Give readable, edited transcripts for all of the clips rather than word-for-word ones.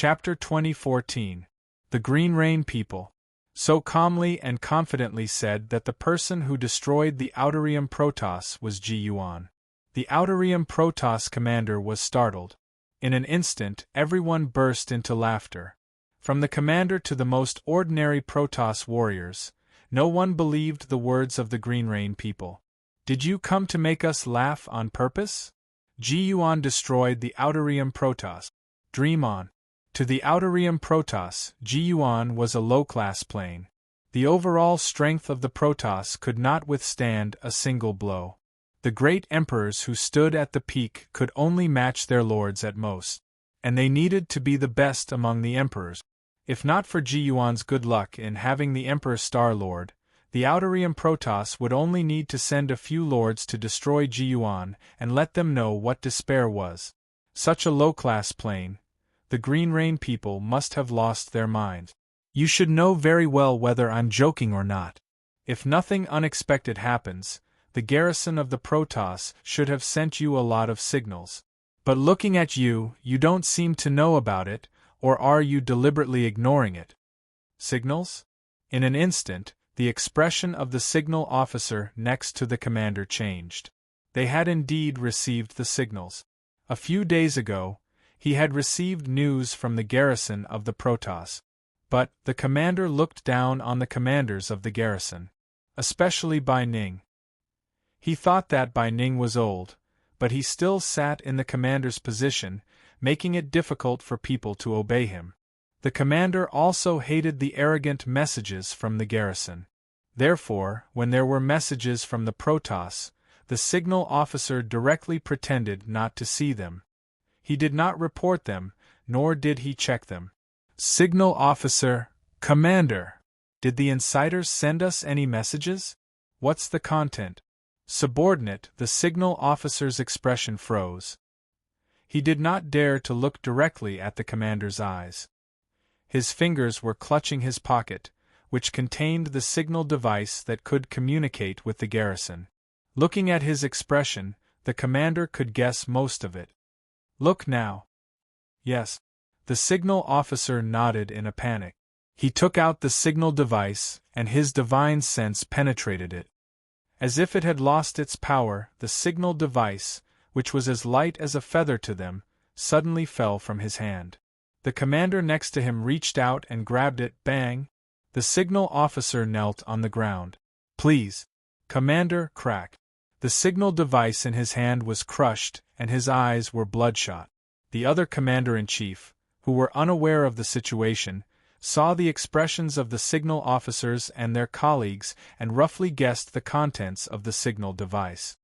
Chapter 2014. The Green Rain People so calmly and confidently said that the person who destroyed the Outerium Protoss was Ji-Yuan. The Outerium Protoss commander was startled. In an instant, everyone burst into laughter. From the commander to the most ordinary Protoss warriors, no one believed the words of the Green Rain people. Did you come to make us laugh on purpose? Ji-Yuan destroyed the Outerium Protoss. Dream on. To the Outerium Protoss, Ji-Yuan was a low-class plane. The overall strength of the Protoss could not withstand a single blow. The great emperors who stood at the peak could only match their lords at most, and they needed to be the best among the emperors. If not for Ji-Yuan's good luck in having the Emperor Star-Lord, the Outerium Protoss would only need to send a few lords to destroy Ji-Yuan and let them know what despair was. Such a low-class plane, the Green Rain people must have lost their minds. You should know very well whether I'm joking or not. If nothing unexpected happens, the garrison of the Protoss should have sent you a lot of signals. But looking at you, you don't seem to know about it, or are you deliberately ignoring it? Signals? In an instant, the expression of the signal officer next to the commander changed. They had indeed received the signals. A few days ago, he had received news from the garrison of the Protoss. But the commander looked down on the commanders of the garrison, especially Bai Ning. He thought that Bai Ning was old, but he still sat in the commander's position, making it difficult for people to obey him. The commander also hated the arrogant messages from the garrison. Therefore, when there were messages from the Protoss, the signal officer directly pretended not to see them. He did not report them, nor did he check them. Signal officer, Commander, did the insiders send us any messages? What's the content? Subordinate, the signal officer's expression froze. He did not dare to look directly at the commander's eyes. His fingers were clutching his pocket, which contained the signal device that could communicate with the garrison. Looking at his expression, the commander could guess most of it. Look now. Yes. The signal officer nodded in a panic. He took out the signal device, and his divine sense penetrated it. As if it had lost its power, the signal device, which was as light as a feather to them, suddenly fell from his hand. The commander next to him reached out and grabbed it. Bang! The signal officer knelt on the ground. Please. Commander, crack. The signal device in his hand was crushed, and his eyes were bloodshot. The other commander-in-chief, who were unaware of the situation, saw the expressions of the signal officers and their colleagues and roughly guessed the contents of the signal device.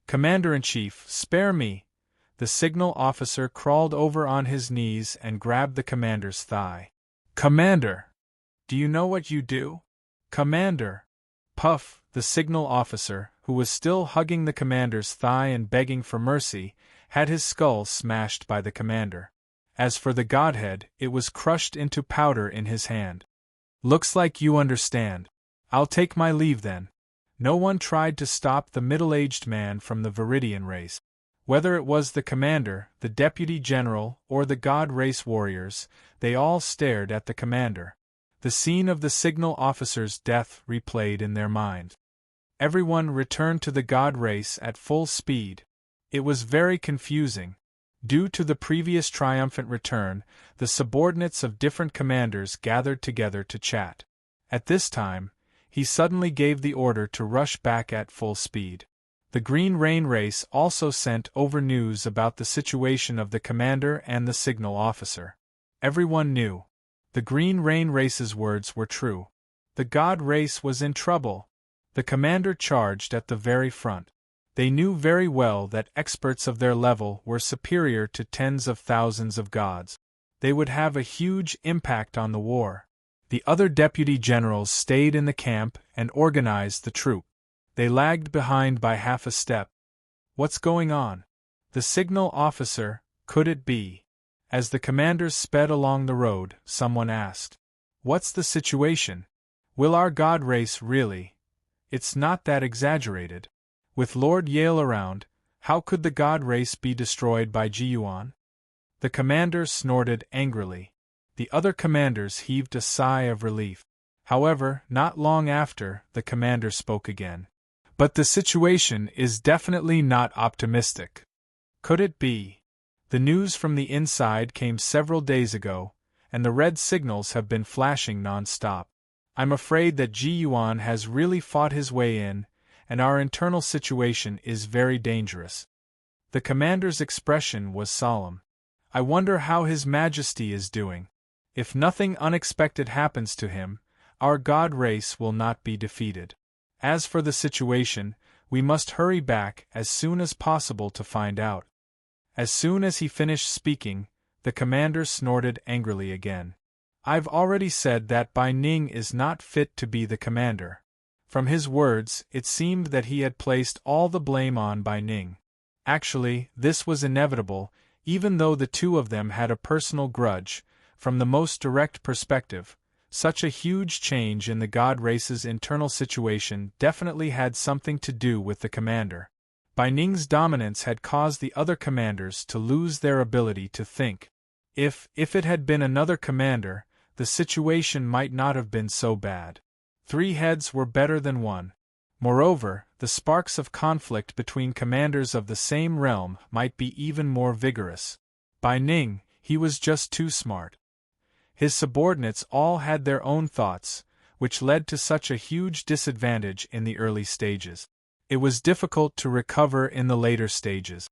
Commander-in-chief, spare me! The signal officer crawled over on his knees and grabbed the commander's thigh. Commander! Do you know what you do? Commander! Puff! The signal officer, who was still hugging the commander's thigh and begging for mercy, had his skull smashed by the commander. As for the godhead, it was crushed into powder in his hand. Looks like you understand. I'll take my leave then. No one tried to stop the middle-aged man from the Viridian race. Whether it was the commander, the deputy general, or the god race warriors, they all stared at the commander. The scene of the signal officer's death replayed in their mind. Everyone returned to the god race at full speed. It was very confusing. Due to the previous triumphant return, the subordinates of different commanders gathered together to chat. At this time, he suddenly gave the order to rush back at full speed. The Green Rain race also sent over news about the situation of the commander and the signal officer. Everyone knew. The Green Rain race's words were true. The god race was in trouble. The commander charged at the very front. They knew very well that experts of their level were superior to tens of thousands of gods. They would have a huge impact on the war. The other deputy generals stayed in the camp and organized the troop. They lagged behind by half a step. What's going on? The signal officer, could it be? As the commanders sped along the road, someone asked. What's the situation? Will our god race really? It's not that exaggerated. With Lord Yale around, how could the god race be destroyed by Ji-Yuan? The commander snorted angrily. The other commanders heaved a sigh of relief. However, not long after, the commander spoke again. But the situation is definitely not optimistic. Could it be? The news from the inside came several days ago, and the red signals have been flashing non-stop. I'm afraid that Ji Yuan has really fought his way in, and our internal situation is very dangerous. The commander's expression was solemn. I wonder how His Majesty is doing. If nothing unexpected happens to him, our god race will not be defeated. As for the situation, we must hurry back as soon as possible to find out. As soon as he finished speaking, the commander snorted angrily again. I've already said that Bai Ning is not fit to be the commander. From his words, it seemed that he had placed all the blame on Bai Ning. Actually, this was inevitable, even though the two of them had a personal grudge. From the most direct perspective, such a huge change in the god race's internal situation definitely had something to do with the commander. Bai Ning's dominance had caused the other commanders to lose their ability to think. If it had been another commander, the situation might not have been so bad. 3 heads were better than 1. Moreover, the sparks of conflict between commanders of the same realm might be even more vigorous. Bai Ning, he was just too smart. His subordinates all had their own thoughts, which led to such a huge disadvantage in the early stages. It was difficult to recover in the later stages.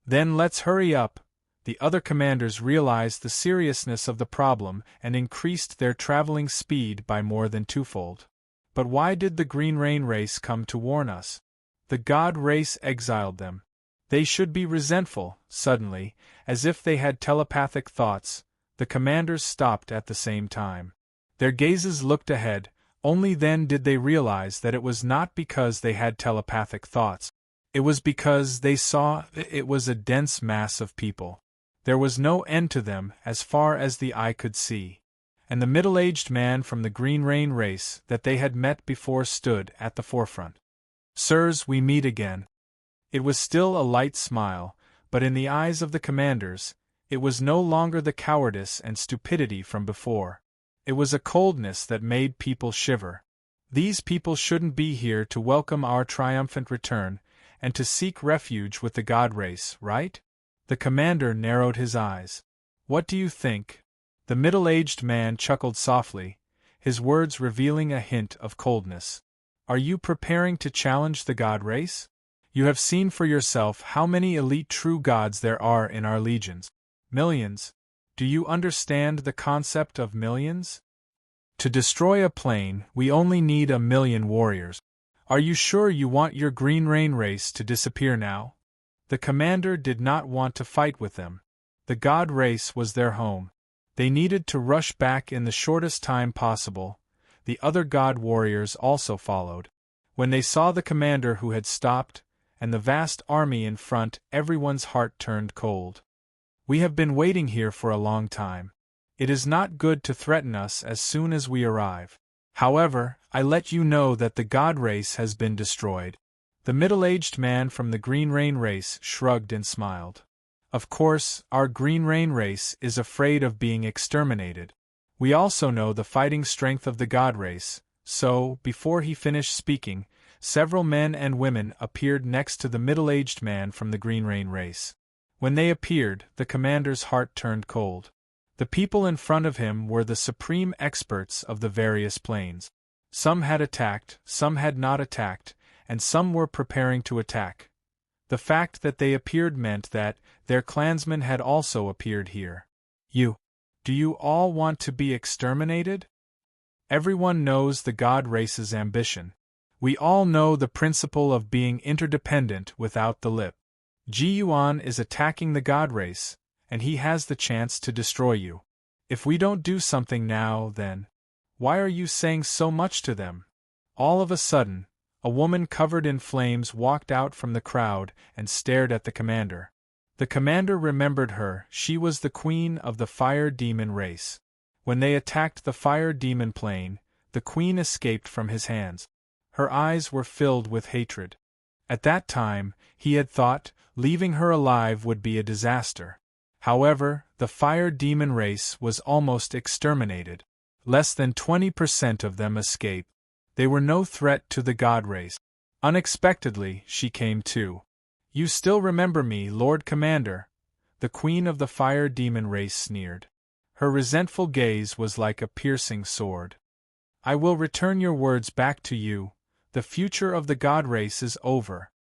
Then let's hurry up. The other commanders realized the seriousness of the problem and increased their traveling speed by more than twofold. But why did the Green Rain race come to warn us? The god race exiled them. They should be resentful. Suddenly, as if they had telepathic thoughts, the commanders stopped at the same time. Their gazes looked ahead. Only then did they realize that it was not because they had telepathic thoughts. It was because they saw it was a dense mass of people. There was no end to them as far as the eye could see. And the middle-aged man from the Green Rain race that they had met before stood at the forefront. Sirs, we meet again. It was still a light smile, but in the eyes of the commanders, it was no longer the cowardice and stupidity from before. It was a coldness that made people shiver. These people shouldn't be here to welcome our triumphant return, and to seek refuge with the god race, right? The commander narrowed his eyes. What do you think? The middle-aged man chuckled softly, his words revealing a hint of coldness. Are you preparing to challenge the god race? You have seen for yourself how many elite true gods there are in our legions. Millions. Do you understand the concept of millions? To destroy a plane, we only need 1,000,000 warriors. Are you sure you want your Green Rain race to disappear now? The commander did not want to fight with them. The god race was their home. They needed to rush back in the shortest time possible. The other god warriors also followed. When they saw the commander who had stopped, and the vast army in front, everyone's heart turned cold. We have been waiting here for a long time. It is not good to threaten us as soon as we arrive. However, I let you know that the god race has been destroyed. The middle-aged man from the Green Rain race shrugged and smiled. Of course, our Green Rain race is afraid of being exterminated. We also know the fighting strength of the god race, so, before he finished speaking, several men and women appeared next to the middle-aged man from the Green Rain race. When they appeared, the commander's heart turned cold. The people in front of him were the supreme experts of the various planes. Some had attacked, some had not attacked, and some were preparing to attack. The fact that they appeared meant that their clansmen had also appeared here. Do you all want to be exterminated? Everyone knows the god race's ambition. We all know the principle of being interdependent without the lip. Ji Yuan is attacking the god race, and he has the chance to destroy you. If we don't do something now, then why are you saying so much to them? All of a sudden, a woman covered in flames walked out from the crowd and stared at the commander. The commander remembered her. She was the queen of the fire demon race. When they attacked the fire demon plane, the queen escaped from his hands. Her eyes were filled with hatred. At that time, he had thought, leaving her alive would be a disaster. However, the fire demon race was almost exterminated. Less than 20% of them escaped. They were no threat to the god race. Unexpectedly, she came to. "You still remember me, Lord Commander?" The queen of the fire demon race sneered. Her resentful gaze was like a piercing sword. "I will return your words back to you. The future of the god race is over."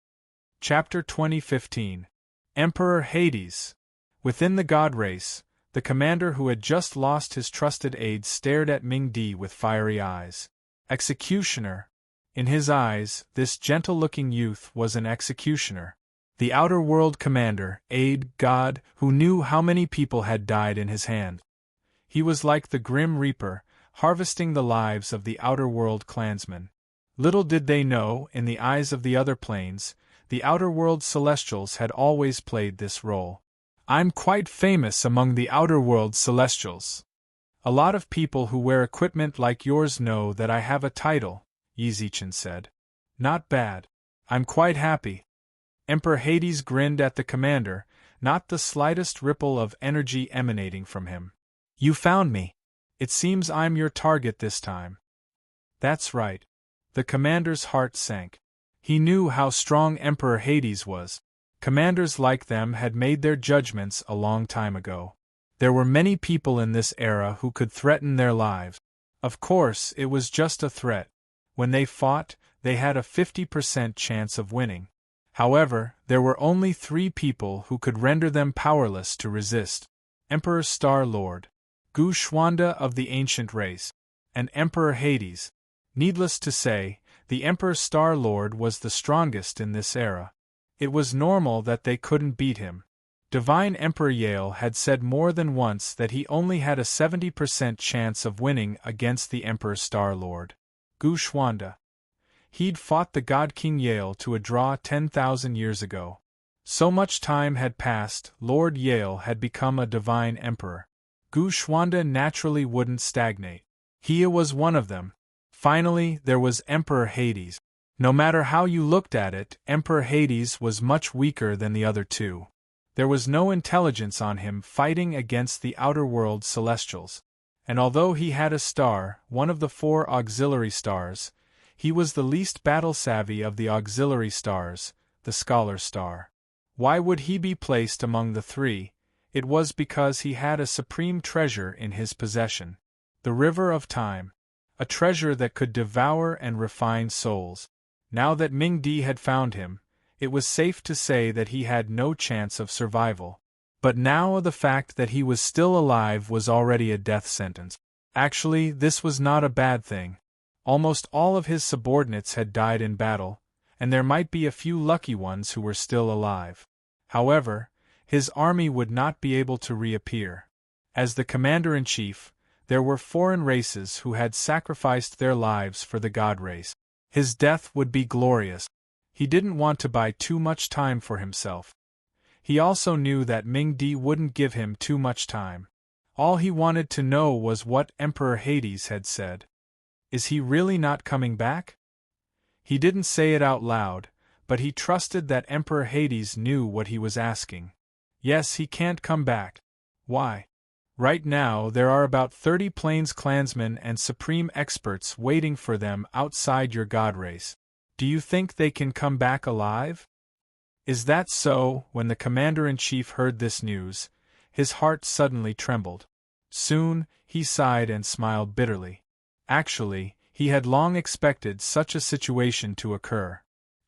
Chapter 2015. Emperor Hades. Within the god race, the commander who had just lost his trusted aide stared at Ming Di with fiery eyes. Executioner. In his eyes, this gentle-looking youth was an executioner. The outer world commander, aide, god, who knew how many people had died in his hand. He was like the Grim Reaper, harvesting the lives of the outer world clansmen. Little did they know, in the eyes of the other planes, the outer world celestials had always played this role. "I'm quite famous among the outer world celestials. A lot of people who wear equipment like yours know that I have a title," Yizichin said. "Not bad. I'm quite happy." Emperor Hades grinned at the commander, not the slightest ripple of energy emanating from him. "You found me. It seems I'm your target this time." "That's right." The commander's heart sank. He knew how strong Emperor Hades was. Commanders like them had made their judgments a long time ago. There were many people in this era who could threaten their lives. Of course, it was just a threat. When they fought, they had a 50% chance of winning. However, there were only 3 people who could render them powerless to resist. Emperor Star-Lord, Gu Xuanda of the ancient race, and Emperor Hades. Needless to say, the Emperor Star-Lord was the strongest in this era. It was normal that they couldn't beat him. Divine Emperor Yale had said more than once that he only had a 70% chance of winning against the Emperor Star-Lord, Gu Xuanda. He'd fought the God King Yale to a draw 10,000 years ago. So much time had passed, Lord Yale had become a divine emperor. Gu Xuanda naturally wouldn't stagnate. He was one of them. Finally, there was Emperor Hades. No matter how you looked at it, Emperor Hades was much weaker than the other 2. There was no intelligence on him fighting against the outer world celestials. And although he had a star, one of the 4 auxiliary stars, he was the least battle-savvy of the auxiliary stars, the Scholar Star. Why would he be placed among the 3? It was because he had a supreme treasure in his possession. The River of Time. A treasure that could devour and refine souls. Now that Ming Di had found him, it was safe to say that he had no chance of survival. But now the fact that he was still alive was already a death sentence. Actually, this was not a bad thing. Almost all of his subordinates had died in battle, and there might be a few lucky ones who were still alive. However, his army would not be able to reappear. As the commander-in-chief, there were foreign races who had sacrificed their lives for the god race. His death would be glorious. He didn't want to buy too much time for himself. He also knew that Ming Di wouldn't give him too much time. All he wanted to know was what Emperor Hades had said. Is he really not coming back? He didn't say it out loud, but he trusted that Emperor Hades knew what he was asking. Yes, he can't come back. Why? Right now there are about 30 Plains clansmen and supreme experts waiting for them outside your god race. Do you think they can come back alive? Is that so? When the commander-in-chief heard this news, his heart suddenly trembled. Soon, he sighed and smiled bitterly. Actually, he had long expected such a situation to occur.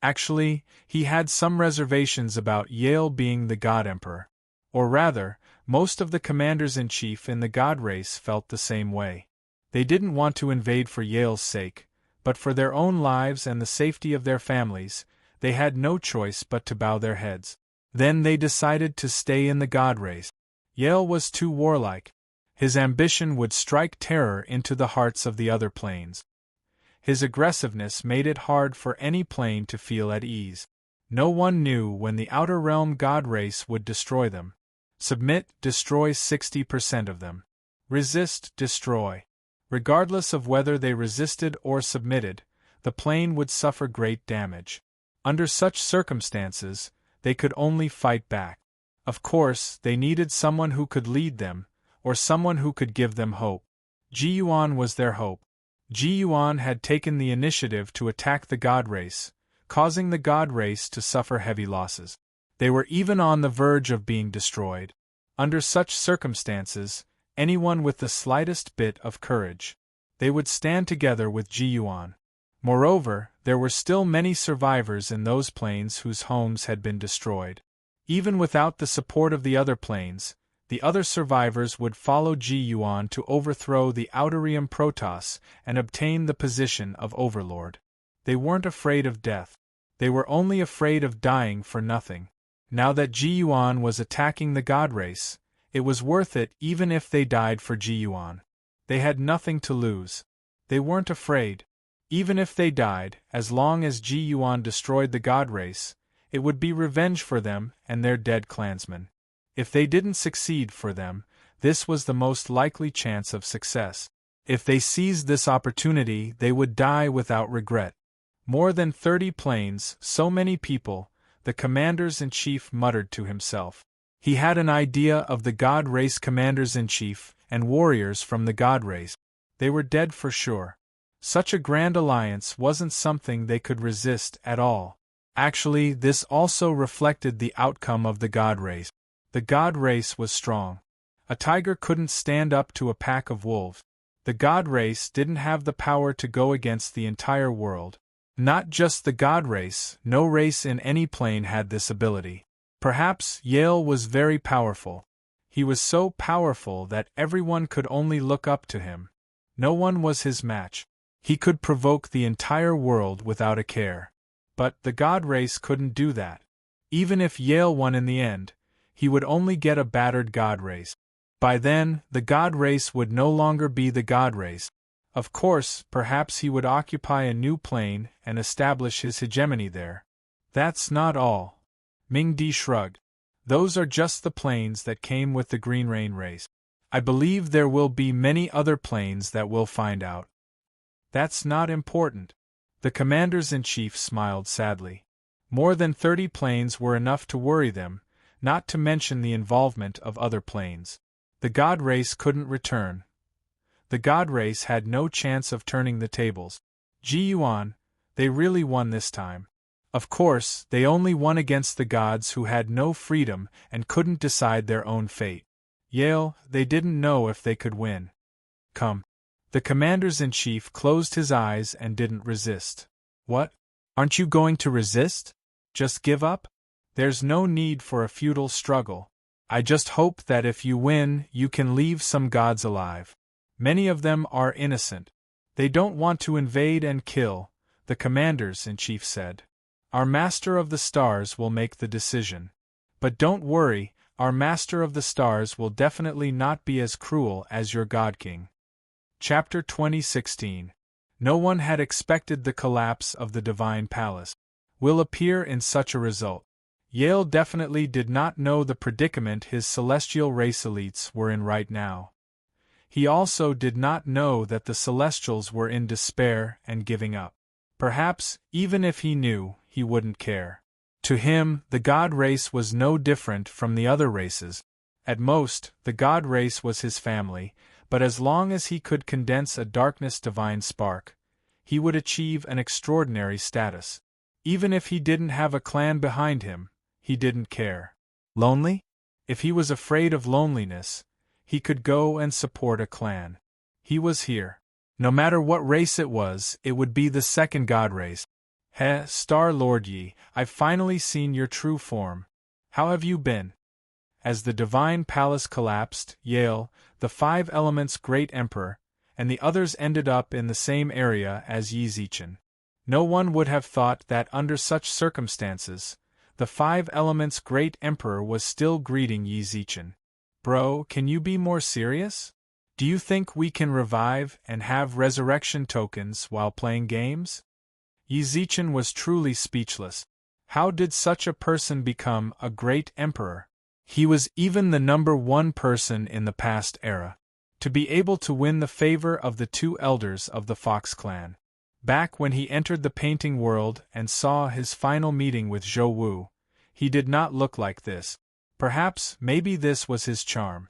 Actually, he had some reservations about Yale being the God Emperor. Or rather, most of the commanders-in-chief in the God race felt the same way. They didn't want to invade for Yale's sake, but for their own lives and the safety of their families, they had no choice but to bow their heads. Then they decided to stay in the God race. Yale was too warlike. His ambition would strike terror into the hearts of the other planes. His aggressiveness made it hard for any plane to feel at ease. No one knew when the outer realm god race would destroy them. Submit, destroy 60% of them. Resist, destroy. Regardless of whether they resisted or submitted, the plane would suffer great damage. Under such circumstances, they could only fight back. Of course, they needed someone who could lead them, or someone who could give them hope. Ji Yuan was their hope. Ji Yuan had taken the initiative to attack the God race, causing the God race to suffer heavy losses. They were even on the verge of being destroyed. Under such circumstances, anyone with the slightest bit of courage, they would stand together with Ji Yuan. Moreover, there were still many survivors in those planes whose homes had been destroyed. Even without the support of the other planes, the other survivors would follow Ji Yuan to overthrow the Audarium Protoss and obtain the position of Overlord. They weren't afraid of death. They were only afraid of dying for nothing. Now that Ji Yuan was attacking the God race, it was worth it even if they died for Ji Yuan. They had nothing to lose. They weren't afraid. Even if they died, as long as Ji Yuan destroyed the God race, it would be revenge for them and their dead clansmen. If they didn't succeed for them, this was the most likely chance of success. If they seized this opportunity, they would die without regret. More than 30 planes, so many people, the commanders-in-chief muttered to himself. He had an idea of the God race commanders-in-chief and warriors from the God race. They were dead for sure. Such a grand alliance wasn't something they could resist at all. Actually, this also reflected the outcome of the God race. The God race was strong. A tiger couldn't stand up to a pack of wolves. The God race didn't have the power to go against the entire world. Not just the God race, no race in any plane had this ability. Perhaps Yale was very powerful. He was so powerful that everyone could only look up to him. No one was his match. He could provoke the entire world without a care. But the God race couldn't do that. Even if Yale won in the end, he would only get a battered God race. By then, the God race would no longer be the God race. Of course, perhaps he would occupy a new plane and establish his hegemony there. That's not all. Ming Di shrugged. Those are just the planes that came with the Green Rain race. I believe there will be many other planes that we'll find out. That's not important. The commanders-in-chief smiled sadly. More than 30 planes were enough to worry them, not to mention the involvement of other planes. The God race couldn't return. The God race had no chance of turning the tables. Ji Yuan, they really won this time. Of course, they only won against the gods who had no freedom and couldn't decide their own fate. Yale, they didn't know if they could win. Come. The commanders-in-chief closed his eyes and didn't resist. What? Aren't you going to resist? Just give up? There's no need for a futile struggle. I just hope that if you win, you can leave some gods alive. Many of them are innocent. They don't want to invade and kill, the commanders-in-chief said. Our Master of the Stars will make the decision. But don't worry, our Master of the Stars will definitely not be as cruel as your God King. Chapter 2016. No one had expected the collapse of the Divine Palace. Will appear in such a result. Yale definitely did not know the predicament his celestial race elites were in right now. He also did not know that the Celestials were in despair and giving up. Perhaps, even if he knew, he wouldn't care. To him, the God race was no different from the other races. At most, the God race was his family, but as long as he could condense a darkness divine spark, he would achieve an extraordinary status. Even if he didn't have a clan behind him, he didn't care. Lonely? If he was afraid of loneliness, he could go and support a clan. He was here. No matter what race it would be the second God race. Star-Lord Yi, I've finally seen your true form. How have you been? As the Divine Palace collapsed, Yale, the Five Elements' great emperor, and the others ended up in the same area as Yi Zichen. No one would have thought that under such circumstances, the Five Elements' great emperor was still greeting Yi Zichen. Bro, can you be more serious? Do you think we can revive and have resurrection tokens while playing games? Yi Zichen was truly speechless. How did such a person become a great emperor? He was even the #1 person in the past era. To be able to win the favor of the two elders of the Fox clan. Back when he entered the painting world and saw his final meeting with Zhou Wu, he did not look like this. Perhaps, maybe this was his charm.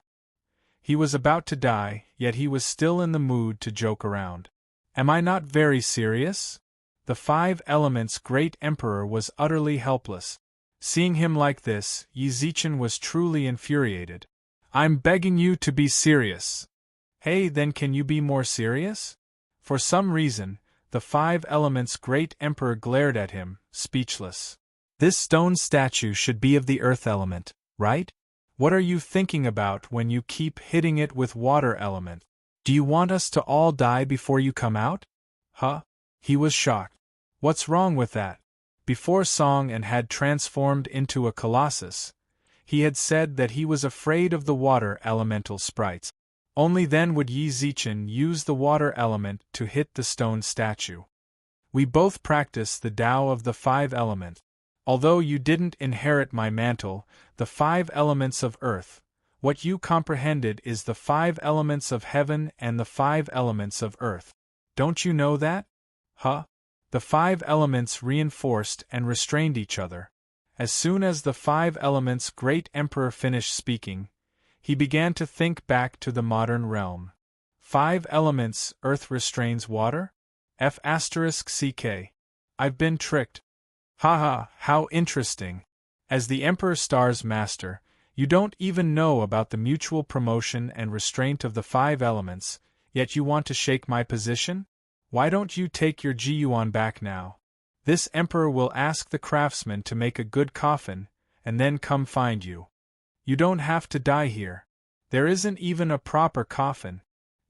He was about to die, yet he was still in the mood to joke around. Am I not very serious? The Five Elements' great emperor was utterly helpless. Seeing him like this, Yi Zichen was truly infuriated. I'm begging you to be serious. Hey, then can you be more serious? For some reason, the Five Elements' great emperor glared at him, speechless. This stone statue should be of the earth element, right? What are you thinking about when you keep hitting it with water element? Do you want us to all die before you come out? Huh? He was shocked. What's wrong with that? Before Song and had transformed into a colossus, he had said that he was afraid of the water elemental sprites. Only then would Yi Zichen use the water element to hit the stone statue. We both practice the Tao of the Five Elements. Although you didn't inherit my mantle, the Five Elements of earth, what you comprehended is the Five Elements of heaven and the Five Elements of earth. Don't you know that? Huh? The Five Elements reinforced and restrained each other. As soon as the Five Elements' great emperor finished speaking, he began to think back to the modern realm. Five Elements, earth restrains water? F***ck. I've been tricked. Haha, how interesting. As the Emperor Star's master, you don't even know about the mutual promotion and restraint of the Five Elements, yet you want to shake my position? Why don't you take your Ji-Yuan back now? This Emperor will ask the craftsman to make a good coffin, and then come find you. You don't have to die here. There isn't even a proper coffin.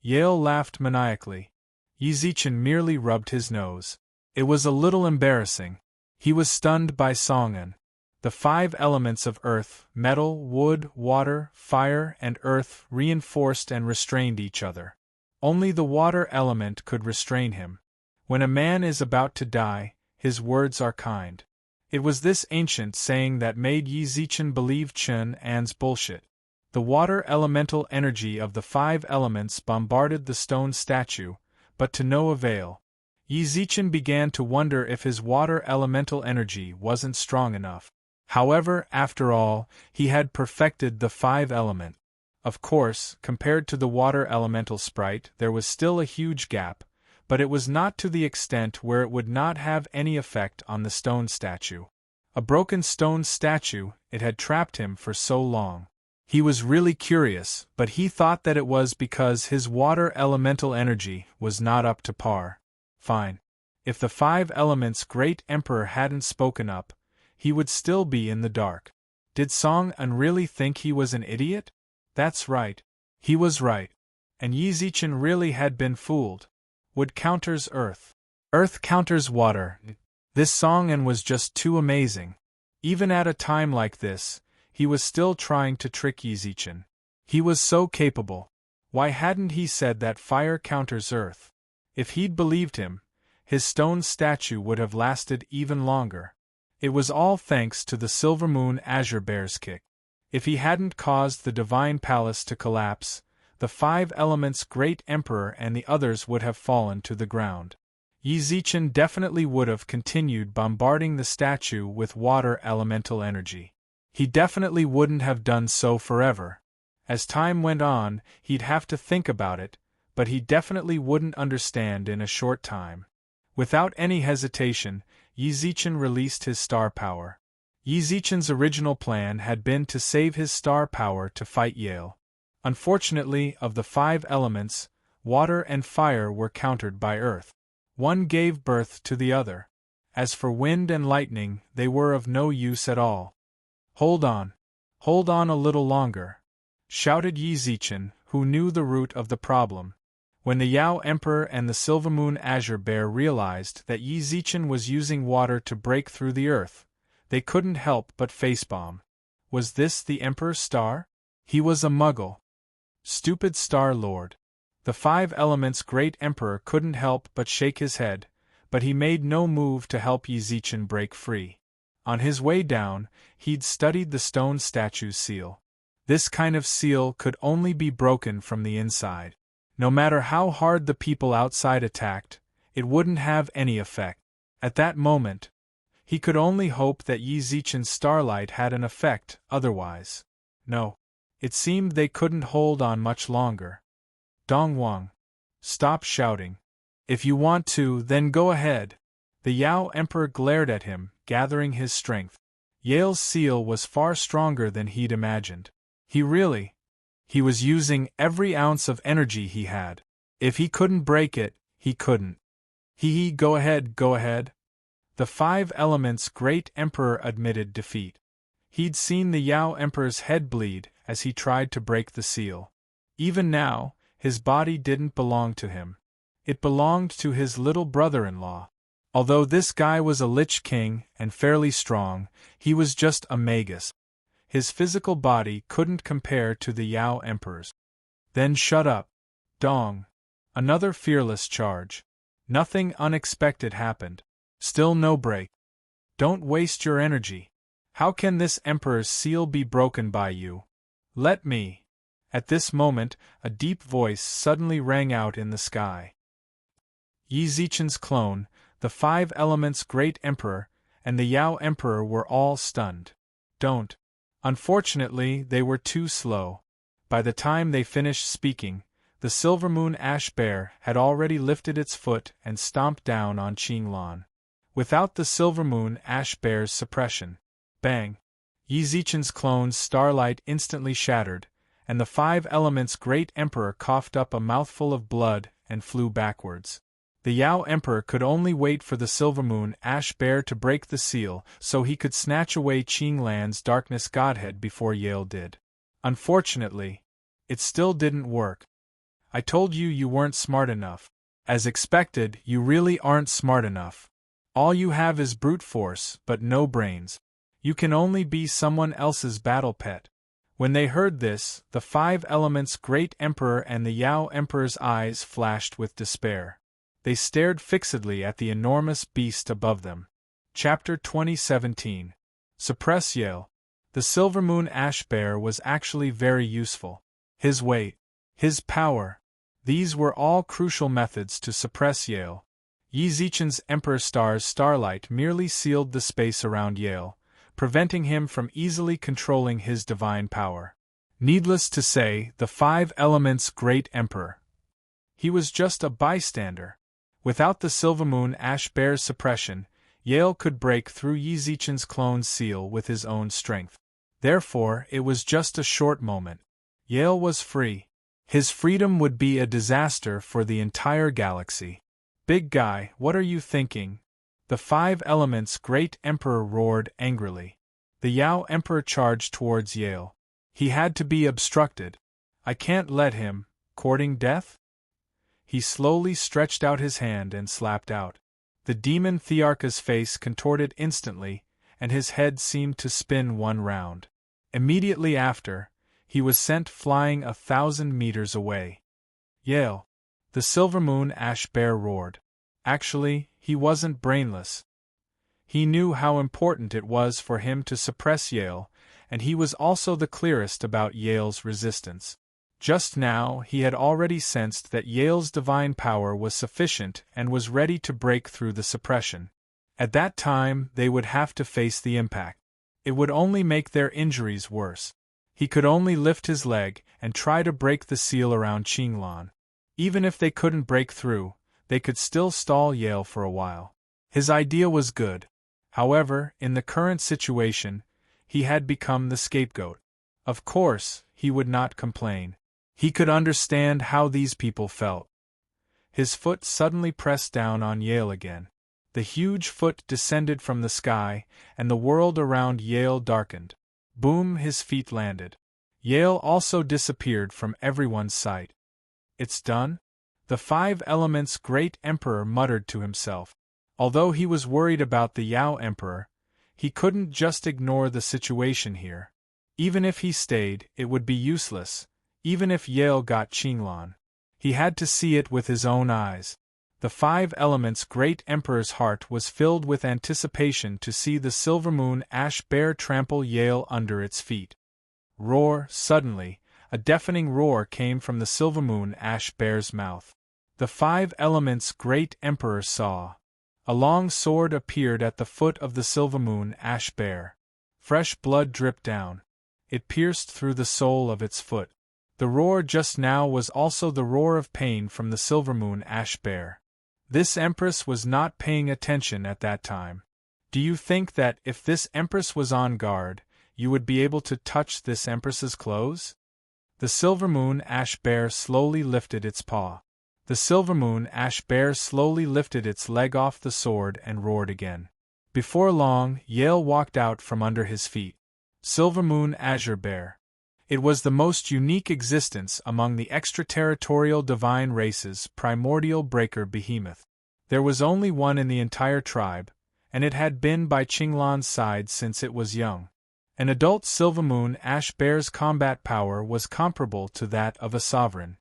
Yale laughed maniacally. Yi Zichen merely rubbed his nose. It was a little embarrassing. He was stunned by Songan. The Five Elements of earth, metal, wood, water, fire, and earth reinforced and restrained each other. Only the water element could restrain him. When a man is about to die, his words are kind. It was this ancient saying that made Yi Zichen believe Chen An's bullshit. The water elemental energy of the Five Elements bombarded the stone statue, but to no avail. Yi Zichen began to wonder if his water elemental energy wasn't strong enough. However, after all, he had perfected the Five Element. Of course, compared to the water elemental sprite, there was still a huge gap, but it was not to the extent where it would not have any effect on the stone statue. A broken stone statue, it had trapped him for so long. He was really curious, but he thought that it was because his water elemental energy was not up to par. Fine. If the Five Elements' great emperor hadn't spoken up, he would still be in the dark. Did Song An really think he was an idiot? That's right. He was right. And Yi Zichen really had been fooled. Wood counters earth. Earth counters water. This Song An was just too amazing. Even at a time like this, he was still trying to trick Yi Zichen. He was so capable. Why hadn't he said that fire counters earth? If he'd believed him, his stone statue would have lasted even longer. It was all thanks to the Silver Moon Azure Bear's kick. If he hadn't caused the Divine Palace to collapse, the Five Elements' great emperor and the others would have fallen to the ground. Yi Zichen definitely would have continued bombarding the statue with water elemental energy. He definitely wouldn't have done so forever. As time went on, he'd have to think about it, but he definitely wouldn't understand in a short time. Without any hesitation, Yi Zichen released his star power. Yi Zichen's original plan had been to save his star power to fight Yale. Unfortunately, of the Five Elements, water and fire were countered by earth. One gave birth to the other. As for wind and lightning, they were of no use at all. Hold on a little longer, shouted Yi Zichen, who knew the root of the problem. When the Yao Emperor and the Silver Moon Azure Bear realized that Yi Zichen was using water to break through the earth, they couldn't help but facepalm. Was this the Emperor's star? He was a muggle. Stupid Star Lord. The Five Elements' great emperor couldn't help but shake his head, but he made no move to help Yi Zichen break free. On his way down, he'd studied the stone statue's seal. This kind of seal could only be broken from the inside. No matter how hard the people outside attacked, it wouldn't have any effect. At that moment, he could only hope that Yi Zichen's starlight had an effect, otherwise No. It seemed they couldn't hold on much longer. Dongwang. Stop shouting. If you want to, then go ahead. The Yao Emperor glared at him, gathering his strength. Yale's seal was far stronger than he'd imagined. He was using every ounce of energy he had. If he couldn't break it, he couldn't. Go ahead, go ahead. The Five Elements' great emperor admitted defeat. He'd seen the Yao Emperor's head bleed as he tried to break the seal. Even now, his body didn't belong to him. It belonged to his little brother-in-law. Although this guy was a Lich King and fairly strong, he was just a magus. His physical body couldn't compare to the Yao Emperor's. Then shut up. Dong. Another fearless charge. Nothing unexpected happened. Still no break. Don't waste your energy. How can this Emperor's seal be broken by you? Let me. At this moment, a deep voice suddenly rang out in the sky. Yi Zichen's clone, the Five Elements' great emperor, and the Yao Emperor were all stunned. Don't. Unfortunately, they were too slow. By the time they finished speaking, the Silvermoon Ash Bear had already lifted its foot and stomped down on Qinglan. Without the Silvermoon Ash Bear's suppression, bang! Yi Zichen's clone's starlight instantly shattered, and the Five Elements' great emperor coughed up a mouthful of blood and flew backwards. The Yao Emperor could only wait for the Silvermoon Ash Bear to break the seal so he could snatch away Qinglan's darkness godhead before Yale did. Unfortunately, it still didn't work. I told you you weren't smart enough. As expected, you really aren't smart enough. All you have is brute force, but no brains. You can only be someone else's battle pet. When they heard this, the Five Elements' great emperor and the Yao Emperor's eyes flashed with despair. They stared fixedly at the enormous beast above them. Chapter 2017. Suppress Yale. The Silvermoon Ash Bear was actually very useful. His weight, his power, these were all crucial methods to suppress Yale. Yi Zichen's Emperor Star's starlight merely sealed the space around Yale, preventing him from easily controlling his divine power. Needless to say, the Five Elements' great emperor. He was just a bystander. Without the Silvermoon Ash Bear's suppression, Yale could break through Yi Zichen's clone's seal with his own strength. Therefore, it was just a short moment. Yale was free. His freedom would be a disaster for the entire galaxy. Big guy, what are you thinking? The Five Elements' great emperor roared angrily. The Yao Emperor charged towards Yale. He had to be obstructed. I can't let him, courting death? He slowly stretched out his hand and slapped out. The demon Thearka's face contorted instantly, and his head seemed to spin one round. Immediately after, he was sent flying 1,000 meters away. Yale! The Silvermoon Ash Bear roared. Actually, he wasn't brainless. He knew how important it was for him to suppress Yale, and he was also the clearest about Yale's resistance. Just now, he had already sensed that Yale's divine power was sufficient and was ready to break through the suppression. At that time, they would have to face the impact. It would only make their injuries worse. He could only lift his leg and try to break the seal around Qinglan. Even if they couldn't break through, they could still stall Yale for a while. His idea was good. However, in the current situation, he had become the scapegoat. Of course, he would not complain. He could understand how these people felt. His foot suddenly pressed down on Yale again. The huge foot descended from the sky, and the world around Yale darkened. Boom, his feet landed. Yale also disappeared from everyone's sight. It's done? The Five Elements' great emperor muttered to himself. Although he was worried about the Yao Emperor, he couldn't just ignore the situation here. Even if he stayed, it would be useless. Even if Yale got Qinglan, he had to see it with his own eyes. The Five Elements' great emperor's heart was filled with anticipation to see the Silvermoon Ash Bear trample Yale under its feet. Roar! Suddenly, a deafening roar came from the Silvermoon Ash Bear's mouth. The Five Elements' great emperor saw. A long sword appeared at the foot of the Silvermoon Ash Bear. Fresh blood dripped down. it pierced through the sole of its foot. The roar just now was also the roar of pain from the Silvermoon Ash Bear. This Empress was not paying attention at that time. Do you think that if this Empress was on guard, you would be able to touch this Empress's clothes? The Silvermoon Ash Bear slowly lifted its paw. The Silvermoon Ash Bear slowly lifted its leg off the sword and roared again. Before long, Yale walked out from under his feet. Silvermoon Azure Bear. It was the most unique existence among the extraterritorial divine races, primordial breaker behemoth. There was only one in the entire tribe, and it had been by Qinglan's side since it was young. An adult Silvermoon Ash Bear's combat power was comparable to that of a sovereign.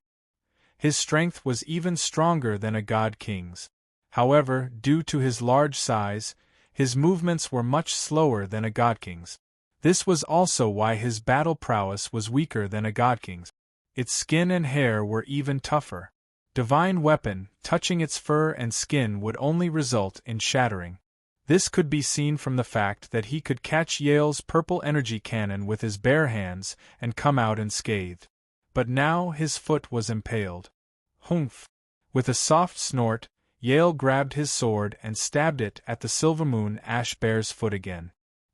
His strength was even stronger than a god king's. However, due to his large size, his movements were much slower than a god king's. This was also why his battle prowess was weaker than a god king's. Its skin and hair were even tougher. Divine weapon, touching its fur and skin would only result in shattering. This could be seen from the fact that he could catch Yale's purple energy cannon with his bare hands and come out unscathed. But now his foot was impaled. Humph! With a soft snort, Yale grabbed his sword and stabbed it at the Silvermoon Ash Bear's foot again.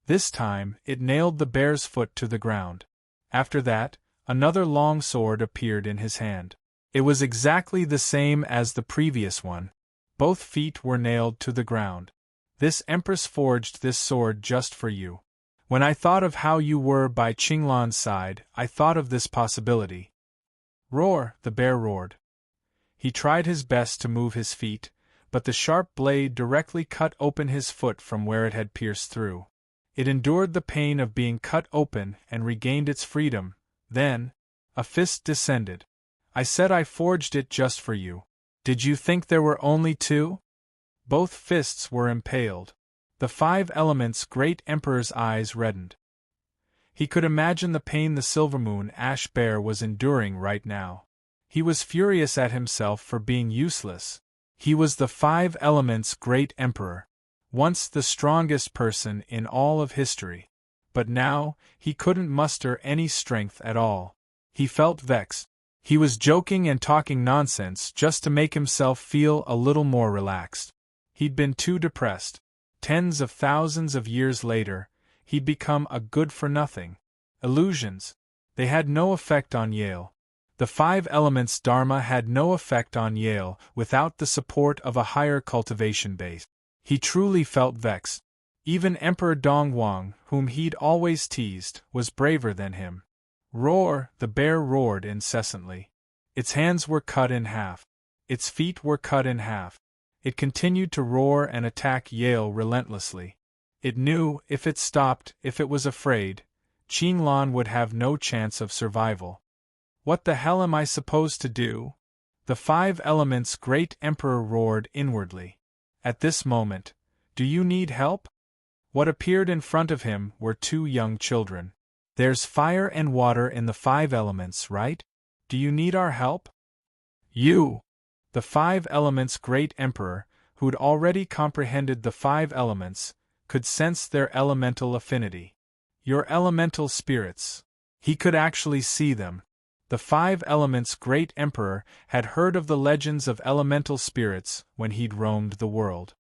This time, it nailed the bear's foot to the ground. After that, another long sword appeared in his hand. It was exactly the same as the previous one. Both feet were nailed to the ground. This Empress forged this sword just for you. When I thought of how you were by Qinglan's side, I thought of this possibility. Roar, the bear roared. He tried his best to move his feet, but the sharp blade directly cut open his foot from where it had pierced through. It endured the pain of being cut open and regained its freedom. Then, a fist descended. I said I forged it just for you. Did you think there were only two? Both fists were impaled. The 5 Elements' great Emperor's eyes reddened. He could imagine the pain the Silvermoon Ash Bear was enduring right now. He was furious at himself for being useless. He was the 5 Elements' great Emperor. Once the strongest person in all of history. But now, he couldn't muster any strength at all. He felt vexed. He was joking and talking nonsense just to make himself feel a little more relaxed. He'd been too depressed. Tens of thousands of years later, he'd become a good-for-nothing. Illusions. They had no effect on Yale. The 5 Elements' Dharma had no effect on Yale without the support of a higher cultivation base. He truly felt vexed. Even Emperor Dongwang, whom he'd always teased, was braver than him. Roar, the bear roared incessantly. Its hands were cut in half. Its feet were cut in half. It continued to roar and attack Yale relentlessly. It knew, if it stopped, if it was afraid, Qinglan would have no chance of survival. What the hell am I supposed to do? The 5 Elements' great Emperor roared inwardly. At this moment, do you need help? What appeared in front of him were 2 young children. There's fire and water in the 5 Elements, right? Do you need our help? You! The 5 Elements' great Emperor, who'd already comprehended the 5 Elements, could sense their elemental affinity. Your elemental spirits. He could actually see them. The 5 Elements' great Emperor had heard of the legends of elemental spirits when he'd roamed the world.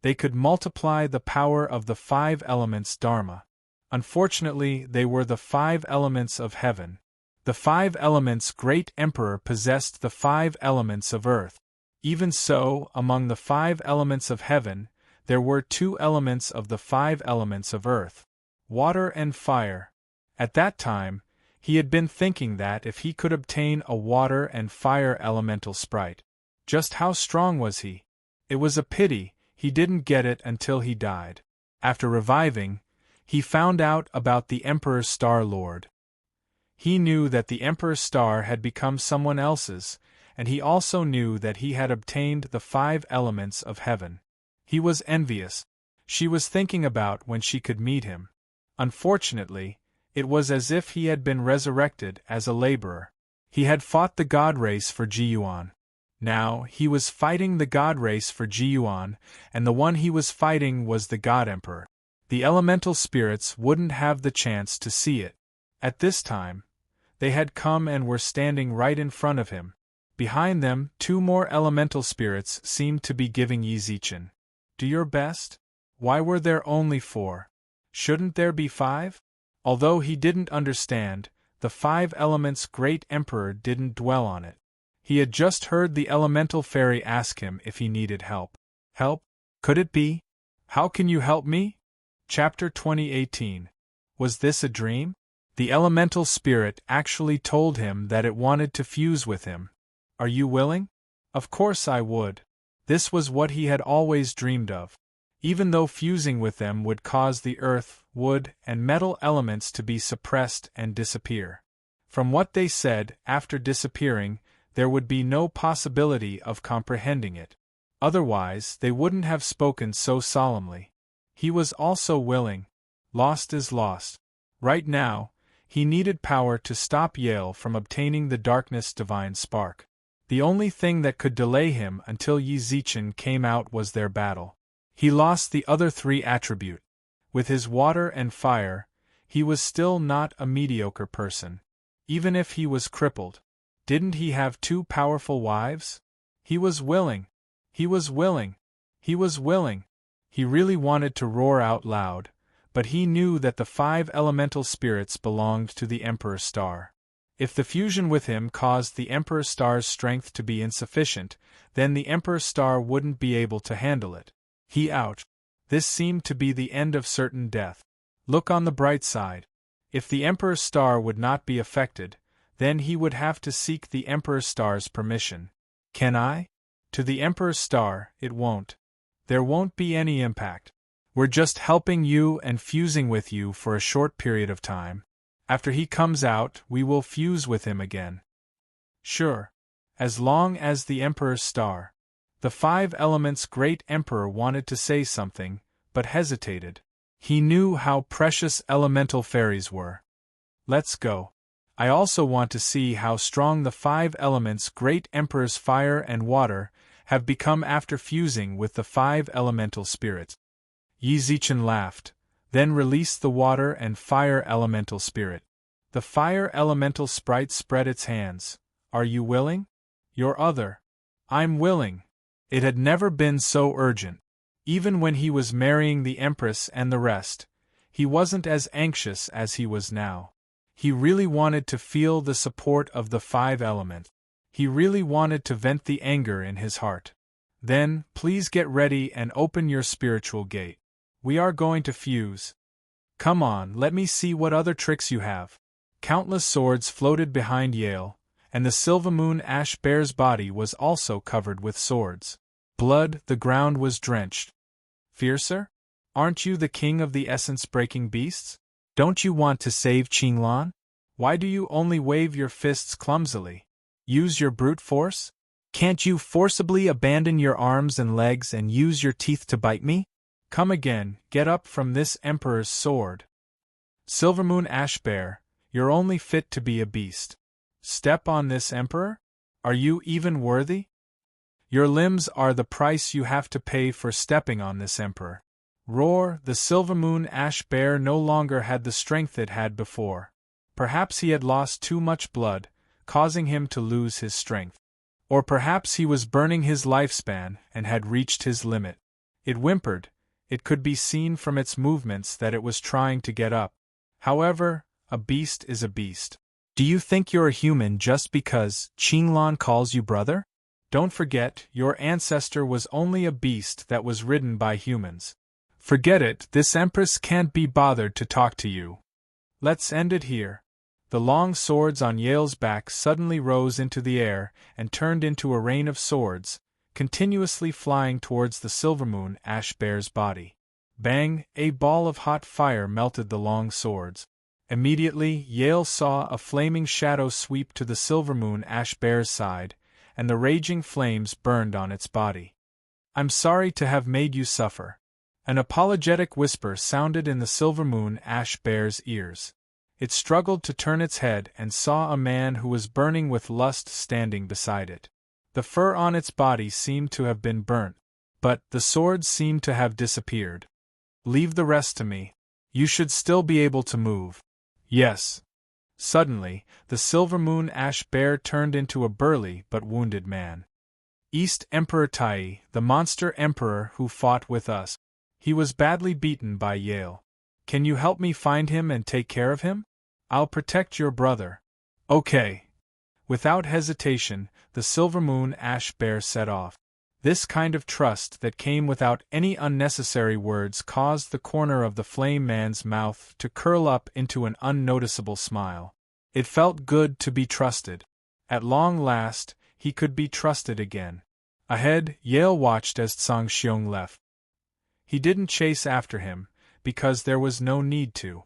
They could multiply the power of the 5 Elements' Dharma. Unfortunately, they were the 5 Elements of heaven. The 5 Elements' great Emperor possessed the 5 Elements of earth. Even so, among the 5 Elements of heaven, there were 2 elements of the 5 Elements of earth: water and fire. At that time, he had been thinking that if he could obtain a water and fire elemental sprite, just how strong was he? It was a pity he didn't get it until he died. After reviving, he found out about the Emperor's Star Lord. He knew that the Emperor's star had become someone else's, and he also knew that he had obtained the 5 Elements of heaven. He was envious. She was thinking about when she could meet him. Unfortunately, it was as if he had been resurrected as a laborer. He had fought the god race for Jiyuan. Now, he was fighting the god race for Jiyuan, and the one he was fighting was the god emperor. The elemental spirits wouldn't have the chance to see it. At this time, they had come and were standing right in front of him. Behind them, 2 more elemental spirits seemed to be giving Yi Zichen. Do your best? Why were there only 4? Shouldn't there be 5? Although he didn't understand, the 5 elements' great emperor didn't dwell on it. He had just heard the elemental fairy ask him if he needed help. Help? Could it be? How can you help me? Chapter 2018. Was this a dream? The elemental spirit actually told him that it wanted to fuse with him. Are you willing? Of course I would. This was what he had always dreamed of. Even though fusing with them would cause the earth, wood, and metal elements to be suppressed and disappear. From what they said, after disappearing, there would be no possibility of comprehending it. Otherwise, they wouldn't have spoken so solemnly. He was also willing. Lost is lost. Right now, he needed power to stop Yale from obtaining the darkness divine spark. The only thing that could delay him until Yi Zichen came out was their battle. He lost the other 3 attributes. With his water and fire, he was still not a mediocre person. Even if he was crippled. Didn't he have 2 powerful wives? He was willing. He was willing. He was willing. He really wanted to roar out loud, but he knew that the 5 elemental spirits belonged to the Emperor Star. If the fusion with him caused the Emperor Star's strength to be insufficient, then the Emperor Star wouldn't be able to handle it. He out. This seemed to be the end of certain death. Look on the bright side. If the Emperor Star would not be affected, then he would have to seek the Emperor Star's permission. Can I? To the Emperor Star, it won't. There won't be any impact. We're just helping you and fusing with you for a short period of time. After he comes out, we will fuse with him again. Sure. As long as the Emperor Star. The 5 elements' great emperor wanted to say something, but hesitated. He knew how precious elemental fairies were. Let's go. I also want to see how strong the 5 elements' great emperor's fire and water have become after fusing with the 5 elemental spirits. Yi Zichen laughed, then released the water and fire elemental spirit. The fire elemental sprite spread its hands. Are you willing? Your other. I'm willing. It had never been so urgent. Even when he was marrying the Empress and the rest, he wasn't as anxious as he was now. He really wanted to feel the support of the 5 elements. He really wanted to vent the anger in his heart. Then, please get ready and open your spiritual gate. We are going to fuse. Come on, let me see what other tricks you have. Countless swords floated behind Yale, and the Silvermoon Ash Bear's body was also covered with swords. Blood, the ground was drenched. Fiercer? Aren't you the king of the essence-breaking beasts? Don't you want to save Qinglan? Why do you only wave your fists clumsily? Use your brute force? Can't you forcibly abandon your arms and legs and use your teeth to bite me? Come again, get up from this Emperor's sword. Silvermoon Ash Bear, you're only fit to be a beast. Step on this Emperor? Are you even worthy? Your limbs are the price you have to pay for stepping on this Emperor. Roar, the Silvermoon Ash Bear no longer had the strength it had before. Perhaps he had lost too much blood, causing him to lose his strength. Or perhaps he was burning his lifespan and had reached his limit. It whimpered. It could be seen from its movements that it was trying to get up. However, a beast is a beast. Do you think you're a human just because Qinglan calls you brother? Don't forget, your ancestor was only a beast that was ridden by humans. Forget it, this Empress can't be bothered to talk to you. Let's end it here. The long swords on Yale's back suddenly rose into the air and turned into a rain of swords, continuously flying towards the Silvermoon Ash Bear's body. Bang! A ball of hot fire melted the long swords. Immediately, Yale saw a flaming shadow sweep to the Silvermoon Ash Bear's side, and the raging flames burned on its body. I'm sorry to have made you suffer. An apologetic whisper sounded in the Silvermoon Ash Bear's ears. It struggled to turn its head and saw a man who was burning with lust standing beside it. The fur on its body seemed to have been burnt, but the swords seemed to have disappeared. Leave the rest to me. You should still be able to move. Yes. Suddenly, the Silver Moon Ash Bear turned into a burly but wounded man. East Emperor Tai, the monster emperor who fought with us. He was badly beaten by Yale. Can you help me find him and take care of him? I'll protect your brother. Okay. Without hesitation, the Silver Moon Ash Bear set off. This kind of trust that came without any unnecessary words caused the corner of the Flame Man's mouth to curl up into an unnoticeable smile. It felt good to be trusted. At long last, he could be trusted again. Ahead, Yale watched as Tsang Xiong left. He didn't chase after him, because there was no need to.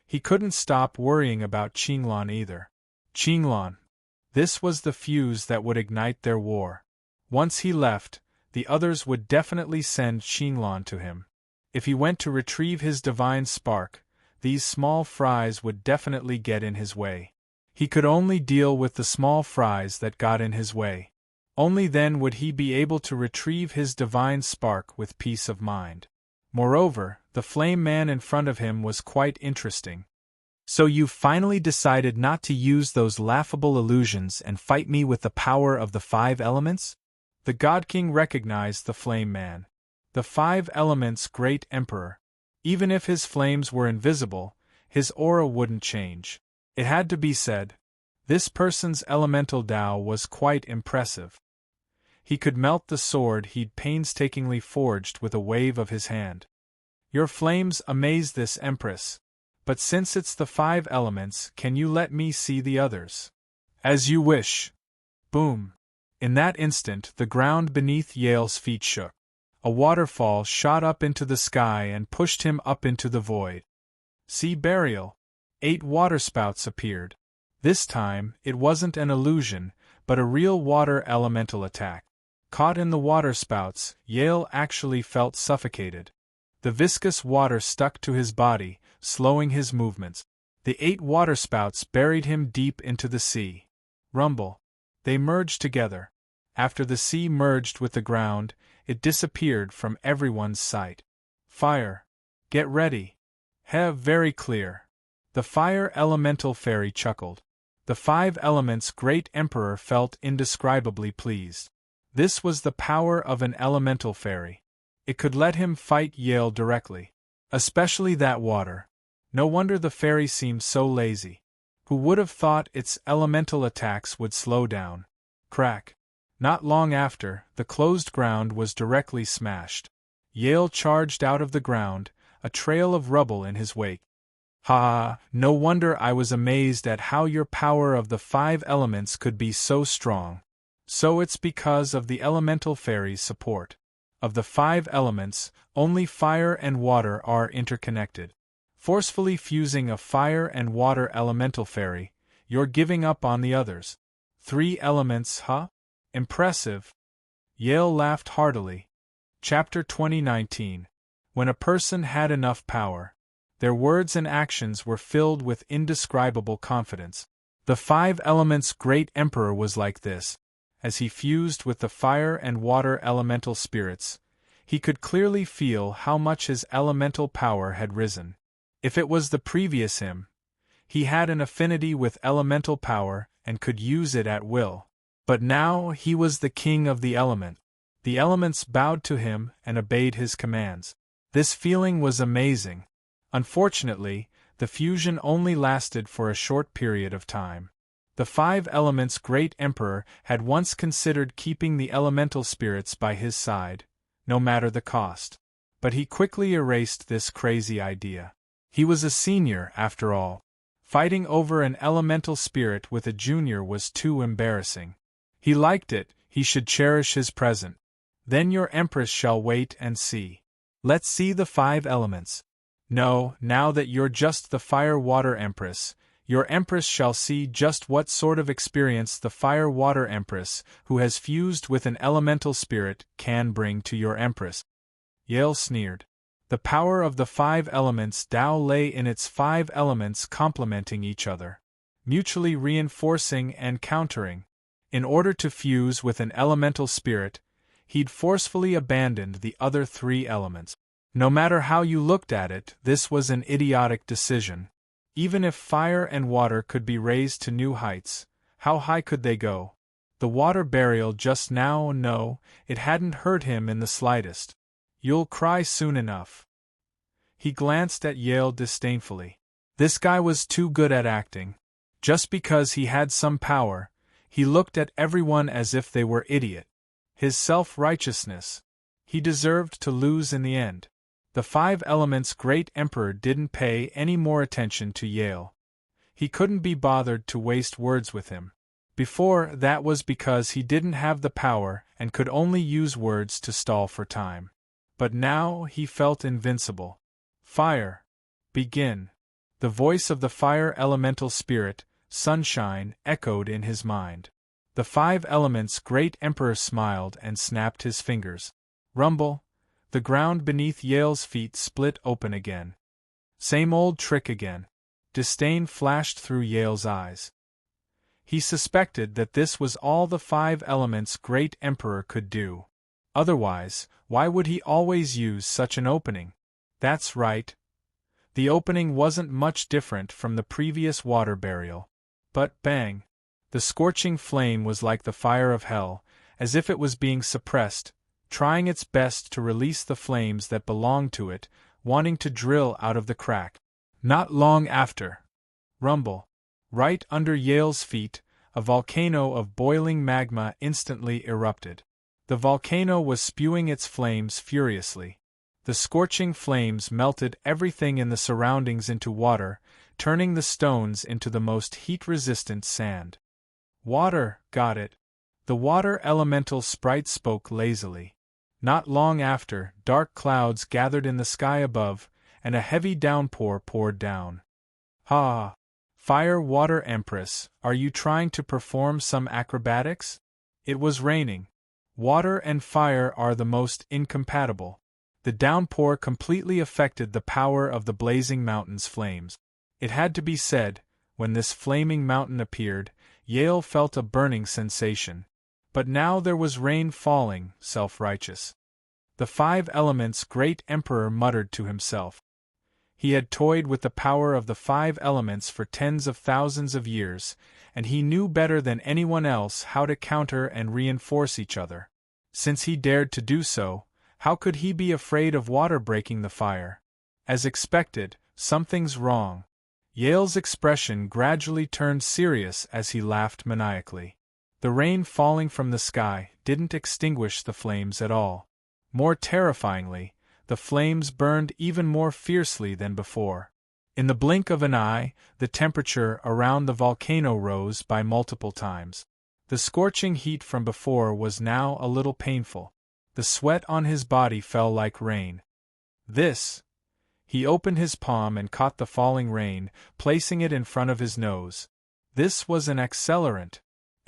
He couldn't stop worrying about Qinglan either. Qinglan. This was the fuse that would ignite their war. Once he left, the others would definitely send Qinglan to him. If he went to retrieve his divine spark, these small fries would definitely get in his way. He could only deal with the small fries that got in his way. Only then would he be able to retrieve his divine spark with peace of mind. Moreover, the Flame Man in front of him was quite interesting. So you've finally decided not to use those laughable illusions and fight me with the power of the 5 elements? The God King recognized the Flame Man. The 5 elements' great emperor. Even if his flames were invisible, his aura wouldn't change. It had to be said. This person's elemental Tao was quite impressive. He could melt the sword he'd painstakingly forged with a wave of his hand. Your flames amaze this Empress. But since it's the 5 elements, can you let me see the others? As you wish. Boom. In that instant, the ground beneath Yale's feet shook. A waterfall shot up into the sky and pushed him up into the void. See burial. 8 waterspouts appeared. This time, it wasn't an illusion, but a real water elemental attack. Caught in the waterspouts, Yale actually felt suffocated. The viscous water stuck to his body, slowing his movements. The 8 waterspouts buried him deep into the sea. Rumble. They merged together. After the sea merged with the ground, it disappeared from everyone's sight. Fire. Get ready. Very clear. The fire elemental fairy chuckled. The 5 elements' great emperor felt indescribably pleased. This was the power of an elemental fairy. It could let him fight Yale directly. Especially that water. No wonder the fairy seemed so lazy. Who would have thought its elemental attacks would slow down? Crack. Not long after, the closed ground was directly smashed. Yale charged out of the ground, a trail of rubble in his wake. Ha! No wonder I was amazed at how your power of the 5 elements could be so strong. So it's because of the elemental fairy's support. Of the 5 elements, only fire and water are interconnected. Forcefully fusing a fire and water elemental fairy, you're giving up on the others. 3 elements, huh? Impressive. Yale laughed heartily. Chapter 2019. When a person had enough power. Their words and actions were filled with indescribable confidence. The 5 elements' great emperor was like this. As he fused with the fire and water elemental spirits, he could clearly feel how much his elemental power had risen. If it was the previous him, he had an affinity with elemental power and could use it at will. But now he was the king of the element. The elements bowed to him and obeyed his commands. This feeling was amazing. Unfortunately, the fusion only lasted for a short period of time. The 5 elements' great emperor had once considered keeping the elemental spirits by his side, no matter the cost. But he quickly erased this crazy idea. He was a senior, after all. Fighting over an elemental spirit with a junior was too embarrassing. He liked it, he should cherish his present. Then your empress shall wait and see. Let's see the 5 elements. No, now that you're just the fire-water empress, your empress shall see just what sort of experience the fire-water empress, who has fused with an elemental spirit, can bring to your empress. Yale sneered. The power of the 5 elements Tao lay in its 5 elements complementing each other, mutually reinforcing and countering. In order to fuse with an elemental spirit, he'd forcefully abandoned the other 3 elements. No matter how you looked at it, this was an idiotic decision. Even if fire and water could be raised to new heights, how high could they go? The water burial just now, no, it hadn't hurt him in the slightest. You'll cry soon enough. He glanced at Yale disdainfully. This guy was too good at acting. Just because he had some power, he looked at everyone as if they were idiot. His self-righteousness. He deserved to lose in the end. The Five Elements' great emperor didn't pay any more attention to Yale. He couldn't be bothered to waste words with him. Before, that was because he didn't have the power and could only use words to stall for time. But now he felt invincible. Fire. Begin. The voice of the fire elemental spirit, Sunshine, echoed in his mind. The Five Elements' great emperor smiled and snapped his fingers. Rumble. The ground beneath Yale's feet split open again. Same old trick again. Disdain flashed through Yale's eyes. He suspected that this was all the Five Elements' great emperor could do. Otherwise, why would he always use such an opening? That's right. The opening wasn't much different from the previous water burial. But bang! The scorching flame was like the fire of hell, as if it was being suppressed, trying its best to release the flames that belonged to it, wanting to drill out of the crack. Not long after. Rumble. Right under Yale's feet, a volcano of boiling magma instantly erupted. The volcano was spewing its flames furiously. The scorching flames melted everything in the surroundings into water, turning the stones into the most heat-resistant sand. Water, got it. The water elemental sprite spoke lazily. Not long after, dark clouds gathered in the sky above, and a heavy downpour poured down. Ha! Fire Water Empress, are you trying to perform some acrobatics? It was raining. Water and fire are the most incompatible. The downpour completely affected the power of the blazing mountain's flames. It had to be said, when this flaming mountain appeared, Yale felt a burning sensation. But now there was rain falling, self-righteous. The Five Elements' great emperor muttered to himself. He had toyed with the power of the Five Elements for tens of thousands of years, and he knew better than anyone else how to counter and reinforce each other. Since he dared to do so, how could he be afraid of water breaking the fire? As expected, something's wrong. Yale's expression gradually turned serious as he laughed maniacally. The rain falling from the sky didn't extinguish the flames at all. More terrifyingly, the flames burned even more fiercely than before. In the blink of an eye, the temperature around the volcano rose by multiple times. The scorching heat from before was now a little painful. The sweat on his body fell like rain. This. He opened his palm and caught the falling rain, placing it in front of his nose. This was an accelerant.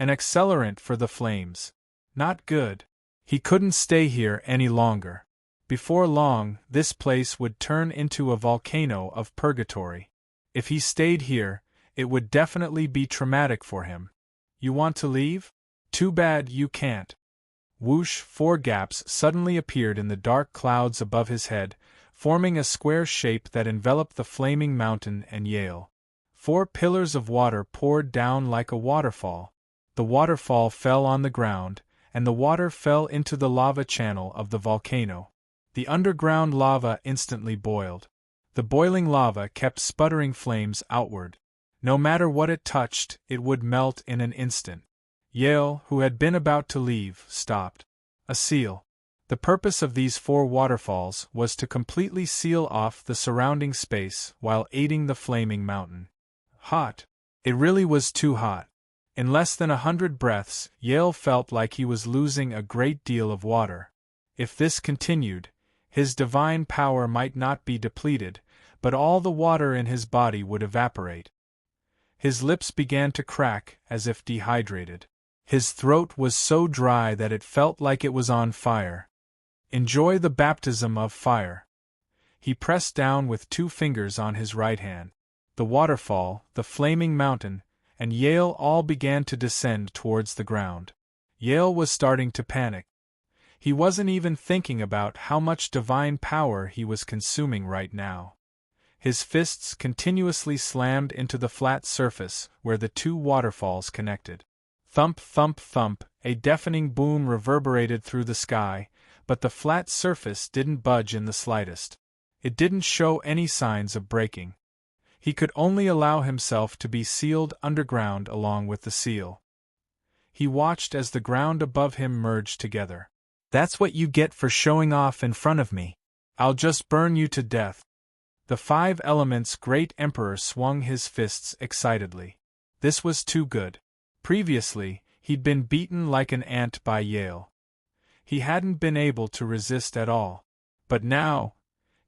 An accelerant for the flames. Not good. He couldn't stay here any longer. Before long, this place would turn into a volcano of purgatory. If he stayed here, it would definitely be traumatic for him. You want to leave? Too bad you can't. Whoosh! 4 gaps suddenly appeared in the dark clouds above his head, forming a square shape that enveloped the flaming mountain and Yale. 4 pillars of water poured down like a waterfall. The waterfall fell on the ground, and the water fell into the lava channel of the volcano. The underground lava instantly boiled. The boiling lava kept sputtering flames outward. No matter what it touched, it would melt in an instant. Yale, who had been about to leave, stopped. A seal. The purpose of these 4 waterfalls was to completely seal off the surrounding space while aiding the flaming mountain. Hot. It really was too hot. In less than 100 breaths, Yale felt like he was losing a great deal of water. If this continued, his divine power might not be depleted, but all the water in his body would evaporate. His lips began to crack as if dehydrated. His throat was so dry that it felt like it was on fire. Enjoy the baptism of fire. He pressed down with 2 fingers on his right hand. The waterfall, the flaming mountain, and Yale all began to descend towards the ground. Yale was starting to panic. He wasn't even thinking about how much divine power he was consuming right now. His fists continuously slammed into the flat surface where the two waterfalls connected. Thump, thump, thump, a deafening boom reverberated through the sky, but the flat surface didn't budge in the slightest. It didn't show any signs of breaking. He could only allow himself to be sealed underground along with the seal. He watched as the ground above him merged together. "That's what you get for showing off in front of me. I'll just burn you to death." The Five Elements' great emperor swung his fists excitedly. This was too good. Previously, he'd been beaten like an ant by Yale. He hadn't been able to resist at all. But now,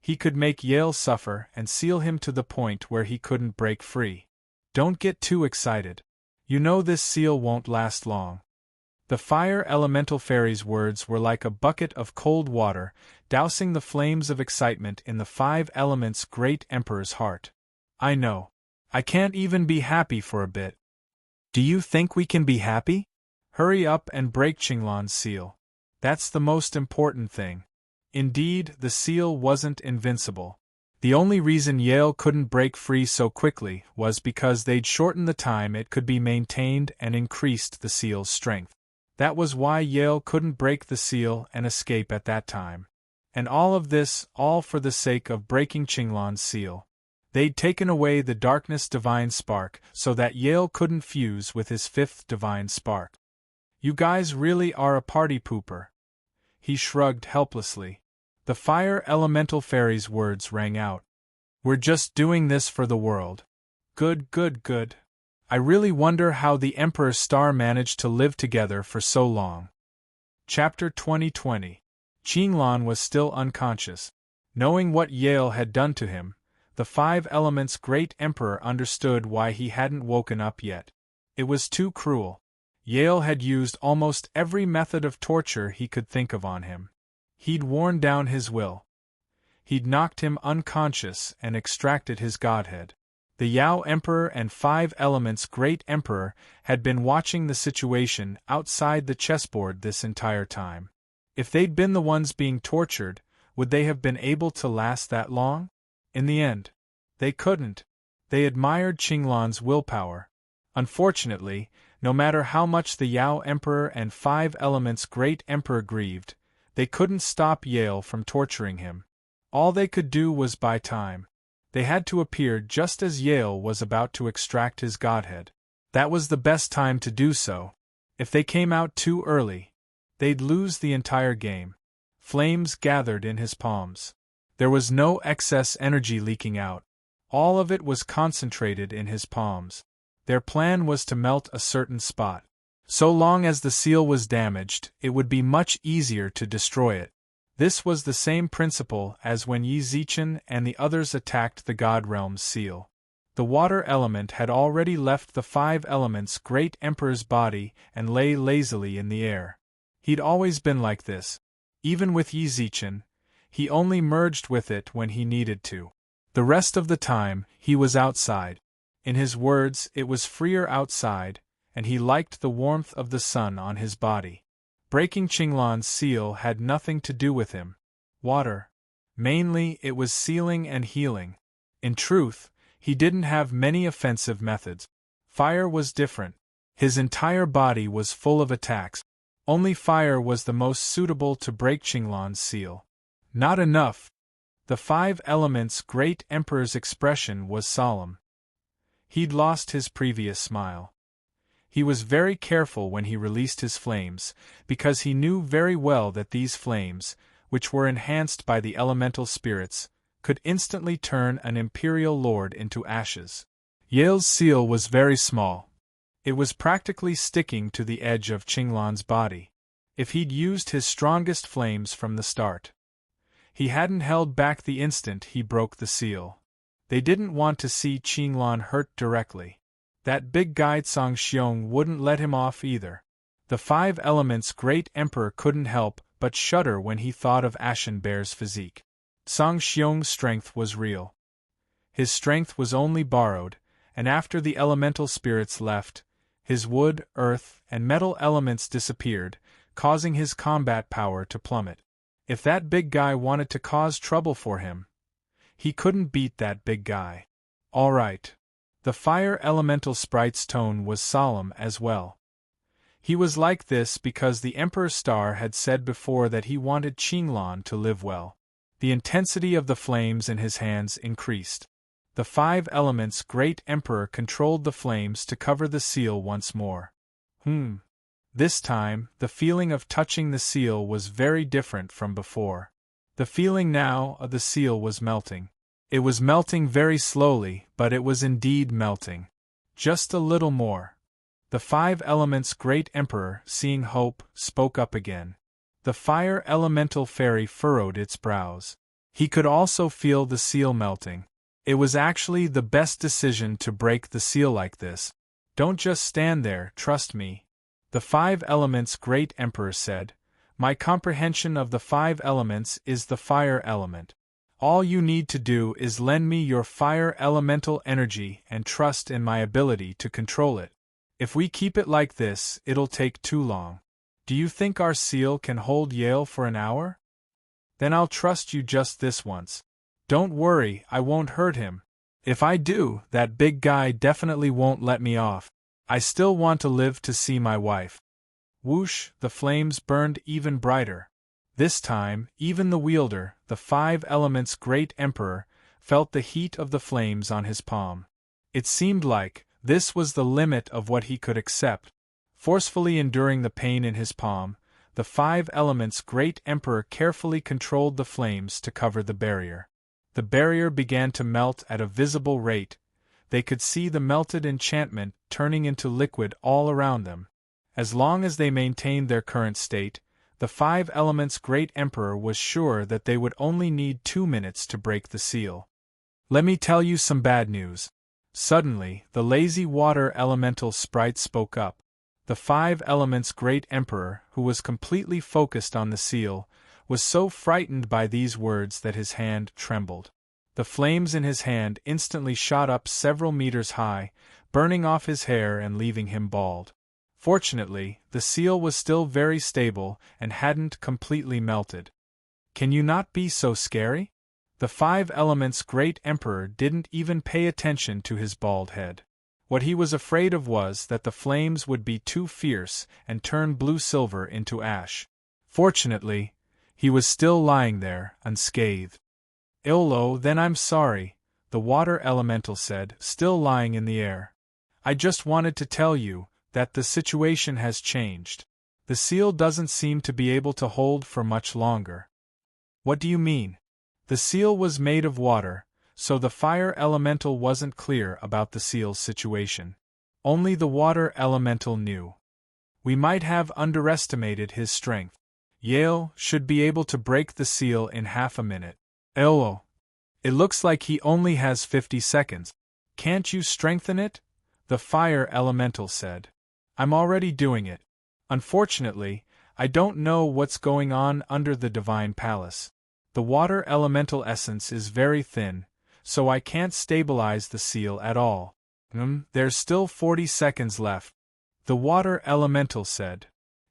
he could make Yale suffer and seal him to the point where he couldn't break free. "Don't get too excited. You know this seal won't last long." The fire elemental fairy's words were like a bucket of cold water, dousing the flames of excitement in the Five Elements' great emperor's heart. "I know. I can't even be happy for a bit." "Do you think we can be happy? Hurry up and break Qinglan's seal. That's the most important thing." Indeed, the seal wasn't invincible. The only reason Yale couldn't break free so quickly was because they'd shortened the time it could be maintained and increased the seal's strength. That was why Yale couldn't break the seal and escape at that time. And all of this, all for the sake of breaking Qinglan's seal. They'd taken away the darkness divine spark so that Yale couldn't fuse with his fifth divine spark. "You guys really are a party pooper." He shrugged helplessly. The fire elemental fairy's words rang out. "We're just doing this for the world." Good, good, good. I really wonder how the Emperor's star managed to live together for so long. Chapter 2020. Qinglan was still unconscious. Knowing what Yale had done to him, the Five Elements' great emperor understood why he hadn't woken up yet. It was too cruel. Yale had used almost every method of torture he could think of on him. He'd worn down his will. He'd knocked him unconscious and extracted his godhead. The Yao Emperor and Five Elements' great emperor had been watching the situation outside the chessboard this entire time. If they'd been the ones being tortured, would they have been able to last that long? In the end, they couldn't. They admired Qinglan's willpower. Unfortunately, no matter how much the Yao Emperor and Five Elements' great emperor grieved, they couldn't stop Yale from torturing him. All they could do was buy time. They had to appear just as Yale was about to extract his godhead. That was the best time to do so. If they came out too early, they'd lose the entire game. Flames gathered in his palms. There was no excess energy leaking out. All of it was concentrated in his palms. Their plan was to melt a certain spot. So long as the seal was damaged, it would be much easier to destroy it. This was the same principle as when Yi Zichen and the others attacked the God Realm's seal. The water element had already left the Five Elements' great emperor's body and lay lazily in the air. He'd always been like this. Even with Yi Zichen, he only merged with it when he needed to. The rest of the time, he was outside. In his words, it was freer outside, and he liked the warmth of the sun on his body. Breaking Qinglan's seal had nothing to do with him. Water. Mainly, it was sealing and healing. In truth, he didn't have many offensive methods. Fire was different. His entire body was full of attacks. Only fire was the most suitable to break Qinglan's seal. Not enough. The Five Elements' great emperor's expression was solemn. He'd lost his previous smile. He was very careful when he released his flames, because he knew very well that these flames, which were enhanced by the elemental spirits, could instantly turn an imperial lord into ashes. Yale's seal was very small. It was practically sticking to the edge of Qinglan's body. If he'd used his strongest flames from the start, he hadn't held back the instant he broke the seal. They didn't want to see Qinglan hurt directly. That big guy Song Xiong wouldn't let him off either. The Five Elements' great emperor couldn't help but shudder when he thought of Ashen Bear's physique. Song Xiong's strength was real. His strength was only borrowed, and after the elemental spirits left, his wood, earth, and metal elements disappeared, causing his combat power to plummet. If that big guy wanted to cause trouble for him, He couldn't beat that big guy. All right. The fire elemental sprite's tone was solemn as well. He was like this because the Emperor's star had said before that he wanted Qinglan to live well. The intensity of the flames in his hands increased. The 5 elements' great Emperor controlled the flames to cover the seal once more. This time, the feeling of touching the seal was very different from before. The feeling now of the seal was melting. It was melting very slowly, but it was indeed melting. Just a little more. The 5 elements' great Emperor, seeing hope, spoke up again. The fire elemental fairy furrowed its brows. He could also feel the seal melting. It was actually the best decision to break the seal like this. Don't just stand there, trust me. The 5 elements' great Emperor said. My comprehension of the 5 elements is the fire element. All you need to do is lend me your fire elemental energy and trust in my ability to control it. If we keep it like this, it'll take too long. Do you think our seal can hold Yale for an hour? Then I'll trust you just this once. Don't worry, I won't hurt him. If I do, that big guy definitely won't let me off. I still want to live to see my wife. Whoosh, the flames burned even brighter. This time, even the wielder, the 5 elements' great Emperor, felt the heat of the flames on his palm. It seemed like this was the limit of what he could accept. Forcefully enduring the pain in his palm, the 5 elements' great Emperor carefully controlled the flames to cover the barrier. The barrier began to melt at a visible rate. They could see the melted enchantment turning into liquid all around them. As long as they maintained their current state, the 5 elements' great Emperor was sure that they would only need 2 minutes to break the seal. Let me tell you some bad news. Suddenly, the lazy water elemental sprite spoke up. The 5 elements' great Emperor, who was completely focused on the seal, was so frightened by these words that his hand trembled. The flames in his hand instantly shot up several meters high, burning off his hair and leaving him bald. Fortunately, the seal was still very stable and hadn't completely melted. Can you not be so scary? The 5 elements' great Emperor didn't even pay attention to his bald head. What he was afraid of was that the flames would be too fierce and turn blue-silver into ash. Fortunately, he was still lying there, unscathed. "Illo, then I'm sorry," the water elemental said, still lying in the air. "I just wanted to tell you that the situation has changed. The seal doesn't seem to be able to hold for much longer." "What do you mean?" The seal was made of water, so the fire elemental wasn't clear about the seal's situation. Only the water elemental knew. "We might have underestimated his strength. Yale should be able to break the seal in half a minute. Illo, it looks like he only has 50 seconds. Can't you strengthen it?" the fire elemental said. "I'm already doing it. Unfortunately, I don't know what's going on under the Divine Palace. The water elemental essence is very thin, so I can't stabilize the seal at all." There's still 40 seconds left," the water elemental said.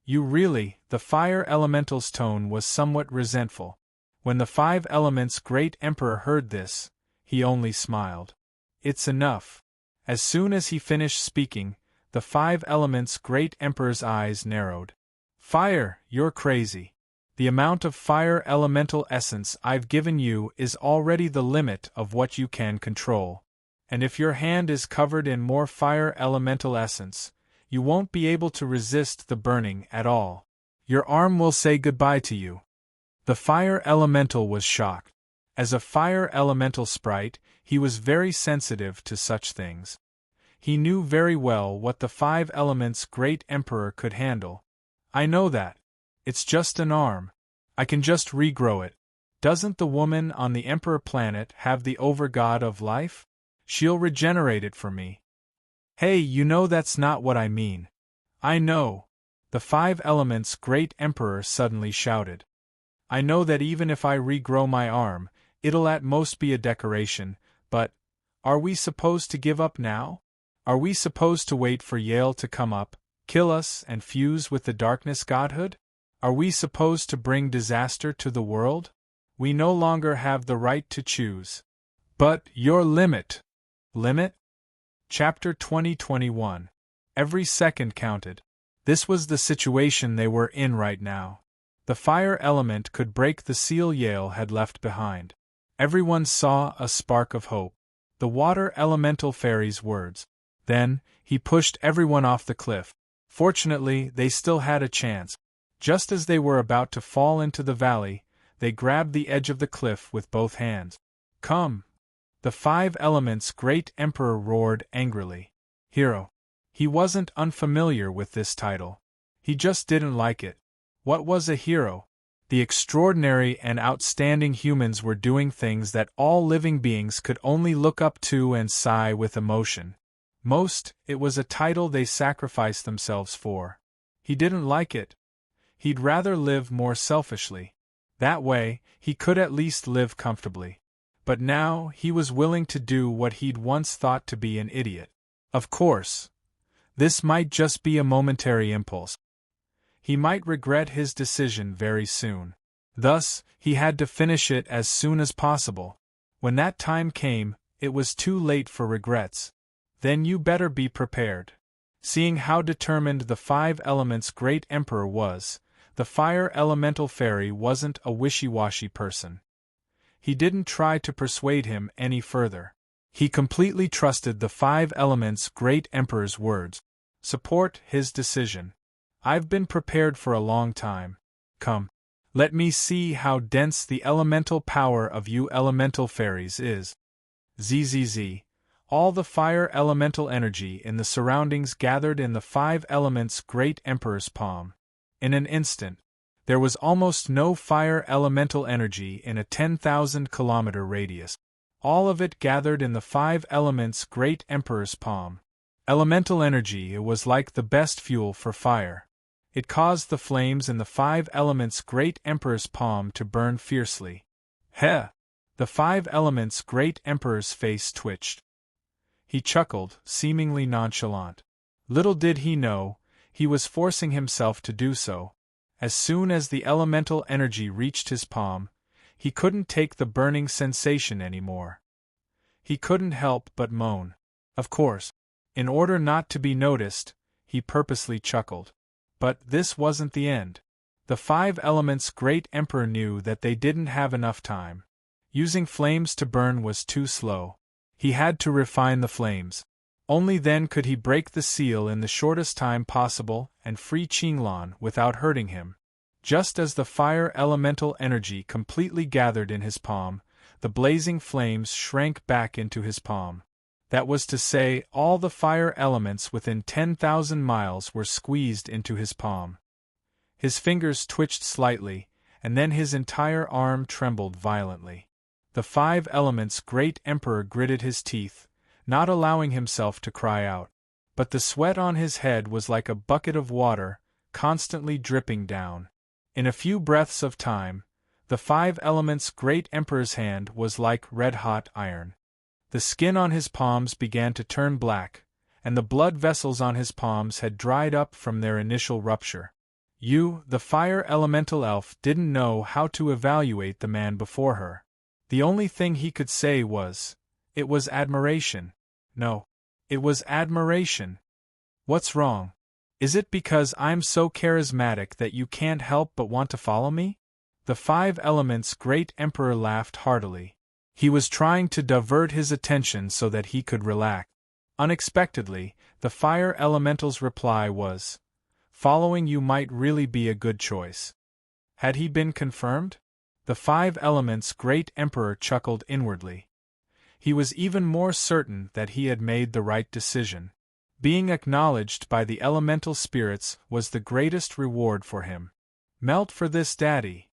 "You really," the fire elemental's tone was somewhat resentful. When the 5 elements' great Emperor heard this, he only smiled. "It's enough." As soon as he finished speaking, the 5 elements' great Emperor's eyes narrowed. "Fire, you're crazy. The amount of fire elemental essence I've given you is already the limit of what you can control. And if your hand is covered in more fire elemental essence, you won't be able to resist the burning at all. Your arm will say goodbye to you." The fire elemental was shocked. As a fire elemental sprite, he was very sensitive to such things. He knew very well what the 5 elements' great Emperor could handle. "I know that. It's just an arm. I can just regrow it. Doesn't the woman on the Emperor planet have the overgod of life? She'll regenerate it for me." "Hey, you know that's not what I mean." "I know," the 5 elements' great Emperor suddenly shouted. "I know that even if I regrow my arm, it'll at most be a decoration, but are we supposed to give up now? Are we supposed to wait for Yale to come up, kill us and fuse with the darkness godhood? Are we supposed to bring disaster to the world? We no longer have the right to choose. But your limit. Limit? Chapter 2021. Every second counted. This was the situation they were in right now. The fire element could break the seal Yale had left behind. Everyone saw a spark of hope. The water elemental fairy's words. Then, he pushed everyone off the cliff. Fortunately, they still had a chance. Just as they were about to fall into the valley, they grabbed the edge of the cliff with both hands. Come! The 5 elements' great emperor roared angrily. Hero. He wasn't unfamiliar with this title. He just didn't like it. What was a hero? The extraordinary and outstanding humans were doing things that all living beings could only look up to and sigh with emotion. It was a title they sacrificed themselves for. He didn't like it. He'd rather live more selfishly. That way, he could at least live comfortably. But now, he was willing to do what he'd once thought to be an idiot. Of course. This might just be a momentary impulse. He might regret his decision very soon. Thus, he had to finish it as soon as possible. When that time came, it was too late for regrets. Then you better be prepared. Seeing how determined the 5 elements' great emperor was, the fire elemental fairy wasn't a wishy-washy person. He didn't try to persuade him any further. He completely trusted the 5 elements' great emperor's words. Support his decision. I've been prepared for a long time. Come. Let me see how dense the elemental power of you elemental fairies is. Zzz. All the fire elemental energy in the surroundings gathered in the 5 elements' great emperor's palm. In an instant, there was almost no fire elemental energy in a 10,000-kilometer radius. All of it gathered in the 5 elements' great emperor's palm. Elemental energy was like the best fuel for fire. It caused the flames in the 5 elements' great emperor's palm to burn fiercely. Heh! The 5 elements' great emperor's face twitched. He chuckled, seemingly nonchalant. Little did he know, he was forcing himself to do so. As soon as the elemental energy reached his palm, he couldn't take the burning sensation anymore. He couldn't help but moan. Of course, in order not to be noticed, he purposely chuckled. But this wasn't the end. The 5 elements' great emperor knew that they didn't have enough time. Using flames to burn was too slow. He had to refine the flames. Only then could he break the seal in the shortest time possible and free Qinglan without hurting him. Just as the fire elemental energy completely gathered in his palm, the blazing flames shrank back into his palm. That was to say, all the fire elements within 10,000 miles were squeezed into his palm. His fingers twitched slightly, and then his entire arm trembled violently. The 5 elements' great emperor gritted his teeth, not allowing himself to cry out. But the sweat on his head was like a bucket of water, constantly dripping down. In a few breaths of time, the 5 elements' great emperor's hand was like red-hot iron. The skin on his palms began to turn black, and the blood vessels on his palms had dried up from their initial rupture. The fire elemental elf, didn't know how to evaluate the man before her. The only thing he could say was, it was admiration. No. It was admiration. What's wrong? Is it because I'm so charismatic that you can't help but want to follow me? The 5 elements' great emperor laughed heartily. He was trying to divert his attention so that he could relax. Unexpectedly, the fire elemental's reply was, following you might really be a good choice. Had he been confirmed? The 5 elements' great emperor chuckled inwardly. He was even more certain that he had made the right decision. Being acknowledged by the elemental spirits was the greatest reward for him. Melt for this, Daddy.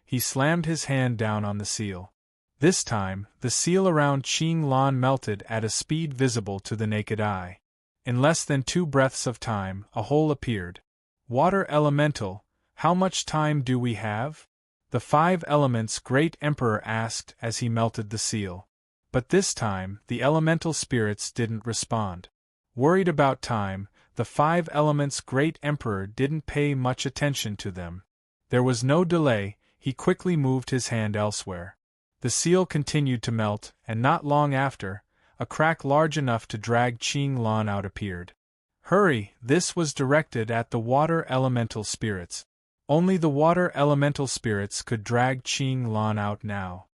He slammed his hand down on the seal. This time, the seal around Qinglan melted at a speed visible to the naked eye. In less than 2 breaths of time, a hole appeared. Water elemental, how much time do we have? The 5 elements' great emperor asked as he melted the seal. But this time, the elemental spirits didn't respond. Worried about time, the 5 elements' great emperor didn't pay much attention to them. There was no delay, he quickly moved his hand elsewhere. The seal continued to melt, and not long after, a crack large enough to drag Ching Lan out appeared. Hurry! This was directed at the water elemental spirits. Only the water elemental spirits could drag Ching Lan out now.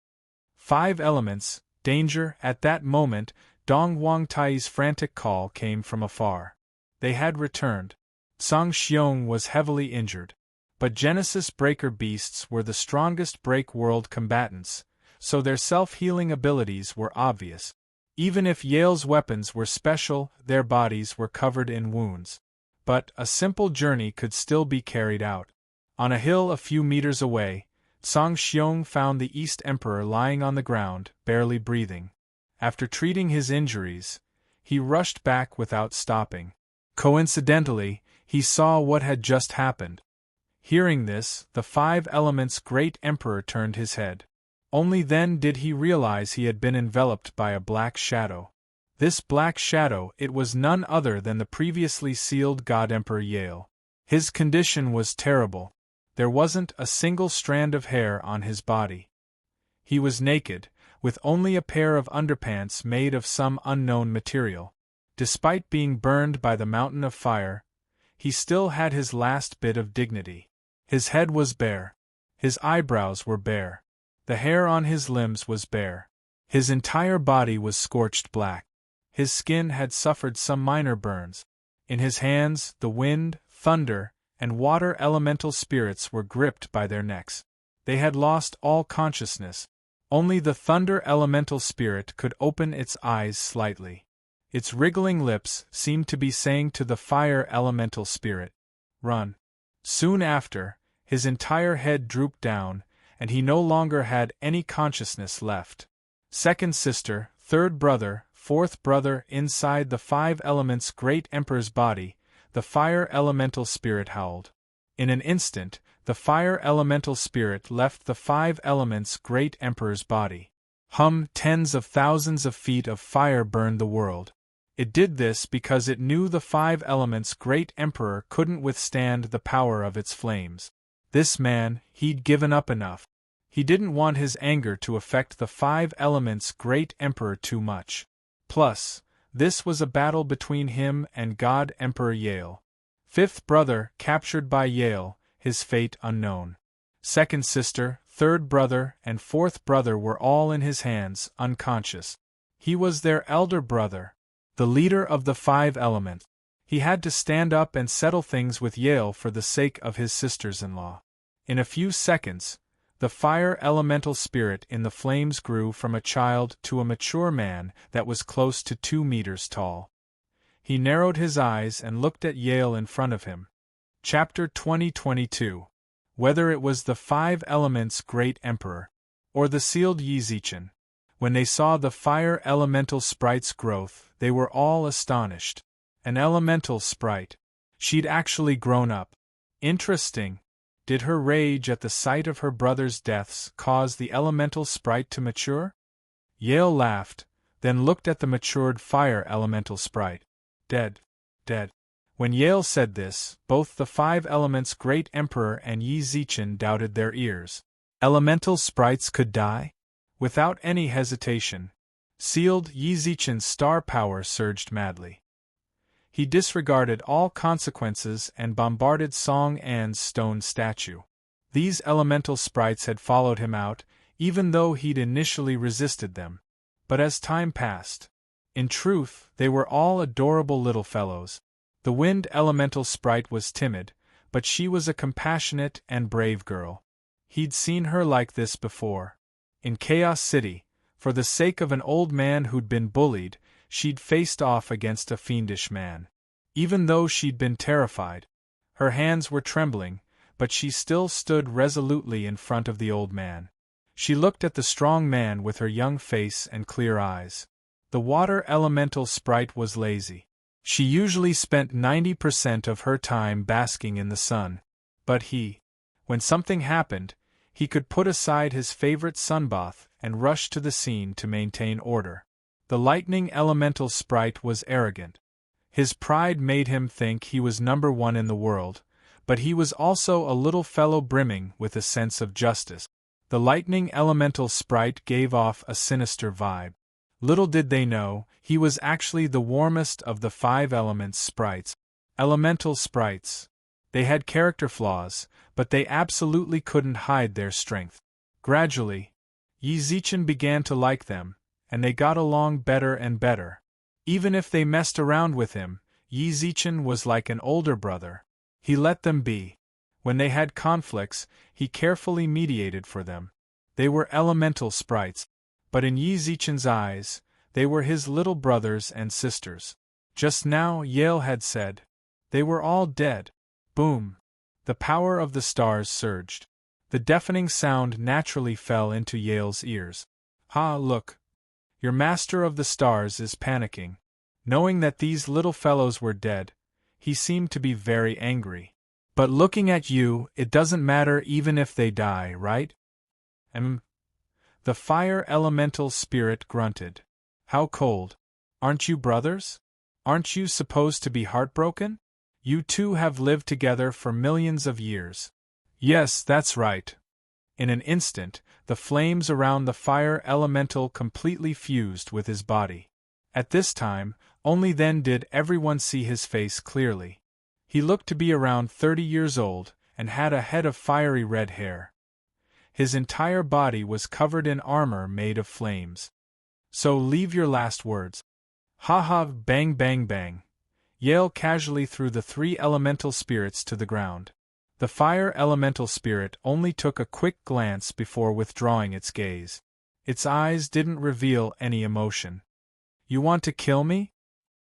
5 elements, danger! At that moment, Dong Huangtai's frantic call came from afar. They had returned. Song Xiong was heavily injured. But Genesis Breaker beasts were the strongest Break World combatants, so their self-healing abilities were obvious. Even if Yale's weapons were special, their bodies were covered in wounds. But a simple journey could still be carried out. On a hill a few meters away, Song Xiong found the East Emperor lying on the ground, barely breathing. After treating his injuries, he rushed back without stopping. Coincidentally, he saw what had just happened. Hearing this, the 5 Elements' great emperor turned his head. Only then did he realize he had been enveloped by a black shadow. This black shadow, it was none other than the previously sealed God Emperor Yale. His condition was terrible. There wasn't a single strand of hair on his body. He was naked, with only a pair of underpants made of some unknown material. Despite being burned by the mountain of fire, he still had his last bit of dignity. His head was bare. His eyebrows were bare. The hair on his limbs was bare. His entire body was scorched black. His skin had suffered some minor burns. In his hands, the wind, thunder, and water elemental spirits were gripped by their necks. They had lost all consciousness. Only the thunder elemental spirit could open its eyes slightly. Its wriggling lips seemed to be saying to the fire elemental spirit, "Run." Soon after, his entire head drooped down, and he no longer had any consciousness left. Second sister, third brother, fourth brother inside the 5 Elements' great emperor's body, the fire elemental spirit howled. In an instant, the fire elemental spirit left the 5 Elements' great emperor's body. Tens of thousands of feet of fire burned the world. It did this because it knew the 5 Elements' great emperor couldn't withstand the power of its flames. This man, he'd given up enough. He didn't want his anger to affect the 5 Elements' great emperor too much. Plus, this was a battle between him and God Emperor Yale. Fifth brother, captured by Yale, his fate unknown. Second sister, third brother, and fourth brother were all in his hands, unconscious. He was their elder brother, the leader of the 5 Elements. He had to stand up and settle things with Yale for the sake of his sisters-in-law. In a few seconds, the fire elemental spirit in the flames grew from a child to a mature man that was close to 2 meters tall. He narrowed his eyes and looked at Yale in front of him. Chapter 2022. Whether it was the 5 Elements' great emperor, or the sealed Yizichin, when they saw the fire elemental sprite's growth, they were all astonished. An elemental sprite. She'd actually grown up. Interesting. Did her rage at the sight of her brother's deaths cause the elemental sprite to mature? Yale laughed, then looked at the matured fire elemental sprite. Dead. Dead. When Yale said this, both the 5 Elements' great emperor and Yi Zichen doubted their ears. Elemental sprites could die? Without any hesitation, sealed Yi Zichen's star power surged madly. He disregarded all consequences and bombarded Song An's stone statue. These elemental sprites had followed him out, even though he'd initially resisted them. But as time passed, in truth, they were all adorable little fellows. The wind elemental sprite was timid, but she was a compassionate and brave girl. He'd seen her like this before. In Chaos City, for the sake of an old man who'd been bullied, she'd faced off against a fiendish man. Even though she'd been terrified, her hands were trembling, but she still stood resolutely in front of the old man. She looked at the strong man with her young face and clear eyes. The water elemental sprite was lazy. She usually spent 90% of her time basking in the sun. But when something happened, he could put aside his favorite sunbath and rush to the scene to maintain order. The lightning elemental sprite was arrogant. His pride made him think he was number 1 in the world, but he was also a little fellow brimming with a sense of justice. The lightning elemental sprite gave off a sinister vibe. Little did they know, he was actually the warmest of the 5 elements sprites. Elemental sprites. They had character flaws, but they absolutely couldn't hide their strength. Gradually, Yi Zichen began to like them, and they got along better and better. Even if they messed around with him, Yi Zichen was like an older brother. He let them be. When they had conflicts, he carefully mediated for them. They were elemental sprites, but in Yi Zichen's eyes, they were his little brothers and sisters. Just now, Yale had said, they were all dead. Boom! The power of the stars surged. The deafening sound naturally fell into Yale's ears. Ha, look! Your master of the stars is panicking. Knowing that these little fellows were dead, he seemed to be very angry. But looking at you, it doesn't matter even if they die, right? The fire elemental spirit grunted. How cold. Aren't you brothers? Aren't you supposed to be heartbroken? You two have lived together for millions of years. Yes, that's right. In an instant, the flames around the fire elemental completely fused with his body. At this time, only then did everyone see his face clearly. He looked to be around 30 years old, and had a head of fiery red hair. His entire body was covered in armor made of flames. So leave your last words. Ha ha, bang bang bang. Yale casually threw the 3 elemental spirits to the ground. The fire elemental spirit only took a quick glance before withdrawing its gaze. Its eyes didn't reveal any emotion. You want to kill me?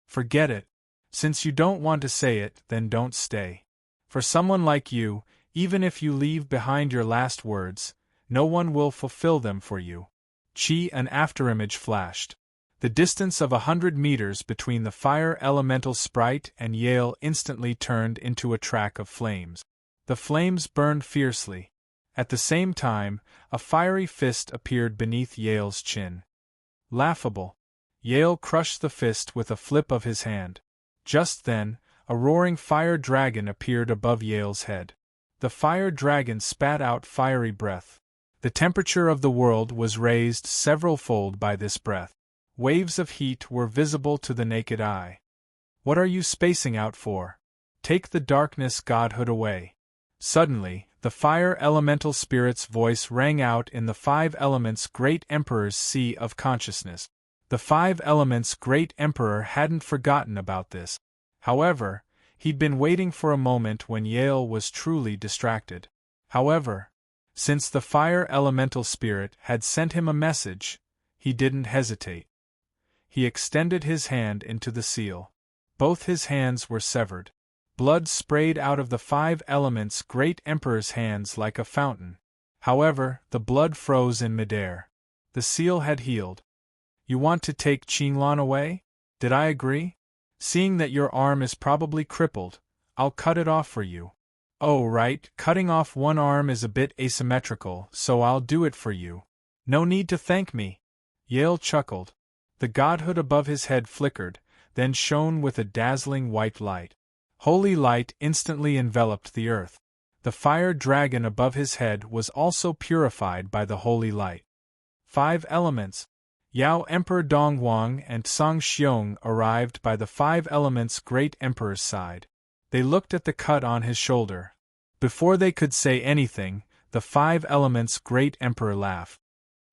Forget it. Since you don't want to say it, then don't stay. For someone like you, even if you leave behind your last words, no one will fulfill them for you. Chi, an afterimage flashed. The distance of 100 meters between the fire elemental sprite and Yale instantly turned into a track of flames. The flames burned fiercely. At the same time, a fiery fist appeared beneath Yale's chin. Laughable. Yale crushed the fist with a flip of his hand. Just then, a roaring fire dragon appeared above Yale's head. The fire dragon spat out fiery breath. The temperature of the world was raised several-fold by this breath. Waves of heat were visible to the naked eye. What are you spacing out for? Take the darkness godhood away. Suddenly, the fire elemental spirit's voice rang out in the 5 elements great emperor's sea of consciousness. The 5 elements great emperor hadn't forgotten about this. However, he'd been waiting for a moment when Yale was truly distracted. However, since the fire elemental spirit had sent him a message, he didn't hesitate. He extended his hand into the seal. Both his hands were severed. Blood sprayed out of the 5 elements great emperor's hands like a fountain. However, the blood froze in midair. The seal had healed. You want to take Qinglan away? Did I agree? Seeing that your arm is probably crippled, I'll cut it off for you. Oh right, cutting off one arm is a bit asymmetrical, so I'll do it for you. No need to thank me. Yale chuckled. The godhood above his head flickered, then shone with a dazzling white light. Holy light instantly enveloped the earth. The fire dragon above his head was also purified by the holy light. 5 elements. Yao Emperor Donghuang and Song Xiong arrived by the 5 elements great emperor's side. They looked at the cut on his shoulder. Before they could say anything, the 5 elements great emperor laughed.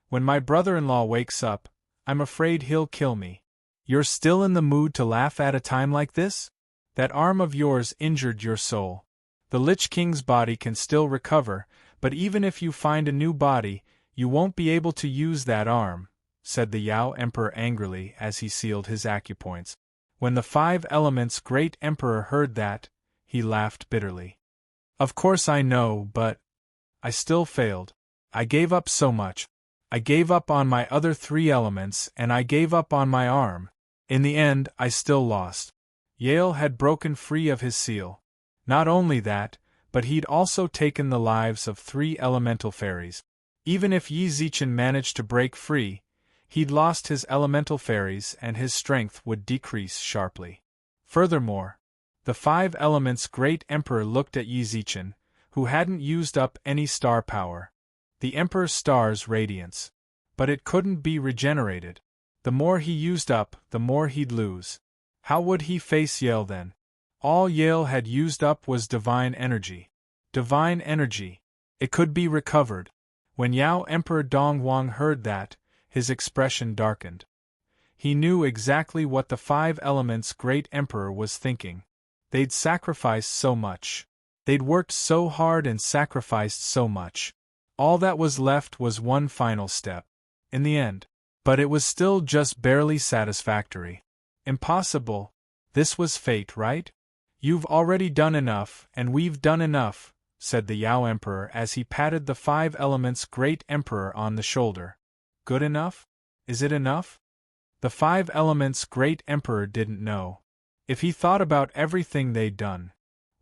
When my brother-in-law wakes up, I'm afraid he'll kill me. You're still in the mood to laugh at a time like this? That arm of yours injured your soul. The Lich King's body can still recover, but even if you find a new body, you won't be able to use that arm, said the Yao Emperor angrily as he sealed his acupoints. When the 5 elements great emperor heard that, he laughed bitterly. Of course I know, but I still failed. I gave up so much. I gave up on my other 3 elements and I gave up on my arm. In the end, I still lost. Yale had broken free of his seal. Not only that, but he'd also taken the lives of 3 elemental fairies. Even if Yi Zichen managed to break free, he'd lost his elemental fairies and his strength would decrease sharply. Furthermore, the 5 elements great emperor looked at Yi Zichen, who hadn't used up any star power. the Emperor Star's radiance. But it couldn't be regenerated. The more he used up, the more he'd lose. How would he face Yale then? All Yale had used up was divine energy. Divine energy. It could be recovered. When Yao Emperor Dongwang heard that, his expression darkened. He knew exactly what the Five Elements' great emperor was thinking. They'd sacrificed so much. They'd worked so hard and sacrificed so much. All that was left was one final step. In the end. But it was still just barely satisfactory. Impossible. This was fate, right? You've already done enough, and we've done enough, said the Yao Emperor as he patted the Five Elements' great emperor on the shoulder. Good enough? Is it enough? The Five Elements' great emperor didn't know. If he thought about everything they'd done,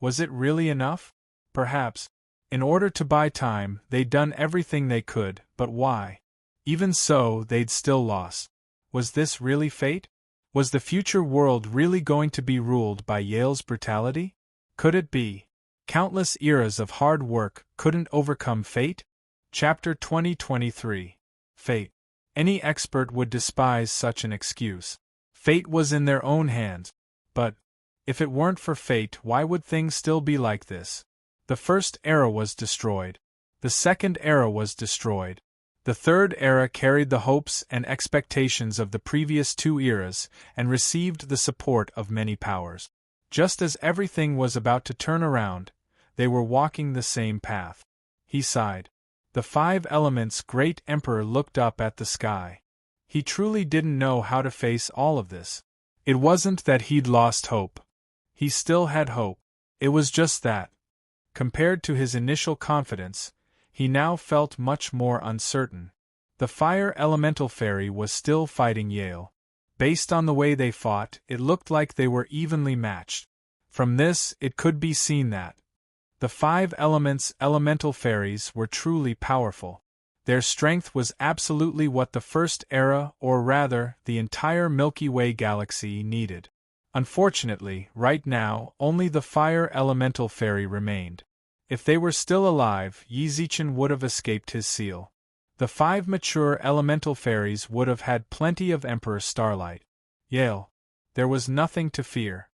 was it really enough? Perhaps. In order to buy time, they'd done everything they could, but why? Even so, they'd still lost. Was this really fate? Was the future world really going to be ruled by Yale's brutality? Could it be? Countless eras of hard work couldn't overcome fate? Chapter 2023. Fate. Any expert would despise such an excuse. Fate was in their own hands. But, if it weren't for fate, why would things still be like this? The first era was destroyed. The second era was destroyed. The third era carried the hopes and expectations of the previous two eras and received the support of many powers. Just as everything was about to turn around, they were walking the same path. He sighed. The Five Elements' great emperor looked up at the sky. He truly didn't know how to face all of this. It wasn't that he'd lost hope. He still had hope. It was just that, compared to his initial confidence, he now felt much more uncertain. The Fire Elemental Fairy was still fighting Yale. Based on the way they fought, it looked like they were evenly matched. From this, it could be seen that the Five Elements' elemental fairies were truly powerful. Their strength was absolutely what the first era, or rather, the entire Milky Way galaxy needed. Unfortunately, right now, only the Fire Elemental Fairy remained. If they were still alive, Yi Zichen would have escaped his seal. The five mature elemental fairies would have had plenty of Emperor Starlight. Yale. There was nothing to fear.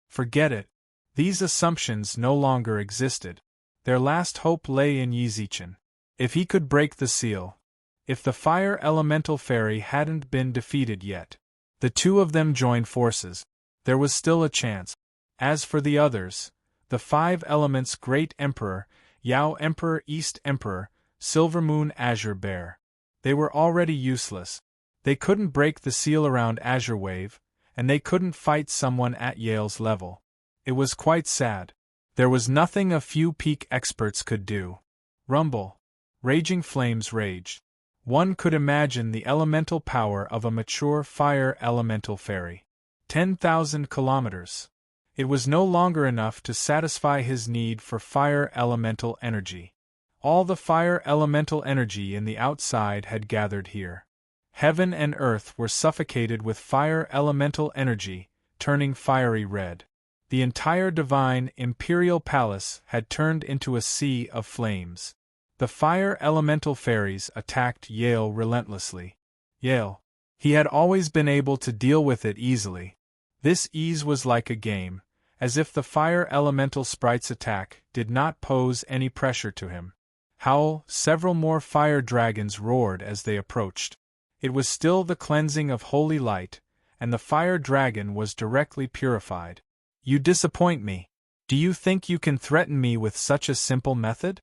Forget it. These assumptions no longer existed. Their last hope lay in Yi Zichen. If he could break the seal. If the Fire Elemental Fairy hadn't been defeated yet. The two of them joined forces. There was still a chance. As for the others, the Five Elements' Great Emperor, Yao Emperor, East Emperor, Silver Moon, Azure Bear. They were already useless. They couldn't break the seal around Azure Wave, and they couldn't fight someone at Yale's level. It was quite sad. There was nothing a few peak experts could do. Rumble. Raging flames raged. One could imagine the elemental power of a mature fire elemental fairy. 10,000 kilometers. It was no longer enough to satisfy his need for fire elemental energy. All the fire elemental energy in the outside had gathered here. Heaven and earth were suffocated with fire elemental energy, turning fiery red. The entire divine imperial palace had turned into a sea of flames. The fire elemental fairies attacked Yale relentlessly. Yale. He had always been able to deal with it easily. This ease was like a game, as if the fire elemental sprite's attack did not pose any pressure to him. Howl, several more fire dragons roared as they approached. It was still the cleansing of holy light, and the fire dragon was directly purified. You disappoint me. Do you think you can threaten me with such a simple method?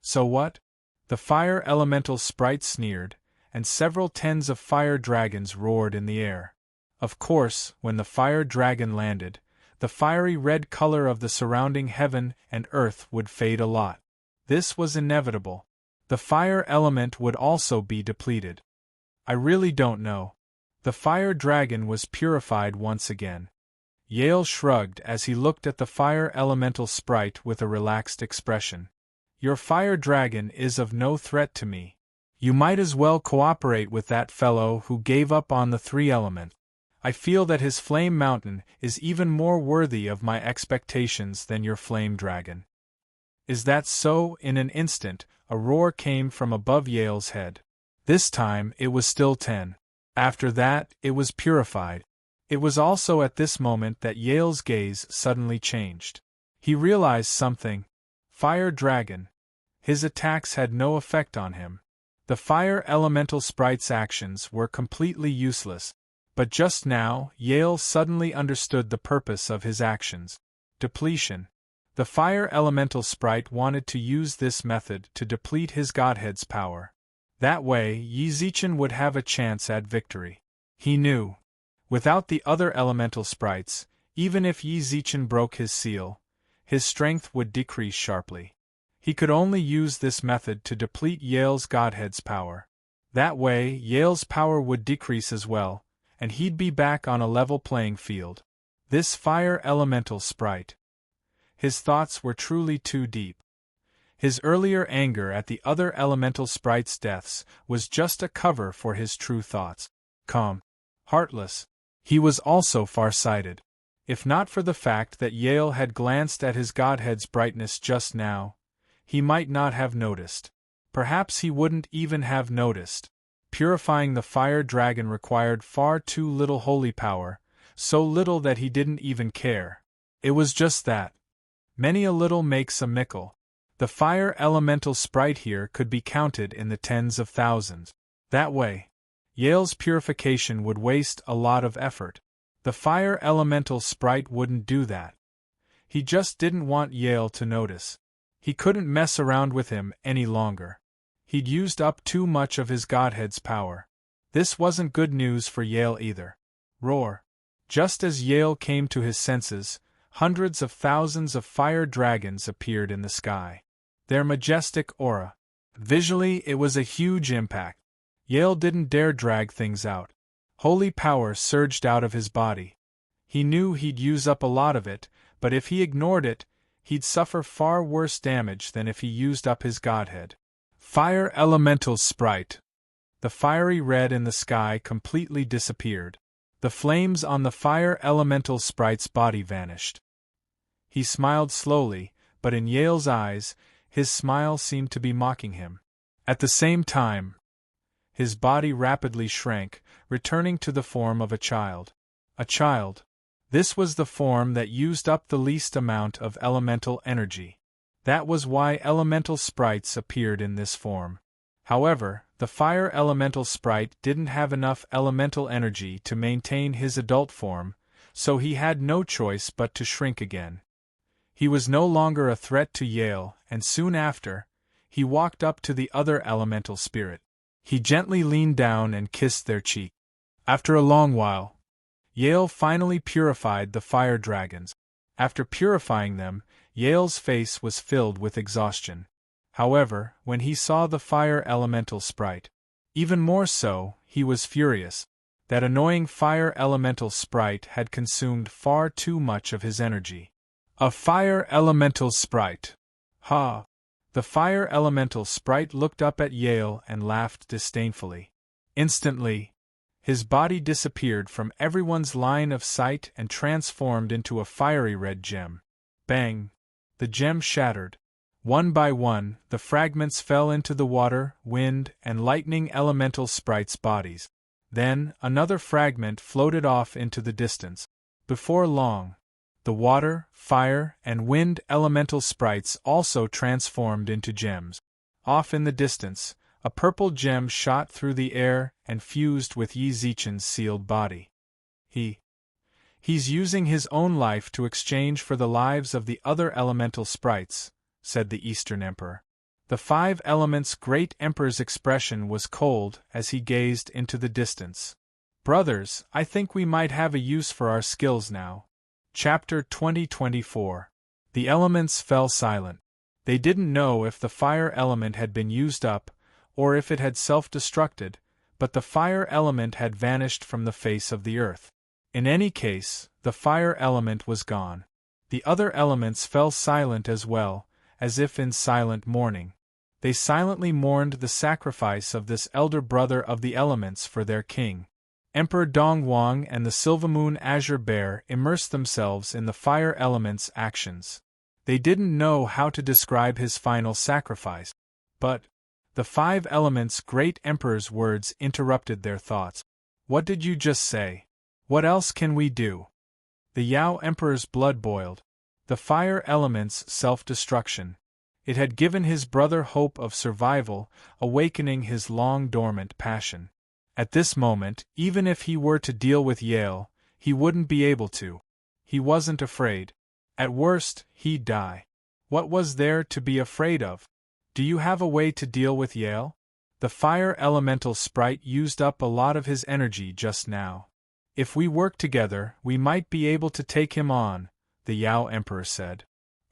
So what? The fire elemental sprite sneered, and several tens of fire dragons roared in the air. Of course, when the fire dragon landed, the fiery red color of the surrounding heaven and earth would fade a lot. This was inevitable. The fire element would also be depleted. I really don't know. The fire dragon was purified once again. Yale shrugged as he looked at the fire elemental sprite with a relaxed expression. Your fire dragon is of no threat to me. You might as well cooperate with that fellow who gave up on the three elements. I feel that his flame mountain is even more worthy of my expectations than your flame dragon. Is that so? In an instant, a roar came from above Yale's head. This time it was still 10. After that, it was purified. It was also at this moment that Yale's gaze suddenly changed. He realized something. Fire Dragon. His attacks had no effect on him. The fire elemental sprite's actions were completely useless. But just now, Yale suddenly understood the purpose of his actions. Depletion. The fire elemental sprite wanted to use this method to deplete his godhead's power. That way, Yi Zichen would have a chance at victory. He knew. Without the other elemental sprites, even if Yi Zichen broke his seal, his strength would decrease sharply. He could only use this method to deplete Yale's godhead's power. That way, Yale's power would decrease as well, and he'd be back on a level playing field. This fire elemental sprite. His thoughts were truly too deep. His earlier anger at the other elemental sprites' deaths was just a cover for his true thoughts. Calm. Heartless. He was also far-sighted. If not for the fact that Yale had glanced at his godhead's brightness just now, he might not have noticed. Perhaps he wouldn't even have noticed. Purifying the fire dragon required far too little holy power, so little that he didn't even care. It was just that. Many a little makes a mickle. The fire elemental sprite here could be counted in the tens of thousands. That way, Yale's purification would waste a lot of effort. The fire elemental sprite wouldn't do that. He just didn't want Yale to notice. He couldn't mess around with him any longer. He'd used up too much of his godhead's power. This wasn't good news for Yale either. Roar. Just as Yale came to his senses, hundreds of thousands of fire dragons appeared in the sky. Their majestic aura. Visually, it was a huge impact. Yale didn't dare drag things out. Holy power surged out of his body. He knew he'd use up a lot of it, but if he ignored it, he'd suffer far worse damage than if he used up his godhead. Fire elemental sprite. The fiery red in the sky completely disappeared. The flames on the fire elemental sprite's body vanished. He smiled slowly, but in Yale's eyes, his smile seemed to be mocking him. At the same time, his body rapidly shrank, returning to the form of a child. A child. This was the form that used up the least amount of elemental energy. That was why elemental sprites appeared in this form. However, the fire elemental sprite didn't have enough elemental energy to maintain his adult form, so he had no choice but to shrink again. He was no longer a threat to Yale, and soon after, he walked up to the other elemental spirit. He gently leaned down and kissed their cheek. After a long while, Yale finally purified the fire dragons. After purifying them, Yale's face was filled with exhaustion. However, when he saw the fire elemental sprite, even more so, he was furious. That annoying fire elemental sprite had consumed far too much of his energy. A fire elemental sprite. Ha! The fire elemental sprite looked up at Yale and laughed disdainfully. Instantly, his body disappeared from everyone's line of sight and transformed into a fiery red gem. Bang! The gem shattered. One by one, the fragments fell into the water, wind, and lightning elemental sprites' bodies. Then, another fragment floated off into the distance. Before long, the water, fire, and wind elemental sprites also transformed into gems. Off in the distance, a purple gem shot through the air and fused with Yi Zichen's sealed body. He's using his own life to exchange for the lives of the other elemental sprites, said the Eastern Emperor. The five elements' great emperor's expression was cold as he gazed into the distance. Brothers, I think we might have a use for our skills now. Chapter 2024. The elements fell silent. They didn't know if the fire element had been used up, or if it had self-destructed, but the fire element had vanished from the face of the earth. In any case, the fire element was gone. The other elements fell silent as well, as if in silent mourning. They silently mourned the sacrifice of this elder brother of the elements for their king. Emperor Dongwang and the Silvermoon Azure Bear immersed themselves in the fire element's actions. They didn't know how to describe his final sacrifice. But the five elements' great emperor's words interrupted their thoughts. What did you just say? What else can we do? The Yao emperor's blood boiled. The fire element's self-destruction. It had given his brother hope of survival, awakening his long-dormant passion. At this moment, even if he were to deal with Yale, he wouldn't be able to. He wasn't afraid. At worst, he'd die. What was there to be afraid of? Do you have a way to deal with Yale? The fire elemental sprite used up a lot of his energy just now. If we work together, we might be able to take him on, the Yao Emperor said.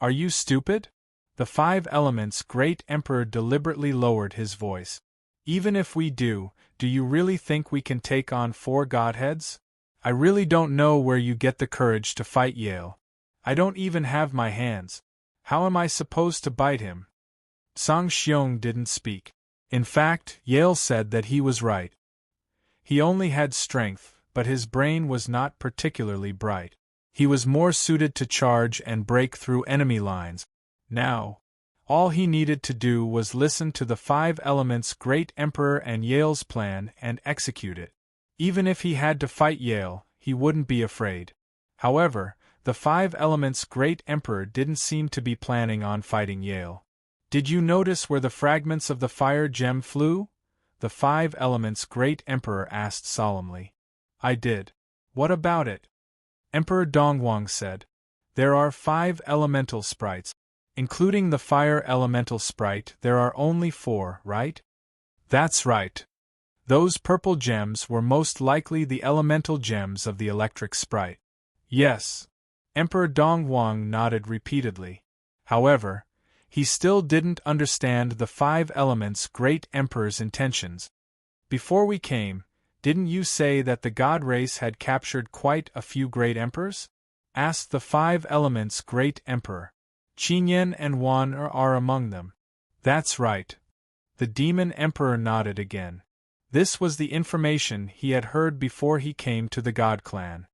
Are you stupid? The five elements' great emperor deliberately lowered his voice. Even if we do you really think we can take on 4 godheads? I really don't know where you get the courage to fight Yale. I don't even have my hands. How am I supposed to bite him? Song Xiong didn't speak. In fact, Yale said that he was right. He only had strength, but his brain was not particularly bright. He was more suited to charge and break through enemy lines. Now, all he needed to do was listen to the five elements' great emperor and Yale's plan and execute it. Even if he had to fight Yale, he wouldn't be afraid. However, the five elements' great emperor didn't seem to be planning on fighting Yale. Did you notice where the fragments of the fire gem flew? The five elements' great emperor asked solemnly. I did. What about it? Emperor Dongwang said. There are 5 elemental sprites. Including the fire elemental sprite, there are only 4, right? That's right. Those purple gems were most likely the elemental gems of the electric sprite. Yes. Emperor Dongwang nodded repeatedly. However, he still didn't understand the 5 elements' great emperor's intentions. Before we came, didn't you say that the god race had captured quite a few great emperors? Asked the 5 elements' great emperor. Qinyan and Wan are among them. That's right. The demon emperor nodded again. This was the information he had heard before he came to the God Clan.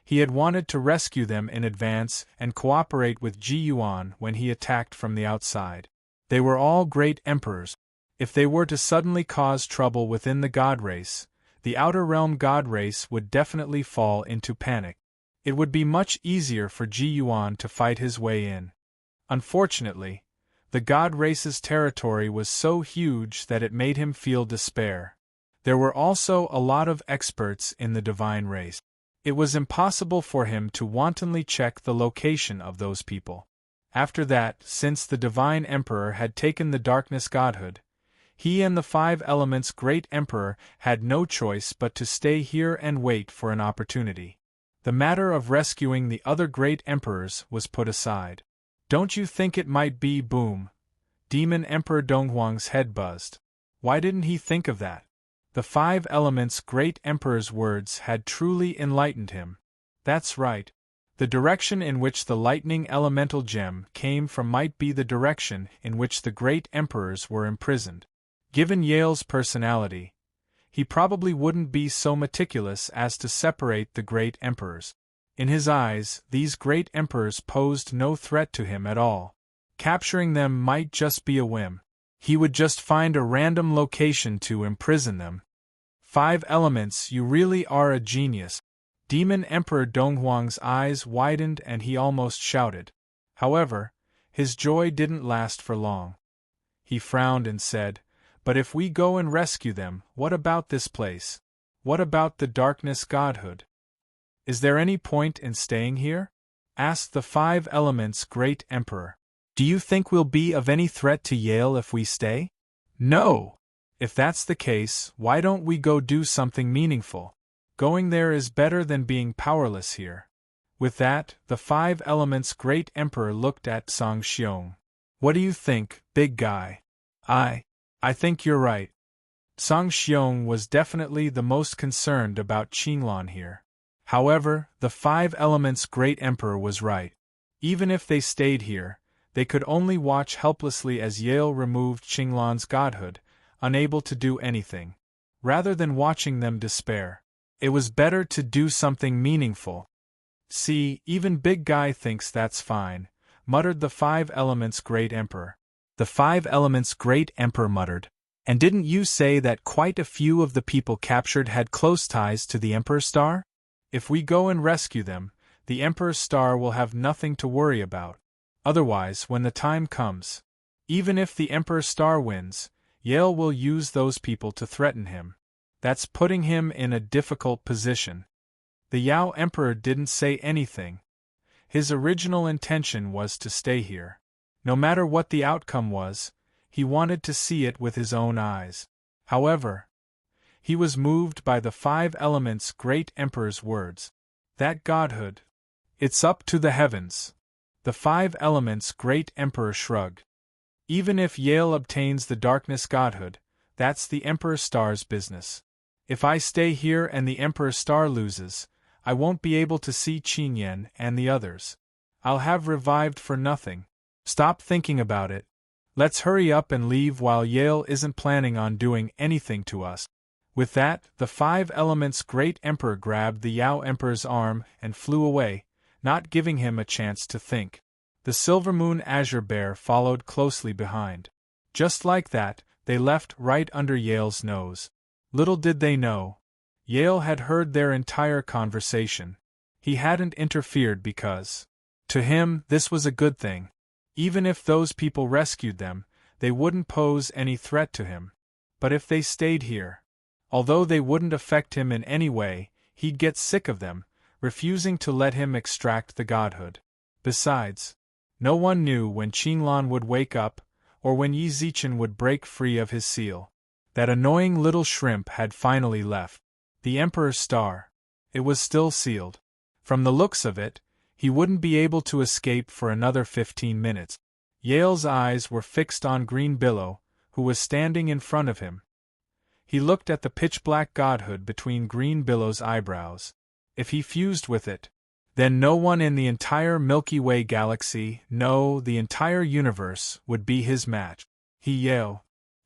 He had wanted to rescue them in advance and cooperate with Ji Yuan when he attacked from the outside. They were all great emperors. If they were to suddenly cause trouble within the god race, the outer realm god race would definitely fall into panic. It would be much easier for Ji Yuan to fight his way in. Unfortunately, the god race's territory was so huge that it made him feel despair. There were also a lot of experts in the divine race. It was impossible for him to wantonly check the location of those people. After that, since the divine emperor had taken the darkness godhood, he and the 5 elements' great emperor had no choice but to stay here and wait for an opportunity. The matter of rescuing the other great emperors was put aside. Don't you think it might be boom? Demon Emperor Donghuang's head buzzed. Why didn't he think of that? The 5 elements' great emperor's words had truly enlightened him. That's right. The direction in which the lightning elemental gem came from might be the direction in which the great emperors were imprisoned. Given Yale's personality, he probably wouldn't be so meticulous as to separate the great emperors. In his eyes, these great emperors posed no threat to him at all. Capturing them might just be a whim. He would just find a random location to imprison them. 5 elements, you really are a genius. Demon Emperor Donghuang's eyes widened and he almost shouted. However, his joy didn't last for long. He frowned and said, but if we go and rescue them, what about this place? What about the darkness godhood? Is there any point in staying here? Asked the 5 elements' great emperor. Do you think we'll be of any threat to Yale if we stay? No! If that's the case, why don't we go do something meaningful? Going there is better than being powerless here. With that, the 5 elements' great emperor looked at Song Xiong. What do you think, big guy? I think you're right. Song Xiong was definitely the most concerned about Qinglan here. However, the 5 elements' great emperor was right. Even if they stayed here, they could only watch helplessly as Yale removed Qinglan's godhood, unable to do anything. Rather than watching them despair, it was better to do something meaningful. See, even Big Guy thinks that's fine, muttered the 5 elements' great emperor. the 5 Elements Great Emperor muttered. And didn't you say that quite a few of the people captured had close ties to the Emperor's Star? If we go and rescue them, the Emperor's Star will have nothing to worry about. Otherwise, when the time comes, even if the Emperor's Star wins, Yale will use those people to threaten him. That's putting him in a difficult position. The Yao Emperor didn't say anything. His original intention was to stay here. No matter what the outcome was, he wanted to see it with his own eyes. However, he was moved by the 5 Elements Great Emperor's words. That godhood. It's up to the heavens. The 5 Elements Great Emperor shrugged. Even if Yale obtains the Darkness Godhood, that's the Emperor's Star's business. If I stay here and the Emperor's Star loses, I won't be able to see Qingyan and the others. I'll have revived for nothing. Stop thinking about it. Let's hurry up and leave while Yale isn't planning on doing anything to us. With that, the 5 Elements Great Emperor grabbed the Yao Emperor's arm and flew away, not giving him a chance to think. The Silver Moon Azure Bear followed closely behind. Just like that, they left right under Yale's nose. Little did they know, Yale had heard their entire conversation. He hadn't interfered because, to him, this was a good thing. Even if those people rescued them, they wouldn't pose any threat to him. But if they stayed here, although they wouldn't affect him in any way, he'd get sick of them, refusing to let him extract the godhood. Besides, no one knew when Qinglan would wake up, or when Yi Zichen would break free of his seal. That annoying little shrimp had finally left. The Emperor's Star. It was still sealed. From the looks of it, he wouldn't be able to escape for another 15 minutes. Yale's eyes were fixed on Green Billow, who was standing in front of him. He looked at the pitch-black godhood between Green Billow's eyebrows. If he fused with it, then no one in the entire Milky Way galaxy, no, the entire universe, would be his match. He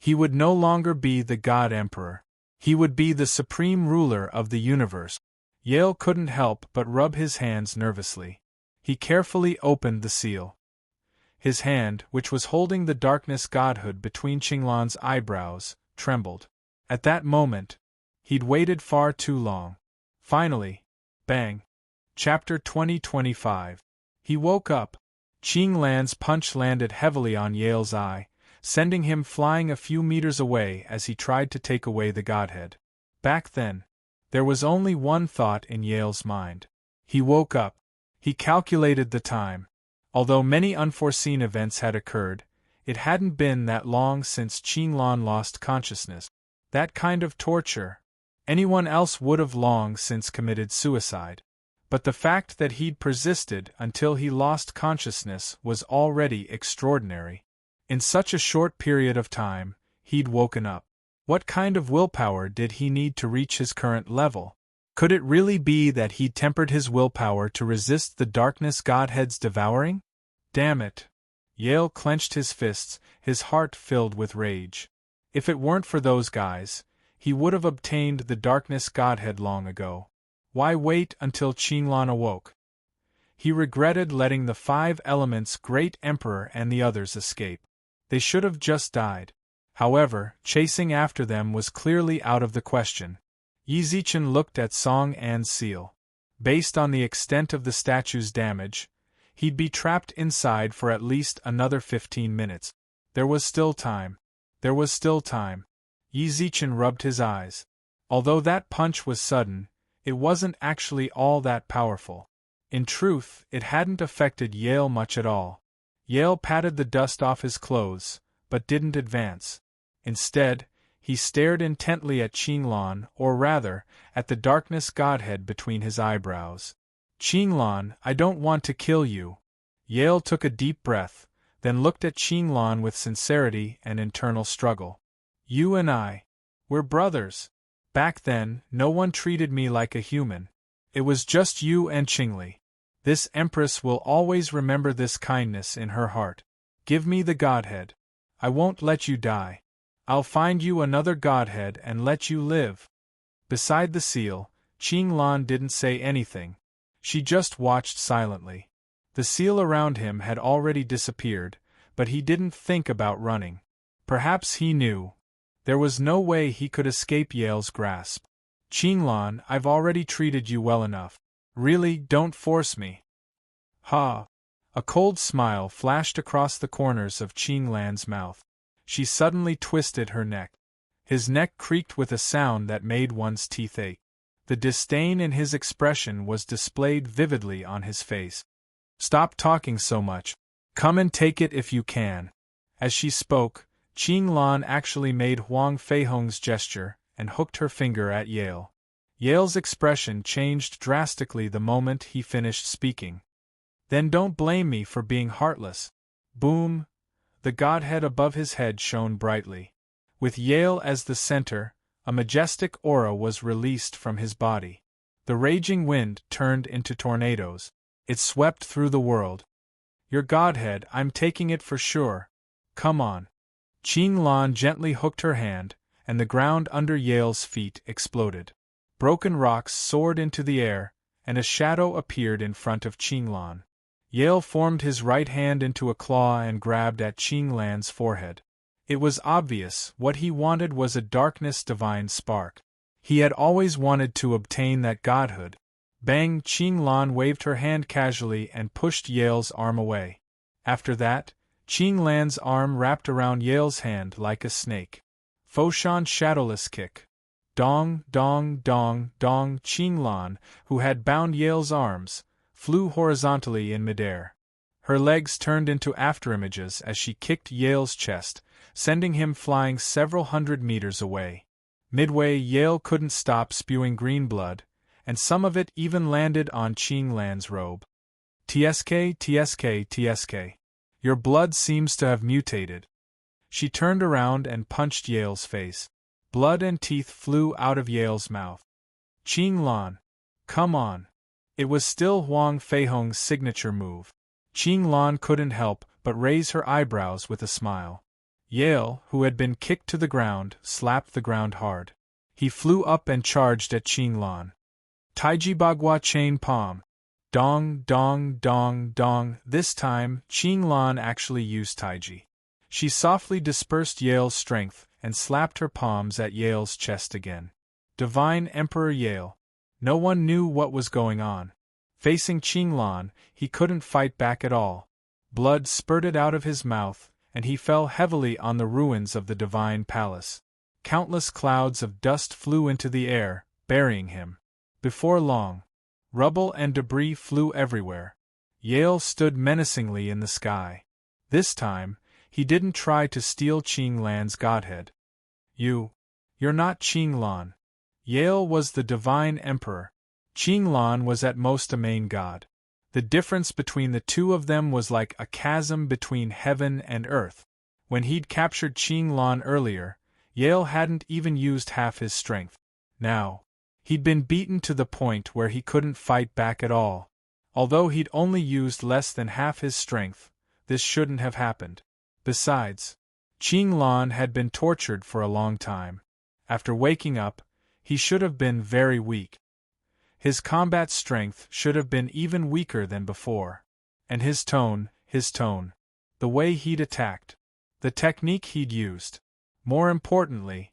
would no longer be the God Emperor. He would be the supreme ruler of the universe. Yale couldn't help but rub his hands nervously. He carefully opened the seal. His hand, which was holding the Darkness Godhood between Qinglan's eyebrows, trembled. At that moment, he'd waited far too long. Finally, bang. Chapter 2025. He woke up. Qinglan's punch landed heavily on Yale's eye, sending him flying a few meters away as he tried to take away the godhead. Back then, there was only one thought in Yale's mind. He woke up. He calculated the time. Although many unforeseen events had occurred, it hadn't been that long since Qinglan lost consciousness. That kind of torture, anyone else would have long since committed suicide. But the fact that he'd persisted until he lost consciousness was already extraordinary. In such a short period of time, he'd woken up. What kind of willpower did he need to reach his current level? Could it really be that he'd tempered his willpower to resist the Darkness Godhead's devouring? Damn it! Yale clenched his fists, his heart filled with rage. If it weren't for those guys, he would have obtained the Darkness Godhead long ago. Why wait until Qinglan awoke? He regretted letting the 5 Elements Great Emperor and the others escape. They should have just died. However, chasing after them was clearly out of the question. Yi Zichen looked at Song An's seal. Based on the extent of the statue's damage, he'd be trapped inside for at least another 15 minutes. There was still time. There was still time. Yi Zichen rubbed his eyes. Although that punch was sudden, it wasn't actually all that powerful. In truth, it hadn't affected Yale much at all. Yale patted the dust off his clothes, but didn't advance. Instead, he stared intently at Qinglan, or rather, at the Darkness Godhead between his eyebrows. Qinglan, I don't want to kill you. Yale took a deep breath, then looked at Qinglan with sincerity and internal struggle. You and I, we're brothers. Back then, no one treated me like a human. It was just you and Qingli. This Empress will always remember this kindness in her heart. Give me the Godhead. I won't let you die. I'll find you another Godhead and let you live. Beside the seal, Qinglan didn't say anything. She just watched silently. The seal around him had already disappeared, but he didn't think about running. Perhaps he knew. There was no way he could escape Yale's grasp. Qinglan, I've already treated you well enough. Really, don't force me. Ha! A cold smile flashed across the corners of Qinglan's mouth. She suddenly twisted her neck. His neck creaked with a sound that made one's teeth ache. The disdain in his expression was displayed vividly on his face. Stop talking so much. Come and take it if you can. As she spoke, Qinglan actually made Huang Feihong's gesture and hooked her finger at Yale. Yale's expression changed drastically the moment he finished speaking. Then don't blame me for being heartless. Boom! The godhead above his head shone brightly. With Yale as the center, a majestic aura was released from his body. The raging wind turned into tornadoes. It swept through the world. Your godhead, I'm taking it for sure. Come on. Qinglan gently hooked her hand, and the ground under Yale's feet exploded. Broken rocks soared into the air, and a shadow appeared in front of Qinglan. Yale formed his right hand into a claw and grabbed at Qinglan's forehead. It was obvious what he wanted was a darkness divine spark. He had always wanted to obtain that godhood. Bang! Qinglan waved her hand casually and pushed Yale's arm away. After that, Qinglan's arm wrapped around Yale's hand like a snake. Foshan shadowless kick. Dong, dong, dong, dong. Qinglan, who had bound Yale's arms, flew horizontally in midair. Her legs turned into afterimages as she kicked Yale's chest, sending him flying several hundred meters away. Midway, Yale couldn't stop spewing green blood, and some of it even landed on Qinglan's robe. TSK, TSK, TSK. Your blood seems to have mutated. She turned around and punched Yale's face. Blood and teeth flew out of Yale's mouth. Qinglan, come on. It was still Huang Feihong's signature move. Qinglan couldn't help but raise her eyebrows with a smile. Yale, who had been kicked to the ground, slapped the ground hard. He flew up and charged at Qinglan. Taiji Bagua chain palm. Dong, dong, dong, dong. This time, Qinglan actually used Taiji. She softly dispersed Yale's strength and slapped her palms at Yale's chest again. Divine Emperor Yale. No one knew what was going on. Facing Qinglan, he couldn't fight back at all. Blood spurted out of his mouth, and he fell heavily on the ruins of the divine palace. Countless clouds of dust flew into the air, burying him. Before long, rubble and debris flew everywhere. Yale stood menacingly in the sky. This time, he didn't try to steal Qinglan's godhead. You're not Qinglan. Yale was the divine emperor. Qinglan was at most a main god. The difference between the two of them was like a chasm between heaven and earth. When he'd captured Qinglan earlier, Yale hadn't even used half his strength. Now, he'd been beaten to the point where he couldn't fight back at all. Although he'd only used less than half his strength, this shouldn't have happened. Besides, Qinglan had been tortured for a long time. After waking up, he should have been very weak. His combat strength should have been even weaker than before. And his tone, the way he'd attacked, the technique he'd used. More importantly,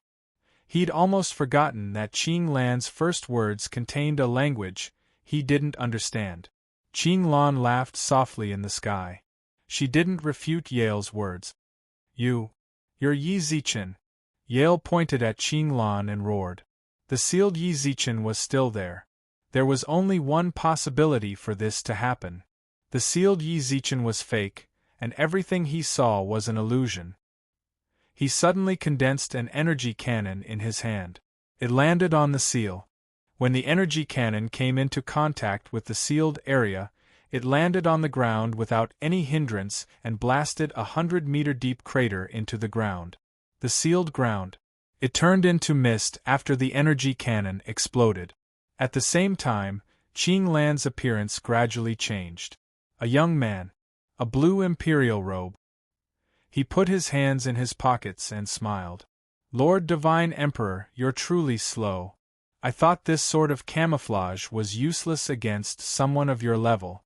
he'd almost forgotten that Qinglan's first words contained a language he didn't understand. Qinglan laughed softly in the sky. She didn't refute Yale's words. You're Yi Zichen. Yale pointed at Qinglan and roared. The sealed Yi Zichen was still there. There was only one possibility for this to happen. The sealed Yi Zichen was fake, and everything he saw was an illusion. He suddenly condensed an energy cannon in his hand. It landed on the seal. When the energy cannon came into contact with the sealed area, it landed on the ground without any hindrance and blasted a 100-meter-deep crater into the ground. The sealed ground. It turned into mist after the energy cannon exploded. At the same time, Qinglan's appearance gradually changed. A young man. A blue imperial robe. He put his hands in his pockets and smiled. Lord Divine Emperor, you're truly slow. I thought this sort of camouflage was useless against someone of your level.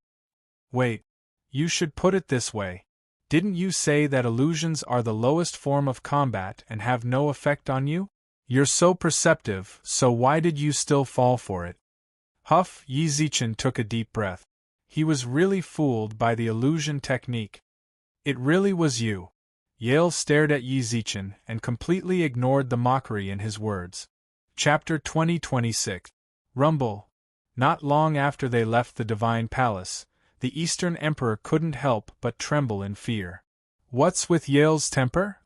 Wait. You should put it this way. Didn't you say that illusions are the lowest form of combat and have no effect on you? You're so perceptive, so why did you still fall for it? Huff, Yi Zichen took a deep breath. He was really fooled by the illusion technique. It really was you. Yale stared at Yi Zichen and completely ignored the mockery in his words. Chapter 2026. Rumble. Not long after they left the Divine Palace, the Eastern Emperor couldn't help but tremble in fear. What's with Yale's temper?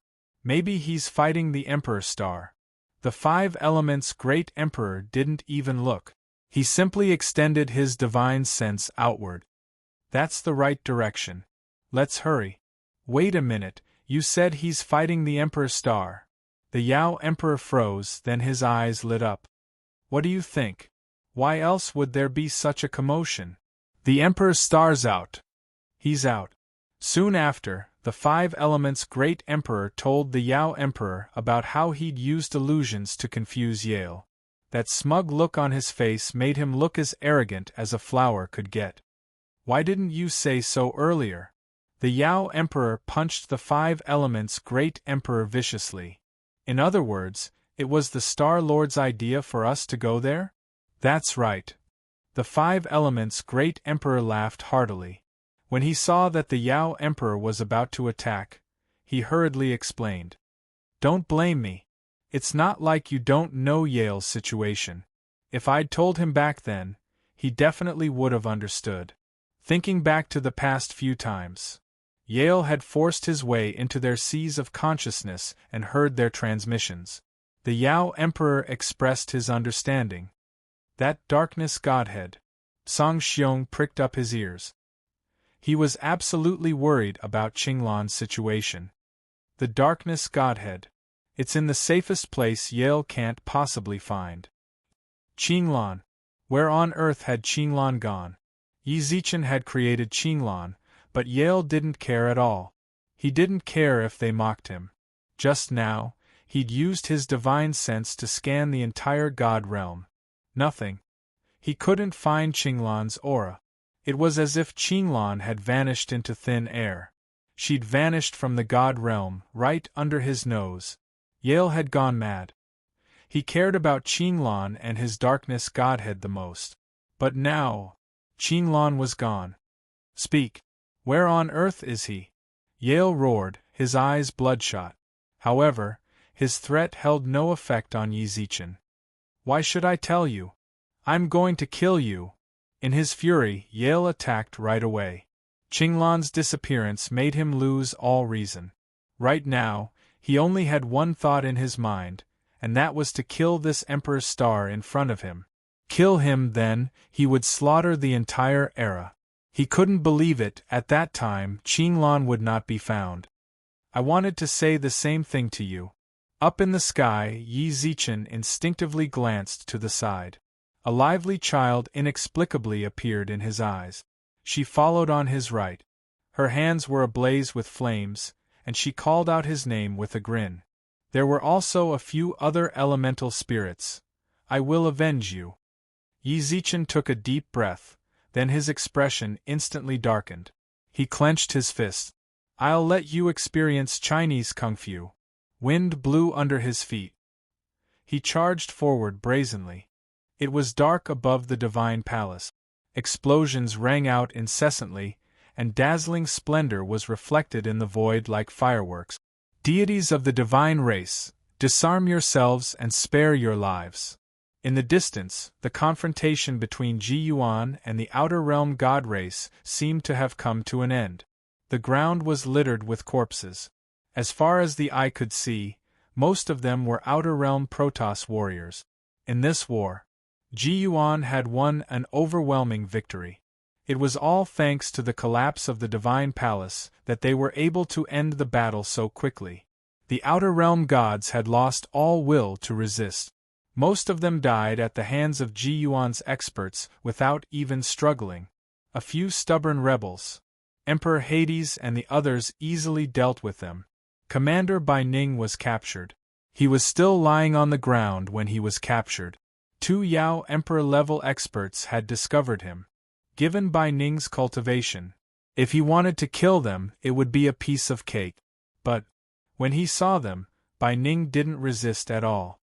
Maybe he's fighting the Emperor Star. The Five Elements' great Emperor didn't even look. He simply extended his divine sense outward. That's the right direction. Let's hurry. Wait a minute, you said he's fighting the Emperor Star. The Yao Emperor froze, then his eyes lit up. What do you think? Why else would there be such a commotion? The Emperor Star's out. He's out. Soon after, the Five Elements' great Emperor told the Yao Emperor about how he'd used illusions to confuse Yale. That smug look on his face made him look as arrogant as a flower could get. Why didn't you say so earlier? The Yao Emperor punched the Five Elements' great Emperor viciously. In other words, it was the Star Lord's idea for us to go there? That's right. The Five Elements' great Emperor laughed heartily. When he saw that the Yao Emperor was about to attack, he hurriedly explained. Don't blame me. It's not like you don't know Yale's situation. If I'd told him back then, he definitely would have understood. Thinking back to the past few times, Yale had forced his way into their seas of consciousness and heard their transmissions. The Yao Emperor expressed his understanding. That darkness godhead. Song Xiong pricked up his ears. He was absolutely worried about Qinglan's situation. The darkness godhead. It's in the safest place Yale can't possibly find. Qinglan. Where on earth had Qinglan gone? Yi Zichen had created Qinglan, but Yale didn't care at all. He didn't care if they mocked him. Just now, he'd used his divine sense to scan the entire God realm. Nothing. He couldn't find Qinglan's aura. It was as if Qinglan had vanished into thin air. She'd vanished from the God realm, right under his nose. Yale had gone mad. He cared about Qinglan and his darkness godhead the most. But now, Qinglan was gone. Speak. Where on earth is he? Yale roared, his eyes bloodshot. However, his threat held no effect on Yi Zichen. Why should I tell you? I'm going to kill you. In his fury, Yale attacked right away. Qinglan's disappearance made him lose all reason. Right now, he only had one thought in his mind, and that was to kill this Emperor Star in front of him. Kill him, then, he would slaughter the entire era. He couldn't believe it. At that time, Qinglan would not be found. I wanted to say the same thing to you. Up in the sky, Yi Zichen instinctively glanced to the side. A lively child inexplicably appeared in his eyes. She followed on his right. Her hands were ablaze with flames, and she called out his name with a grin. There were also a few other elemental spirits. I will avenge you. Yi Zichen took a deep breath, then his expression instantly darkened. He clenched his fist. I'll let you experience Chinese kung fu. Wind blew under his feet. He charged forward brazenly. It was dark above the Divine Palace. Explosions rang out incessantly, and dazzling splendor was reflected in the void like fireworks. Deities of the divine race, disarm yourselves and spare your lives. In the distance, the confrontation between Ji Yuan and the outer realm god race seemed to have come to an end. The ground was littered with corpses. As far as the eye could see, most of them were outer realm Protoss warriors. In this war, Ji Yuan had won an overwhelming victory. It was all thanks to the collapse of the Divine Palace that they were able to end the battle so quickly. The outer realm gods had lost all will to resist. Most of them died at the hands of Ji Yuan's experts without even struggling. A few stubborn rebels, Emperor Hades and the others, easily dealt with them. Commander Bai Ning was captured. He was still lying on the ground when he was captured. 2 Yao Emperor-level experts had discovered him. Given Bai Ning's cultivation, If he wanted to kill them, it would be a piece of cake. But, when he saw them, Bai Ning didn't resist at all.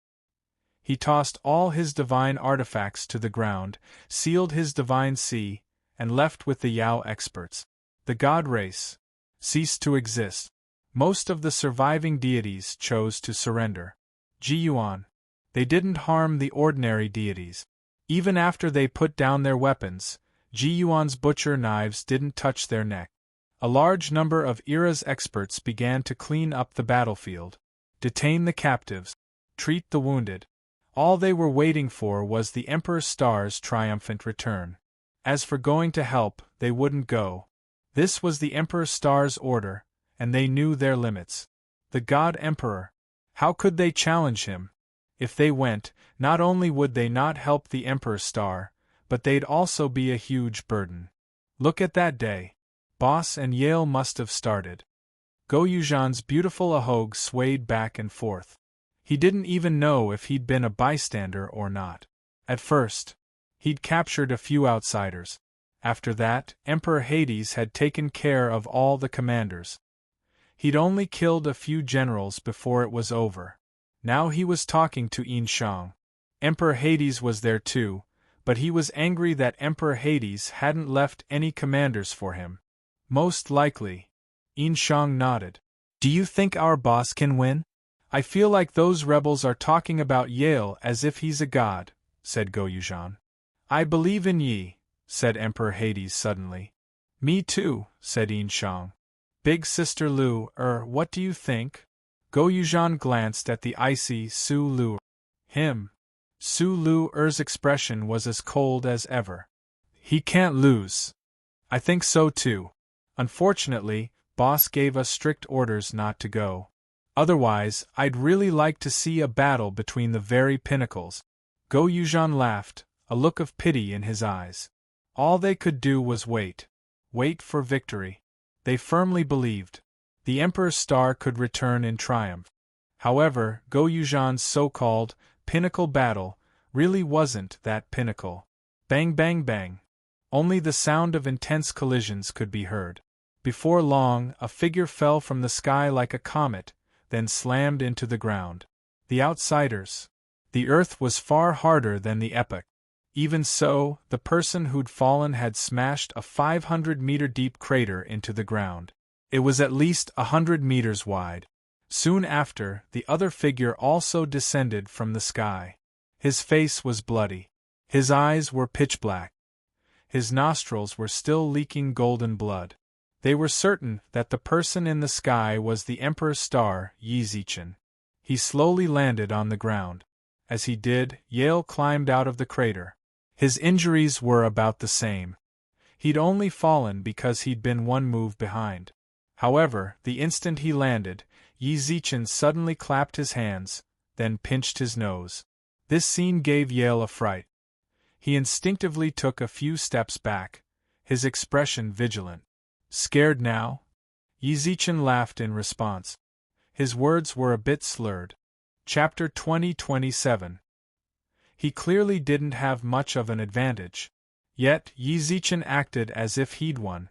He tossed all his divine artifacts to the ground, sealed his divine sea, and left with the Yao experts. The god race ceased to exist. Most of the surviving deities chose to surrender. Ji Yuan. They didn't harm the ordinary deities. Even after they put down their weapons, Ji Yuan's butcher knives didn't touch their neck. A large number of Era's experts began to clean up the battlefield, detain the captives, treat the wounded. All they were waiting for was the Emperor Star's triumphant return. As for going to help, they wouldn't go. This was the Emperor Star's order, and they knew their limits. The God Emperor. How could they challenge him? If they went, not only would they not help the Emperor Star, but they'd also be a huge burden. Look at that day. Boss and Yale must have started. Go Yuzhan's beautiful Ahog swayed back and forth. He didn't even know if he'd been a bystander or not. At first, he'd captured a few outsiders. After that, Emperor Hades had taken care of all the commanders. He'd only killed a few generals before it was over. Now he was talking to Yin Shang. Emperor Hades was there too, but he was angry that Emperor Hades hadn't left any commanders for him. Most likely. Yin Shang nodded. Do you think our boss can win? I feel like those rebels are talking about Yale as if he's a god, said Go Yuzhan. I believe in Yi, said Emperor Hades suddenly. Me too, said Yin Shang. Big Sister Lu, what do you think? Go Yuzhan glanced at the icy Su Lu. Him. Su Lu's expression was as cold as ever. He can't lose. I think so too. Unfortunately, boss gave us strict orders not to go. Otherwise, I'd really like to see a battle between the very pinnacles. Go Yuzhan laughed, a look of pity in his eyes. All they could do was wait. Wait for victory. They firmly believed the Emperor's Star could return in triumph. However, Go Yuzhan's so-called pinnacle battle really wasn't that pinnacle. Bang bang bang. Only the sound of intense collisions could be heard. Before long, a figure fell from the sky like a comet, then slammed into the ground. The outsiders. The earth was far harder than the epoch. Even so, the person who'd fallen had smashed a 500-meter deep crater into the ground. It was at least 100 meters wide. Soon after, the other figure also descended from the sky. His face was bloody. His eyes were pitch black. His nostrils were still leaking golden blood. They were certain that the person in the sky was the Emperor's Star, Yi Zichen. He slowly landed on the ground. As he did, Yale climbed out of the crater. His injuries were about the same. He'd only fallen because he'd been one move behind. However, the instant he landed, Yi Zichen suddenly clapped his hands, then pinched his nose. This scene gave Yale a fright. He instinctively took a few steps back, his expression vigilant. Scared now? Yi Zichen laughed in response. His words were a bit slurred. Chapter 2027. He clearly didn't have much of an advantage. Yet, Yi Zichen acted as if he'd won.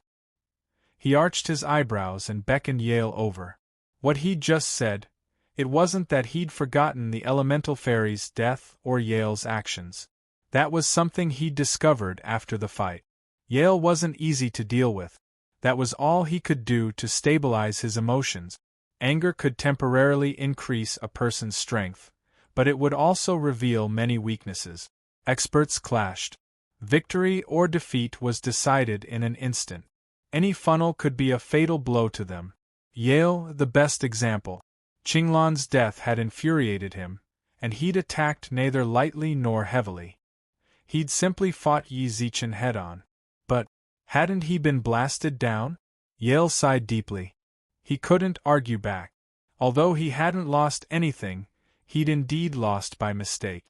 He arched his eyebrows and beckoned Yale over. What he'd just said, it wasn't that he'd forgotten the elemental fairy's death or Yale's actions. That was something he'd discovered after the fight. Yale wasn't easy to deal with. That was all he could do to stabilize his emotions. Anger could temporarily increase a person's strength, but it would also reveal many weaknesses. Experts clashed. Victory or defeat was decided in an instant. Any funnel could be a fatal blow to them. Yale, the best example. Qinglan's death had infuriated him, and he'd attacked neither lightly nor heavily. He'd simply fought Yi Zichen head-on. But, hadn't he been blasted down? Yale sighed deeply. He couldn't argue back. Although he hadn't lost anything, he'd indeed lost by mistake.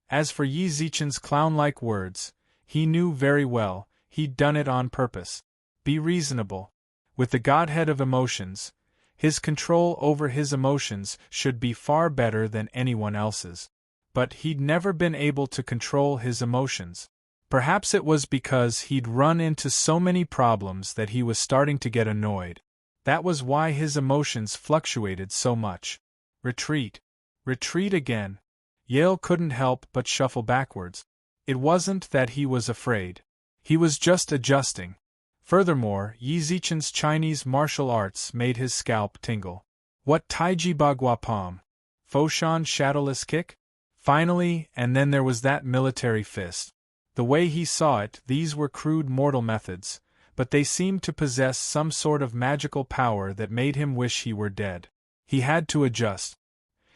As for Yi Zichen's clown-like words, he knew very well, he'd done it on purpose. Be reasonable. With the godhead of emotions, his control over his emotions should be far better than anyone else's. But he'd never been able to control his emotions. Perhaps it was because he'd run into so many problems that he was starting to get annoyed. That was why his emotions fluctuated so much. Retreat. Retreat again. Yale couldn't help but shuffle backwards. It wasn't that he was afraid. He was just adjusting. Furthermore, Yi Zichen's Chinese martial arts made his scalp tingle. What Taiji Bagua Palm? Foshan Shadowless Kick? Finally, and then there was that military fist. The way he saw it, these were crude mortal methods, but they seemed to possess some sort of magical power that made him wish he were dead. He had to adjust.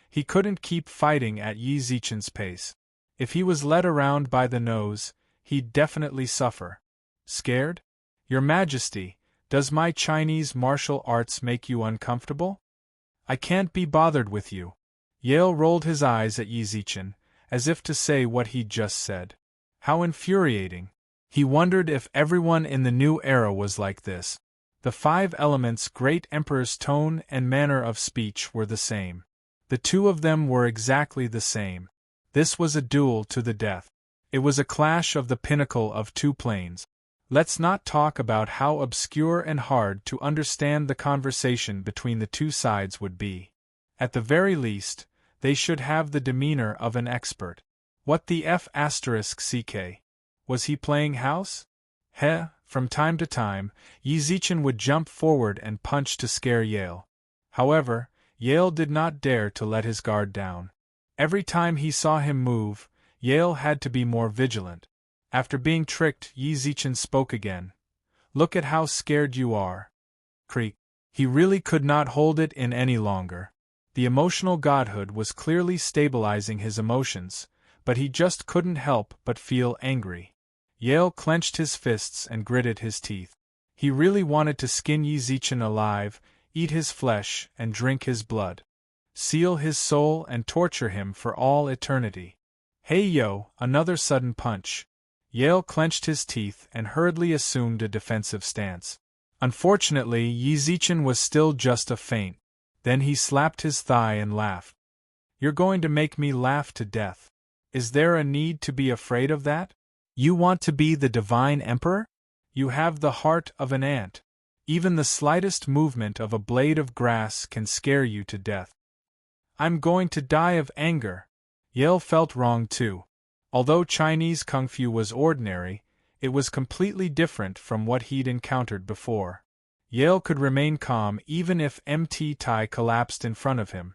He couldn't keep fighting at Yi Zichen's pace. If he was led around by the nose, he'd definitely suffer. Scared? Your Majesty, does my Chinese martial arts make you uncomfortable? I can't be bothered with you. Yale rolled his eyes at Yi Zichen, as if to say what he'd just said. How infuriating. He wondered if everyone in the new era was like this. The 5 elements' great emperor's tone and manner of speech were the same. The two of them were exactly the same. This was a duel to the death. It was a clash of the pinnacle of two planes. Let's not talk about how obscure and hard to understand the conversation between the two sides would be. At the very least, they should have the demeanor of an expert. What the F***ck? Was he playing house? From time to time, Yi Zichen would jump forward and punch to scare Yale. However, Yale did not dare to let his guard down. Every time he saw him move, Yale had to be more vigilant. After being tricked, Yi Zichen spoke again. Look at how scared you are. Creak. He really could not hold it in any longer. The emotional godhood was clearly stabilizing his emotions, but he just couldn't help but feel angry. Yale clenched his fists and gritted his teeth. He really wanted to skin Yi Zichen alive, eat his flesh and drink his blood. Seal his soul and torture him for all eternity. Hey yo, another sudden punch. Yale clenched his teeth and hurriedly assumed a defensive stance. Unfortunately, Yi Zichen was still just a feint. Then he slapped his thigh and laughed. You're going to make me laugh to death. Is there a need to be afraid of that? You want to be the divine emperor? You have the heart of an ant. Even the slightest movement of a blade of grass can scare you to death. I'm going to die of anger. Yale felt wrong too. Although Chinese kung fu was ordinary, it was completely different from what he'd encountered before. Yale could remain calm even if Mt. Tai collapsed in front of him.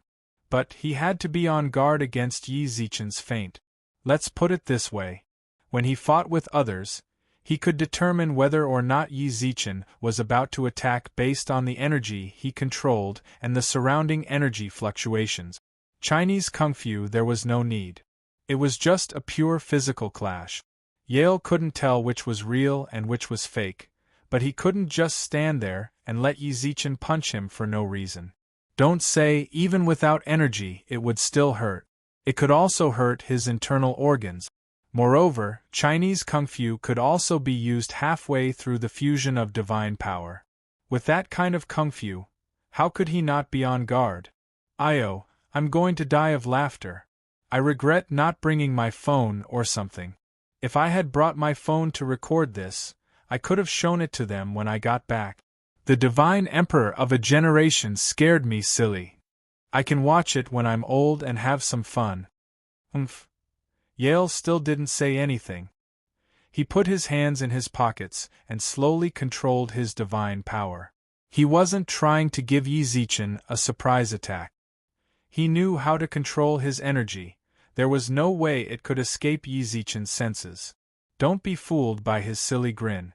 But he had to be on guard against Yi Zichen's feint. Let's put it this way. When he fought with others, he could determine whether or not Yi Zichen was about to attack based on the energy he controlled and the surrounding energy fluctuations. Chinese kung fu, there was no need. It was just a pure physical clash. Yale couldn't tell which was real and which was fake, but he couldn't just stand there and let Yi Zichen punch him for no reason. Don't say even without energy it would still hurt. It could also hurt his internal organs. Moreover, Chinese kung fu could also be used halfway through the fusion of divine power. With that kind of kung fu, how could he not be on guard? I'm going to die of laughter. I regret not bringing my phone or something. If I had brought my phone to record this, I could have shown it to them when I got back. The divine emperor of a generation scared me silly. I can watch it when I'm old and have some fun. Yale still didn't say anything. He put his hands in his pockets and slowly controlled his divine power. He wasn't trying to give Yi Zichen a surprise attack. He knew how to control his energy. There was no way it could escape Yi Zichen's senses. Don't be fooled by his silly grin.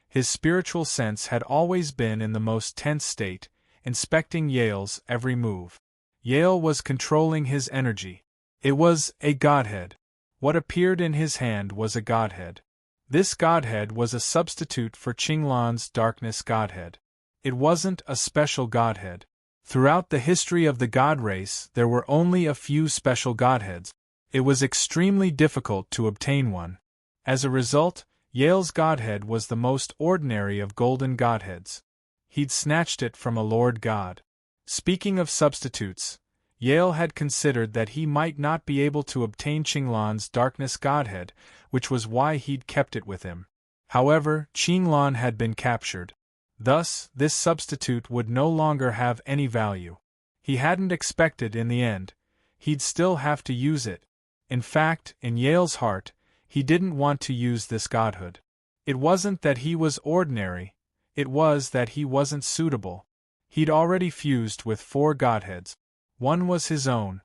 His spiritual sense had always been in the most tense state, inspecting Yale's every move. Yale was controlling his energy. It was a godhead. What appeared in his hand was a godhead. This godhead was a substitute for Qinglan's darkness godhead. It wasn't a special godhead. Throughout the history of the god race, there were only a few special godheads. It was extremely difficult to obtain one. As a result, Yale's godhead was the most ordinary of golden godheads. He'd snatched it from a Lord God. Speaking of substitutes, Yale had considered that he might not be able to obtain Qinglan's darkness godhead, which was why he'd kept it with him. However, Qinglan had been captured. Thus, this substitute would no longer have any value. He hadn't expected in the end. He'd still have to use it. In fact, in Yale's heart, he didn't want to use this godhood. It wasn't that he was ordinary, it was that he wasn't suitable. He'd already fused with 4 godheads. One was his own.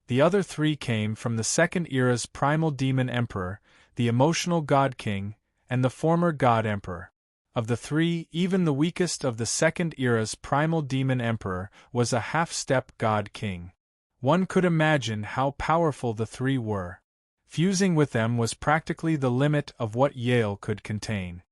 The other 3 came from the Second Era's primal demon emperor, the emotional god king, and the former god emperor. Of the 3, even the weakest of the Second Era's primal demon emperor was a half-step god king. One could imagine how powerful the 3 were. Fusing with them was practically the limit of what Yale could contain.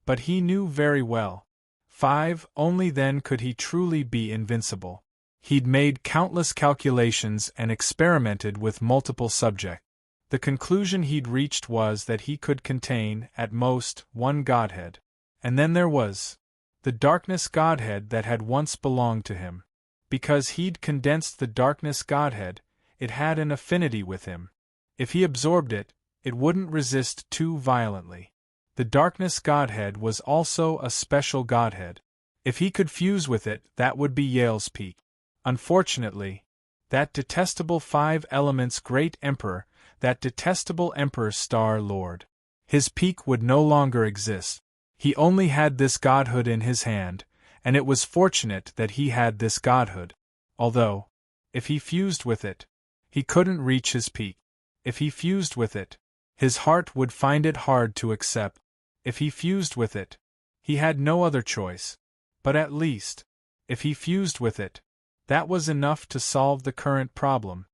But he knew very well. 5, only then could he truly be invincible. He'd made countless calculations and experimented with multiple subjects. The conclusion he'd reached was that he could contain, at most, 1 godhead. And then there was the darkness godhead that had once belonged to him. Because he'd condensed the darkness godhead, it had an affinity with him. If he absorbed it, it wouldn't resist too violently. The darkness godhead was also a special godhead. If he could fuse with it, that would be Yale's peak. Unfortunately, that detestable 5 elements great emperor, that detestable emperor star lord, his peak would no longer exist. He only had this godhood in his hand, and it was fortunate that he had this godhood. Although, if he fused with it, he couldn't reach his peak. If he fused with it, his heart would find it hard to accept. If he fused with it, he had no other choice. But at least, if he fused with it, that was enough to solve the current problem.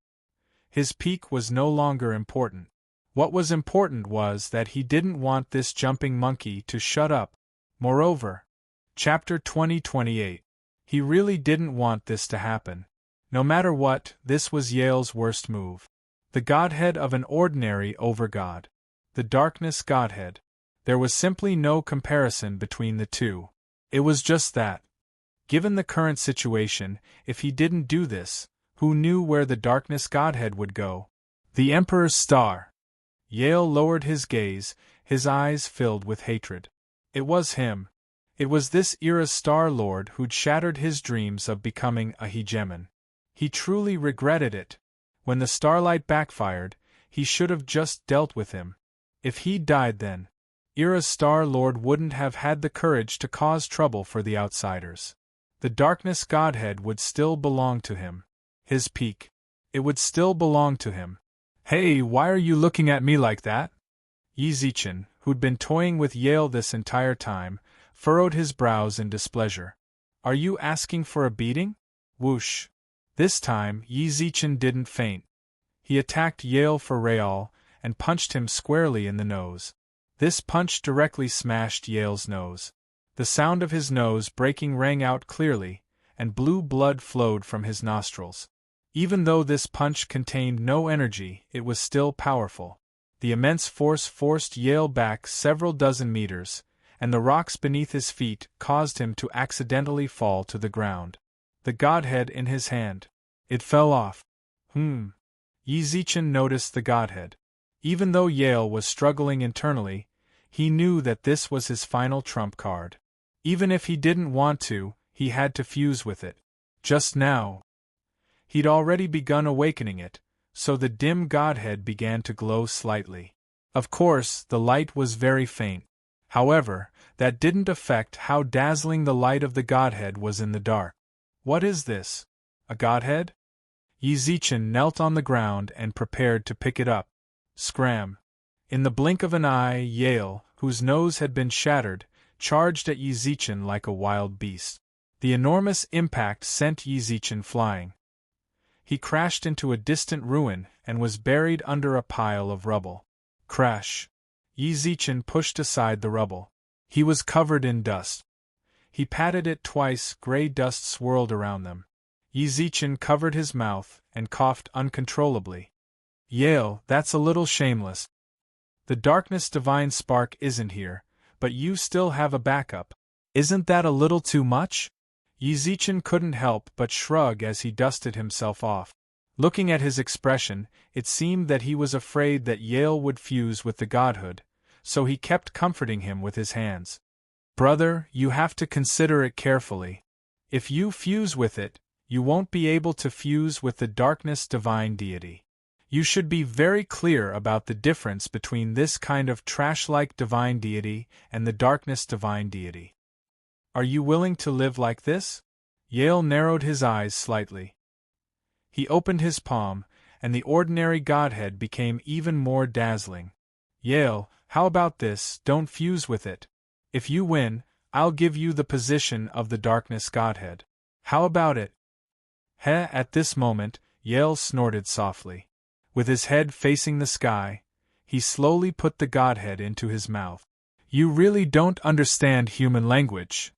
His peak was no longer important. What was important was that he didn't want this jumping monkey to shut up. Moreover, Chapter 2028. He really didn't want this to happen. No matter what, this was Yale's worst move. The godhead of an ordinary overgod. The darkness godhead. There was simply no comparison between the 2. It was just that. Given the current situation, if he didn't do this, who knew where the darkness godhead would go? The Emperor's star. Yale lowered his gaze, his eyes filled with hatred. It was him. It was this era's Star Lord who'd shattered his dreams of becoming a hegemon. He truly regretted it. When the starlight backfired, he should have just dealt with him. If he'd died then, Era's Star Lord wouldn't have had the courage to cause trouble for the outsiders. The darkness godhead would still belong to him. His peak. It would still belong to him. Hey, why are you looking at me like that? Yi Zichen, who'd been toying with Yale this entire time, furrowed his brows in displeasure. Are you asking for a beating? Whoosh. This time, Yi Zichen didn't faint. He attacked Yale for real, and punched him squarely in the nose. This punch directly smashed Yale's nose. The sound of his nose breaking rang out clearly, and blue blood flowed from his nostrils. Even though this punch contained no energy, it was still powerful. The immense force forced Yale back several dozen meters, and the rocks beneath his feet caused him to accidentally fall to the ground. The godhead in his hand. It fell off. Yi Zichen noticed the godhead. Even though Yale was struggling internally, he knew that this was his final trump card. Even if he didn't want to, he had to fuse with it. Just now. He'd already begun awakening it, so the dim godhead began to glow slightly. Of course, the light was very faint. However, that didn't affect how dazzling the light of the godhead was in the dark. What is this? A godhead? Yi Zichen knelt on the ground and prepared to pick it up. Scram! In the blink of an eye, Yale, whose nose had been shattered, charged at Yi Zichen like a wild beast. The enormous impact sent Yi Zichen flying. He crashed into a distant ruin and was buried under a pile of rubble. Crash! Yi Zichen pushed aside the rubble. He was covered in dust. He patted it twice, gray dust swirled around them. Yi Zichen covered his mouth and coughed uncontrollably. Yale, that's a little shameless. The darkness divine spark isn't here, but you still have a backup. Isn't that a little too much? Yi Zichen couldn't help but shrug as he dusted himself off. Looking at his expression, it seemed that he was afraid that Yale would fuse with the godhood, so he kept comforting him with his hands. Brother, you have to consider it carefully. If you fuse with it, you won't be able to fuse with the darkness divine deity. You should be very clear about the difference between this kind of trash-like divine deity and the darkness divine deity. Are you willing to live like this? Yale narrowed his eyes slightly. He opened his palm, and the ordinary godhead became even more dazzling. Yale, how about this? Don't fuse with it. If you win, I'll give you the position of the darkness godhead. How about it? Heh, at this moment, Yale snorted softly. With his head facing the sky, he slowly put the godhead into his mouth. You really don't understand human language.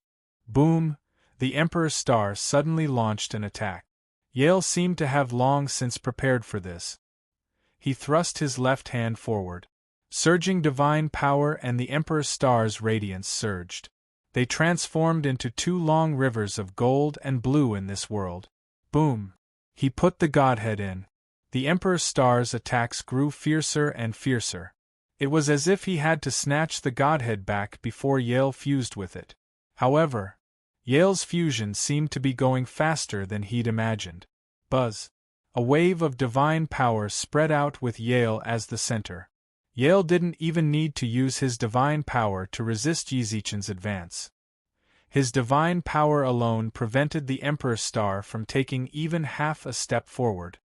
Boom! The Emperor's star suddenly launched an attack. Yale seemed to have long since prepared for this. He thrust his left hand forward. Surging divine power and the Emperor's star's radiance surged. They transformed into two long rivers of gold and blue in this world. Boom! He put the godhead in. The Emperor's star's attacks grew fiercer and fiercer. It was as if he had to snatch the godhead back before Yale fused with it. However, Yale's fusion seemed to be going faster than he'd imagined. Buzz! A wave of divine power spread out with Yale as the center. Yale didn't even need to use his divine power to resist Yizichen's advance. His divine power alone prevented the Emperor's star from taking even half a step forward.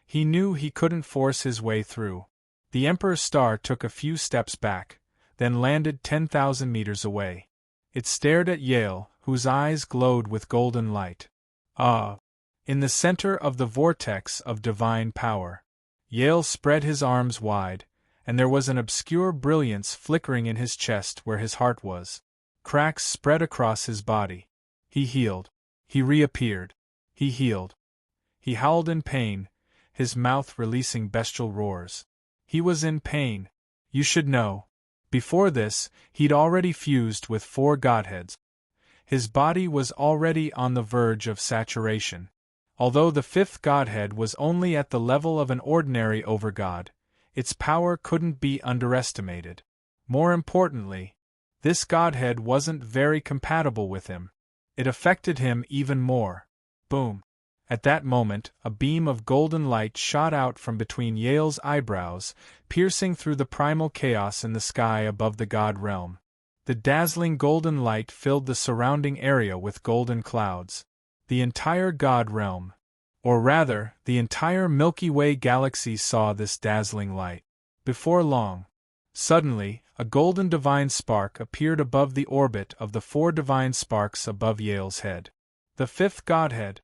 He knew he couldn't force his way through. The Emperor's star took a few steps back, then landed 10,000 meters away. It stared at Yale, whose eyes glowed with golden light. Ah! In the center of the vortex of divine power, Yale spread his arms wide, and there was an obscure brilliance flickering in his chest where his heart was. Cracks spread across his body. He healed. He reappeared. He healed. He howled in pain, his mouth releasing bestial roars. He was in pain. You should know. Before this, he'd already fused with 4 godheads. His body was already on the verge of saturation. Although the 5th godhead was only at the level of an ordinary overgod, its power couldn't be underestimated. More importantly, this godhead wasn't very compatible with him. It affected him even more. Boom! At that moment, a beam of golden light shot out from between Yale's eyebrows, piercing through the primal chaos in the sky above the god realm. The dazzling golden light filled the surrounding area with golden clouds. The entire god realm, or rather, the entire Milky Way galaxy saw this dazzling light. Before long, suddenly, a golden divine spark appeared above the orbit of the 4 divine sparks above Yale's head. The 5th godhead.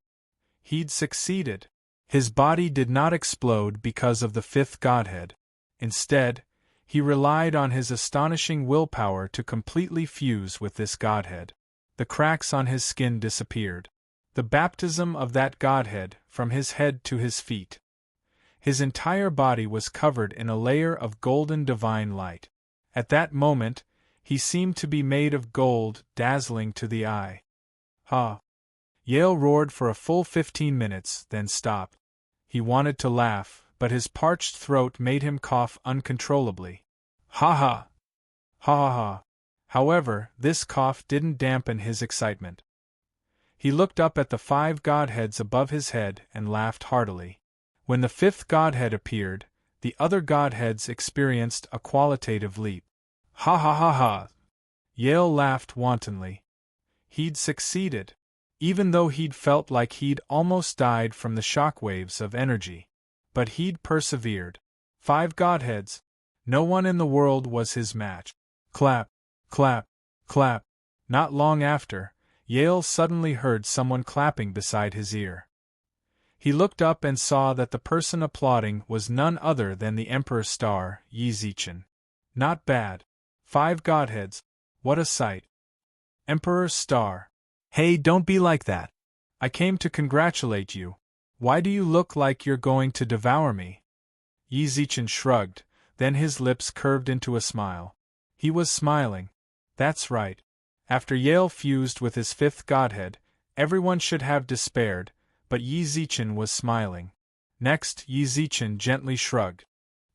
He'd succeeded. His body did not explode because of the 5th godhead. Instead, he relied on his astonishing willpower to completely fuse with this godhead. The cracks on his skin disappeared. The baptism of that godhead from his head to his feet. His entire body was covered in a layer of golden divine light. At that moment, he seemed to be made of gold, dazzling to the eye. Ha! Yale roared for a full 15 minutes, then stopped. He wanted to laugh, but his parched throat made him cough uncontrollably. Ha ha! Ha ha ha! However, this cough didn't dampen his excitement. He looked up at the 5 godheads above his head and laughed heartily. When the 5th godhead appeared, the other godheads experienced a qualitative leap. Ha ha ha ha! Yale laughed wantonly. He'd succeeded. Even though he'd felt like he'd almost died from the shockwaves of energy. But he'd persevered. 5 godheads. No one in the world was his match. Clap, clap, clap. Not long after, Yale suddenly heard someone clapping beside his ear. He looked up and saw that the person applauding was none other than the Emperor's star, Yizichen. Not bad. 5 godheads. What a sight. Emperor's star. Hey, don't be like that. I came to congratulate you. Why do you look like you're going to devour me? Yizichen shrugged, then his lips curved into a smile. He was smiling. That's right. After Yale fused with his 5th godhead, everyone should have despaired, but Yizichen was smiling. Next, Yi Zichen gently shrugged.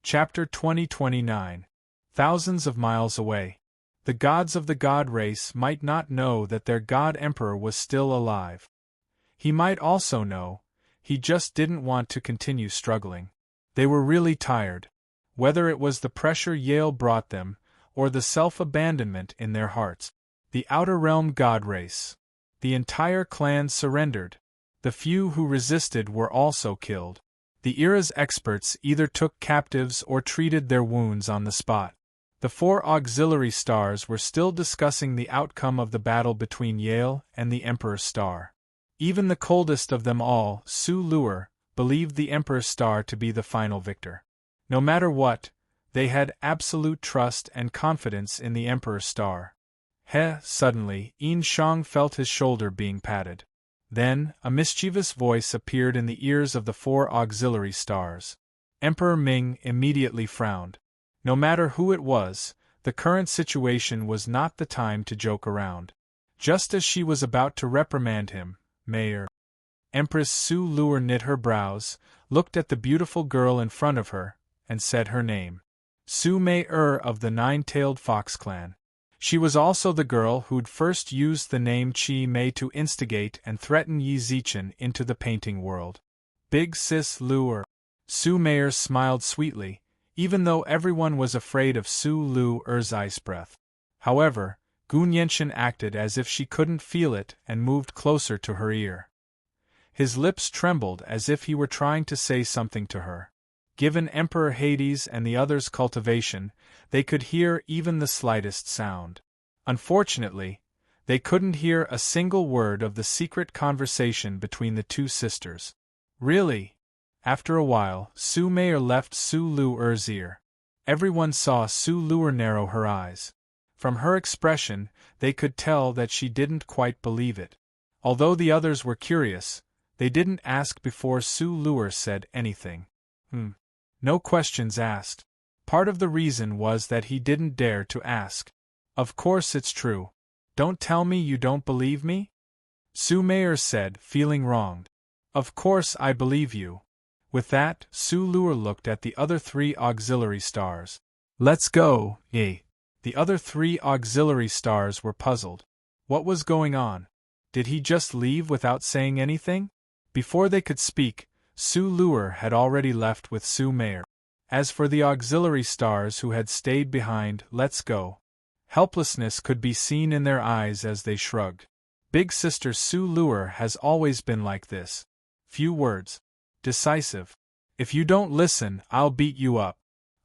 Chapter 2029. Thousands of miles away. The gods of the god race might not know that their god emperor was still alive. He might also know, he just didn't want to continue struggling. They were really tired. Whether it was the pressure Yale brought them, or the self-abandonment in their hearts. The Outer Realm god race. The entire clan surrendered. The few who resisted were also killed. The era's experts either took captives or treated their wounds on the spot. The 4 auxiliary stars were still discussing the outcome of the battle between Yale and the Emperor's star. Even the coldest of them all, Su Luer, believed the Emperor's star to be the final victor. No matter what, they had absolute trust and confidence in the Emperor's star. Suddenly, Yin Shang felt his shoulder being patted. Then, a mischievous voice appeared in the ears of the 4 auxiliary stars. Emperor Ming immediately frowned. No matter who it was, the current situation was not the time to joke around. Just as she was about to reprimand him, Mayor Empress Su Luer knit her brows, looked at the beautiful girl in front of her, and said her name. Su Mei of the Nine-Tailed Fox clan. She was also the girl who'd first used the name Chi Mei to instigate and threaten Yi Zichen into the painting world. Big Sis Luer. Su Mei smiled sweetly, even though everyone was afraid of Su Luer's ice breath. However, Gun Yenshin acted as if she couldn't feel it and moved closer to her ear. His lips trembled as if he were trying to say something to her. Given Emperor Hades and the others' cultivation, they could hear even the slightest sound. Unfortunately, they couldn't hear a single word of the secret conversation between the 2 sisters. Really? After a while, Su Mei left Su Luer's ear. Everyone saw Su Luer narrow her eyes. From her expression, they could tell that she didn't quite believe it. Although the others were curious, they didn't ask before Su Luer said anything. No questions asked. Part of the reason was that he didn't dare to ask. Of course it's true. Don't tell me you don't believe me? Su Mei said, feeling wronged. Of course I believe you. With that, Su Luer looked at the other 3 auxiliary stars. Let's go, eh? The other 3 auxiliary stars were puzzled. What was going on? Did he just leave without saying anything? Before they could speak, Su Luer had already left with Su Mei. As for the auxiliary stars who had stayed behind, let's go. Helplessness could be seen in their eyes as they shrugged. Big Sister Su Luer has always been like this. Few words. Decisive. If you don't listen, I'll beat you up.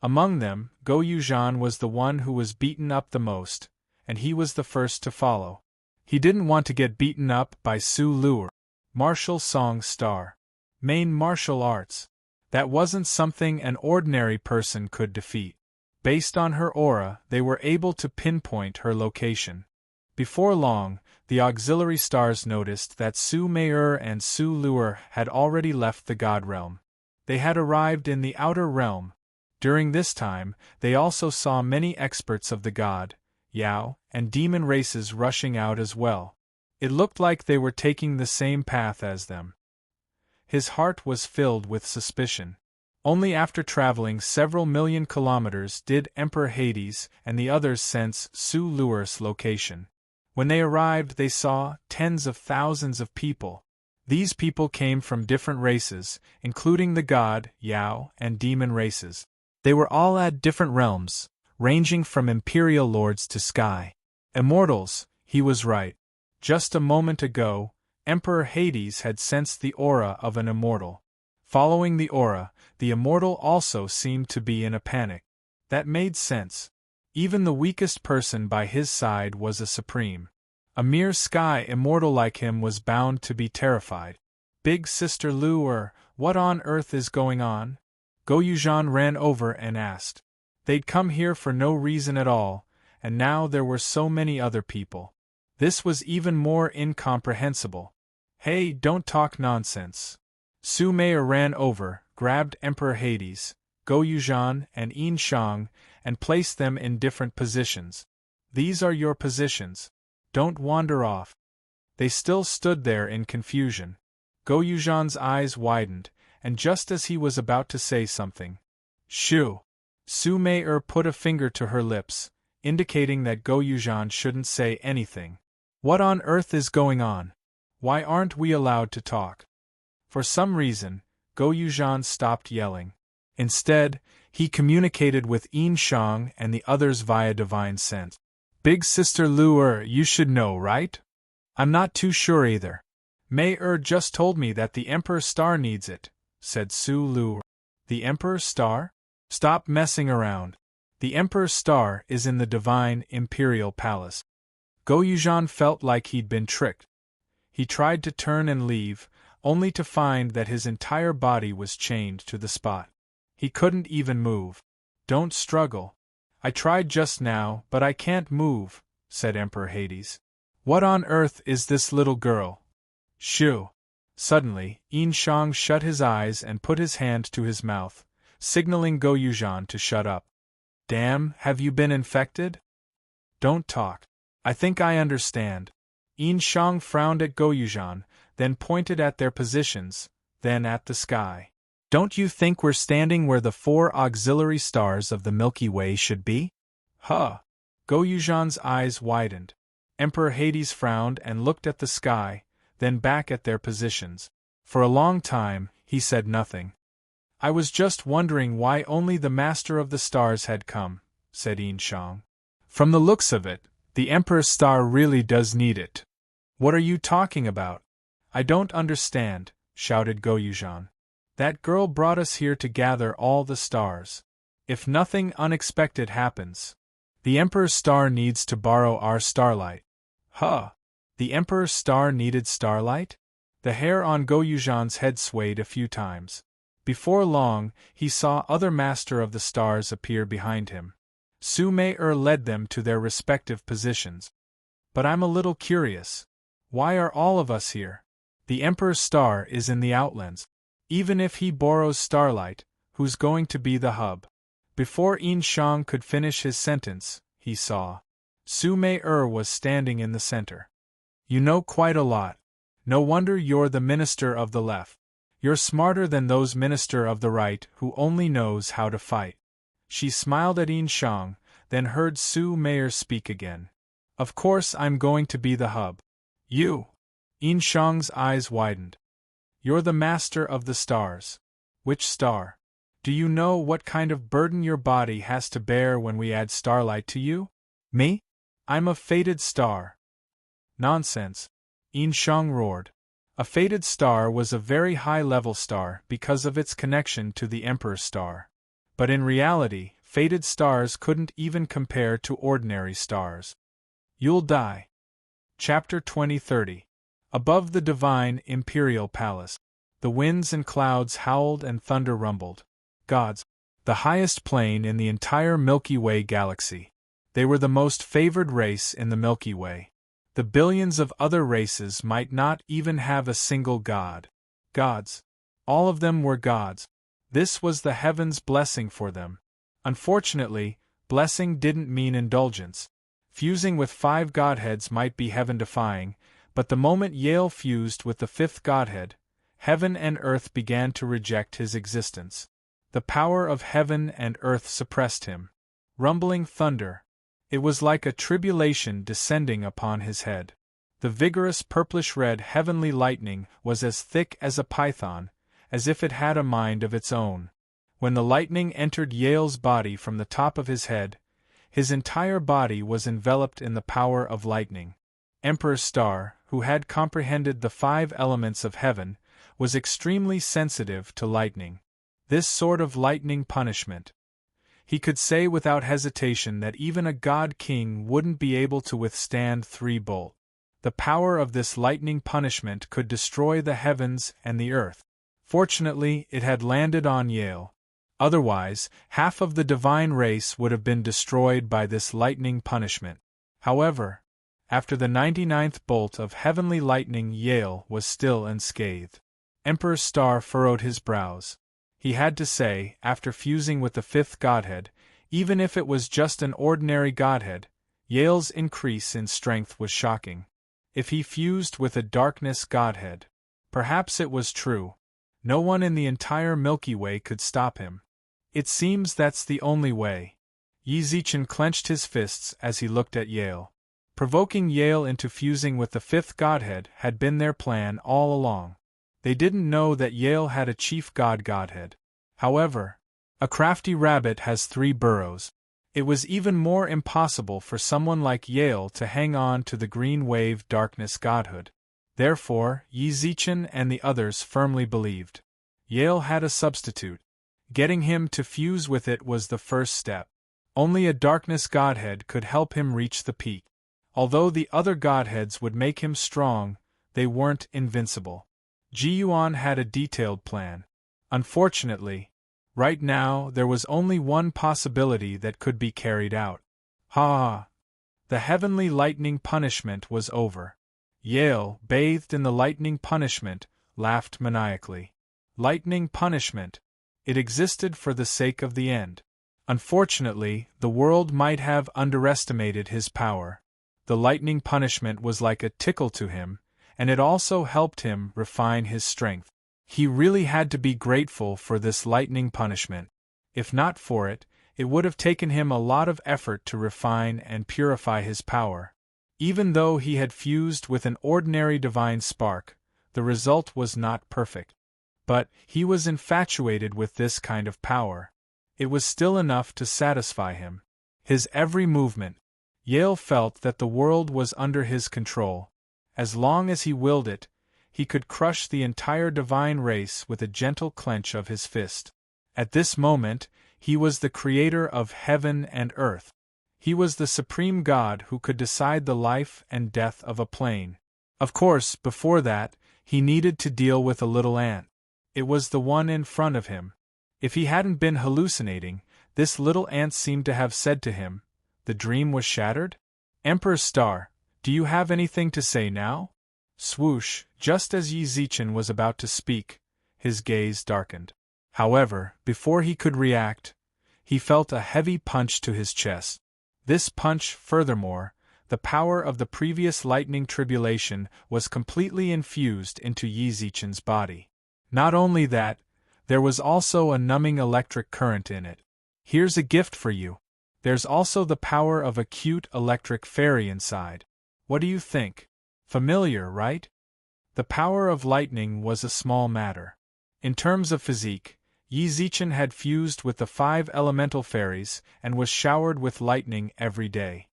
Among them, Go Yuzhan was the one who was beaten up the most, and he was the first to follow. He didn't want to get beaten up by Su Luer. Martial song star. Main martial arts. That wasn't something an ordinary person could defeat. Based on her aura, they were able to pinpoint her location. Before long, the auxiliary stars noticed that Su Mei and Su Luer had already left the God realm. They had arrived in the outer realm. During this time, they also saw many experts of the god, Yao, and demon races rushing out as well. It looked like they were taking the same path as them. His heart was filled with suspicion. Only after traveling several million kilometers did Emperor Hades and the others sense Su Luer's location. When they arrived, they saw tens of thousands of people. These people came from different races, including the god, Yao, and demon races. They were all at different realms, ranging from imperial lords to sky. Immortals, he was right. Just a moment ago, Emperor Hades had sensed the aura of an immortal. Following the aura, the immortal also seemed to be in a panic. That made sense. Even the weakest person by his side was a supreme. A mere sky immortal like him was bound to be terrified. Big Sister Luer, what on earth is going on? Go Yuzhan ran over and asked. They'd come here for no reason at all, and now there were so many other people. This was even more incomprehensible. Hey, don't talk nonsense. Su Mei ran over, grabbed Emperor Hades, Go Yuzhan, and Yin Shang, and placed them in different positions. These are your positions. Don't wander off. They still stood there in confusion. Go Yuzhan's eyes widened, and just as he was about to say something, shoo! Su Mei put a finger to her lips, indicating that Go Yuzhan shouldn't say anything. What on earth is going on? Why aren't we allowed to talk? For some reason, Go Yuzhan stopped yelling. Instead, he communicated with Yin Shang and the others via divine sense. Big Sister Lu you should know, right? I'm not too sure either. Mei just told me that the Emperor's star needs it, said Su Lu. The Emperor's star? Stop messing around. The Emperor's star is in the divine imperial palace. Go Yuzhan felt like he'd been tricked. He tried to turn and leave, only to find that his entire body was chained to the spot. He couldn't even move. Don't struggle. I tried just now, but I can't move, said Emperor Hades. What on earth is this little girl? Shoo! Suddenly, Yin Shang shut his eyes and put his hand to his mouth, signaling Go Yuzhan to shut up. Damn, have you been infected? Don't talk. I think I understand. Yin Shang frowned at Go Yuzhan, then pointed at their positions, then at the sky. Don't you think we're standing where the 4 auxiliary stars of the Milky Way should be? Huh. Go Yuzhan's eyes widened. Emperor Hades frowned and looked at the sky, then back at their positions. For a long time, he said nothing. I was just wondering why only the Master of the Stars had come, said Yin Shang. From the looks of it, the Emperor's star really does need it. What are you talking about? I don't understand, shouted Go Yuzhan. That girl brought us here to gather all the stars. If nothing unexpected happens, the Emperor's star needs to borrow our starlight. Huh! The Emperor's star needed starlight? The hair on Go Yuzhan's head swayed a few times. Before long, he saw other Master of the Stars appear behind him. Su Mei led them to their respective positions. But I'm a little curious. Why are all of us here? The Emperor's star is in the Outlands. Even if he borrows starlight, who's going to be the hub? Before Yin Shang could finish his sentence, he saw. Su Mei was standing in the center. You know quite a lot. No wonder you're the minister of the left. You're smarter than those minister of the right who only knows how to fight. She smiled at Yin Shang, then heard Su Mei speak again. Of course I'm going to be the hub. You? Yin Shang's eyes widened. You're the Master of the Stars. Which star? Do you know what kind of burden your body has to bear when we add starlight to you? Me? I'm a fated star. Nonsense. Yin Shang roared. A fated star was a very high-level star because of its connection to the Emperor's star. But in reality, fated stars couldn't even compare to ordinary stars. You'll die. Chapter 2030. Above the divine imperial palace, the winds and clouds howled and thunder rumbled. Gods, the highest plane in the entire Milky Way galaxy. They were the most favored race in the Milky Way. The billions of other races might not even have a single god. Gods. All of them were gods. This was the heavens' blessing for them. Unfortunately, blessing didn't mean indulgence. Fusing with 5 godheads might be heaven-defying, but the moment Yale fused with the 5th godhead, heaven and earth began to reject his existence. The power of heaven and earth suppressed him. Rumbling thunder. It was like a tribulation descending upon his head. The vigorous purplish-red heavenly lightning was as thick as a python, as if it had a mind of its own. When the lightning entered Yale's body from the top of his head, his entire body was enveloped in the power of lightning. Emperor Star, who had comprehended the 5 elements of heaven, was extremely sensitive to lightning. This sort of lightning punishment. He could say without hesitation that even a god-king wouldn't be able to withstand 3 bolts. The power of this lightning punishment could destroy the heavens and the earth. Fortunately, it had landed on Yale. Otherwise, half of the divine race would have been destroyed by this lightning punishment. However, after the 99th bolt of heavenly lightning, Yale was still unscathed. Emperor Star furrowed his brows. He had to say, after fusing with the 5th godhead, even if it was just an ordinary godhead, Yale's increase in strength was shocking. If he fused with a darkness godhead, perhaps it was true. No one in the entire Milky Way could stop him. It seems that's the only way. Yi Zichen clenched his fists as he looked at Yale. Provoking Yale into fusing with the fifth godhead had been their plan all along. They didn't know that Yale had a chief godhead. However, a crafty rabbit has 3 burrows. It was even more impossible for someone like Yale to hang on to the green wave darkness godhood. Therefore, Yi Zichen and the others firmly believed Yale had a substitute. Getting him to fuse with it was the first step. Only a darkness godhead could help him reach the peak. Although the other godheads would make him strong, they weren't invincible. Ji-Yuan had a detailed plan. Unfortunately, right now there was only one possibility that could be carried out. Ha! The heavenly lightning punishment was over. Yale, bathed in the lightning punishment, laughed maniacally. Lightning punishment. It existed for the sake of the end. Unfortunately, the world might have underestimated his power. The lightning punishment was like a tickle to him, and it also helped him refine his strength. He really had to be grateful for this lightning punishment. If not for it, it would have taken him a lot of effort to refine and purify his power. Even though he had fused with an ordinary divine spark, the result was not perfect. But he was infatuated with this kind of power. It was still enough to satisfy him. His every movement, Yale felt that the world was under his control. As long as he willed it, he could crush the entire divine race with a gentle clench of his fist. At this moment, he was the creator of heaven and earth. He was the supreme god who could decide the life and death of a plane. Of course, before that, he needed to deal with a little ant. It was the one in front of him. If he hadn't been hallucinating, this little ant seemed to have said to him, "The dream was shattered? Emperor Star, do you have anything to say now?" Swoosh, just as Yi Zichen was about to speak, his gaze darkened. However, before he could react, he felt a heavy punch to his chest. This punch, furthermore, the power of the previous lightning tribulation was completely infused into Yi Zichen's body. Not only that, there was also a numbing electric current in it. Here's a gift for you. There's also the power of a cute electric fairy inside. What do you think? Familiar, right? The power of lightning was a small matter. In terms of physique, Yi Zichen had fused with the 5 elemental fairies and was showered with lightning every day.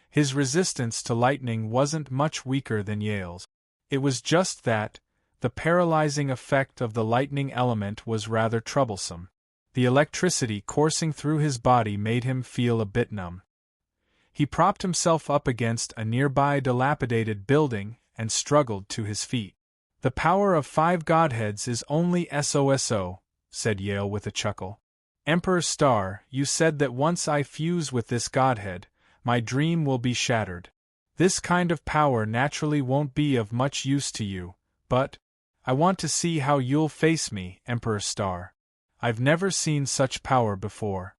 His resistance to lightning wasn't much weaker than Yale's. It was just that the paralyzing effect of the lightning element was rather troublesome. The electricity coursing through his body made him feel a bit numb. He propped himself up against a nearby dilapidated building and struggled to his feet. "The power of 5 godheads is only SOSO, said Yale with a chuckle. "Emperor Star, you said that once I fuse with this godhead, my dream will be shattered. This kind of power naturally won't be of much use to you, but I want to see how you'll face me, Emperor Star. I've never seen such power before."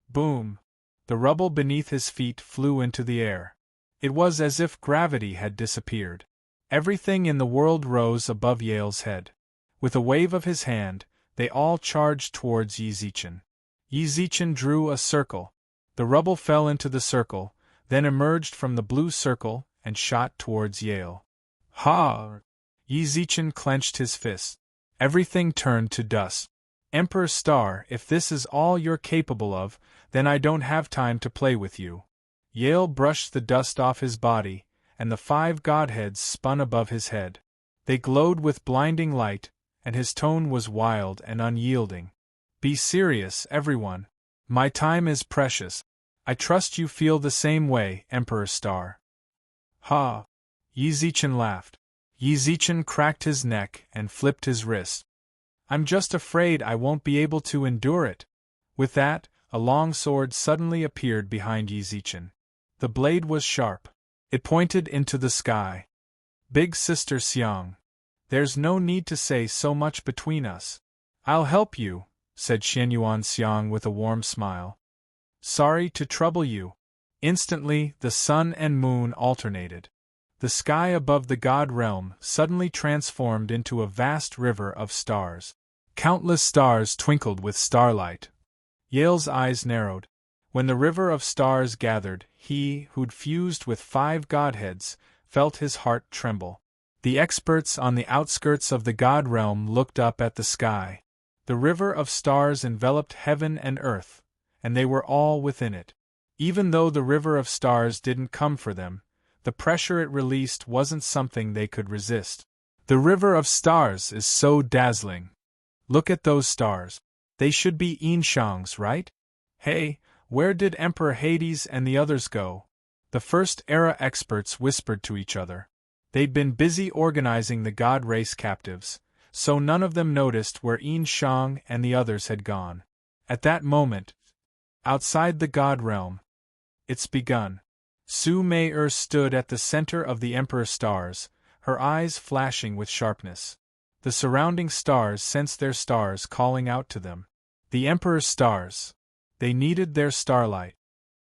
Boom! The rubble beneath his feet flew into the air. It was as if gravity had disappeared. Everything in the world rose above Yale's head. With a wave of his hand, they all charged towards Yi Zichen. Yi Zichen drew a circle. The rubble fell into the circle, then emerged from the blue circle and shot towards Yale. Ha! Yi Zichen clenched his fist. Everything turned to dust. "Emperor Star, if this is all you're capable of, then I don't have time to play with you." Yale brushed the dust off his body, and the 5 godheads spun above his head. They glowed with blinding light, and his tone was wild and unyielding. "Be serious, everyone. My time is precious. I trust you feel the same way, Emperor Star." Ha! Yi Zichen laughed. Yi Zichen cracked his neck and flipped his wrist. "I'm just afraid I won't be able to endure it." With that, a long sword suddenly appeared behind Yi Zichen. The blade was sharp. It pointed into the sky. "Big Sister Xiang, there's no need to say so much between us." "I'll help you," said Xianyuan Xiang with a warm smile. "Sorry to trouble you." Instantly, the sun and moon alternated. The sky above the god realm suddenly transformed into a vast river of stars. Countless stars twinkled with starlight. Yale's eyes narrowed. When the river of stars gathered, he, who'd fused with 5 godheads, felt his heart tremble. The experts on the outskirts of the god realm looked up at the sky. The river of stars enveloped heaven and earth, and they were all within it. Even though the river of stars didn't come for them, the pressure it released wasn't something they could resist. The river of stars is so dazzling. Look at those stars. They should be Yinshang's, right? Hey, where did Emperor Hades and the others go? The first-era experts whispered to each other. They'd been busy organizing the god race captives, so none of them noticed where Yinshang and the others had gone. At that moment, outside the god realm, it's begun. Su Mei stood at the center of the Emperor stars, her eyes flashing with sharpness. The surrounding stars sensed their stars calling out to them. The Emperor's stars. They needed their starlight.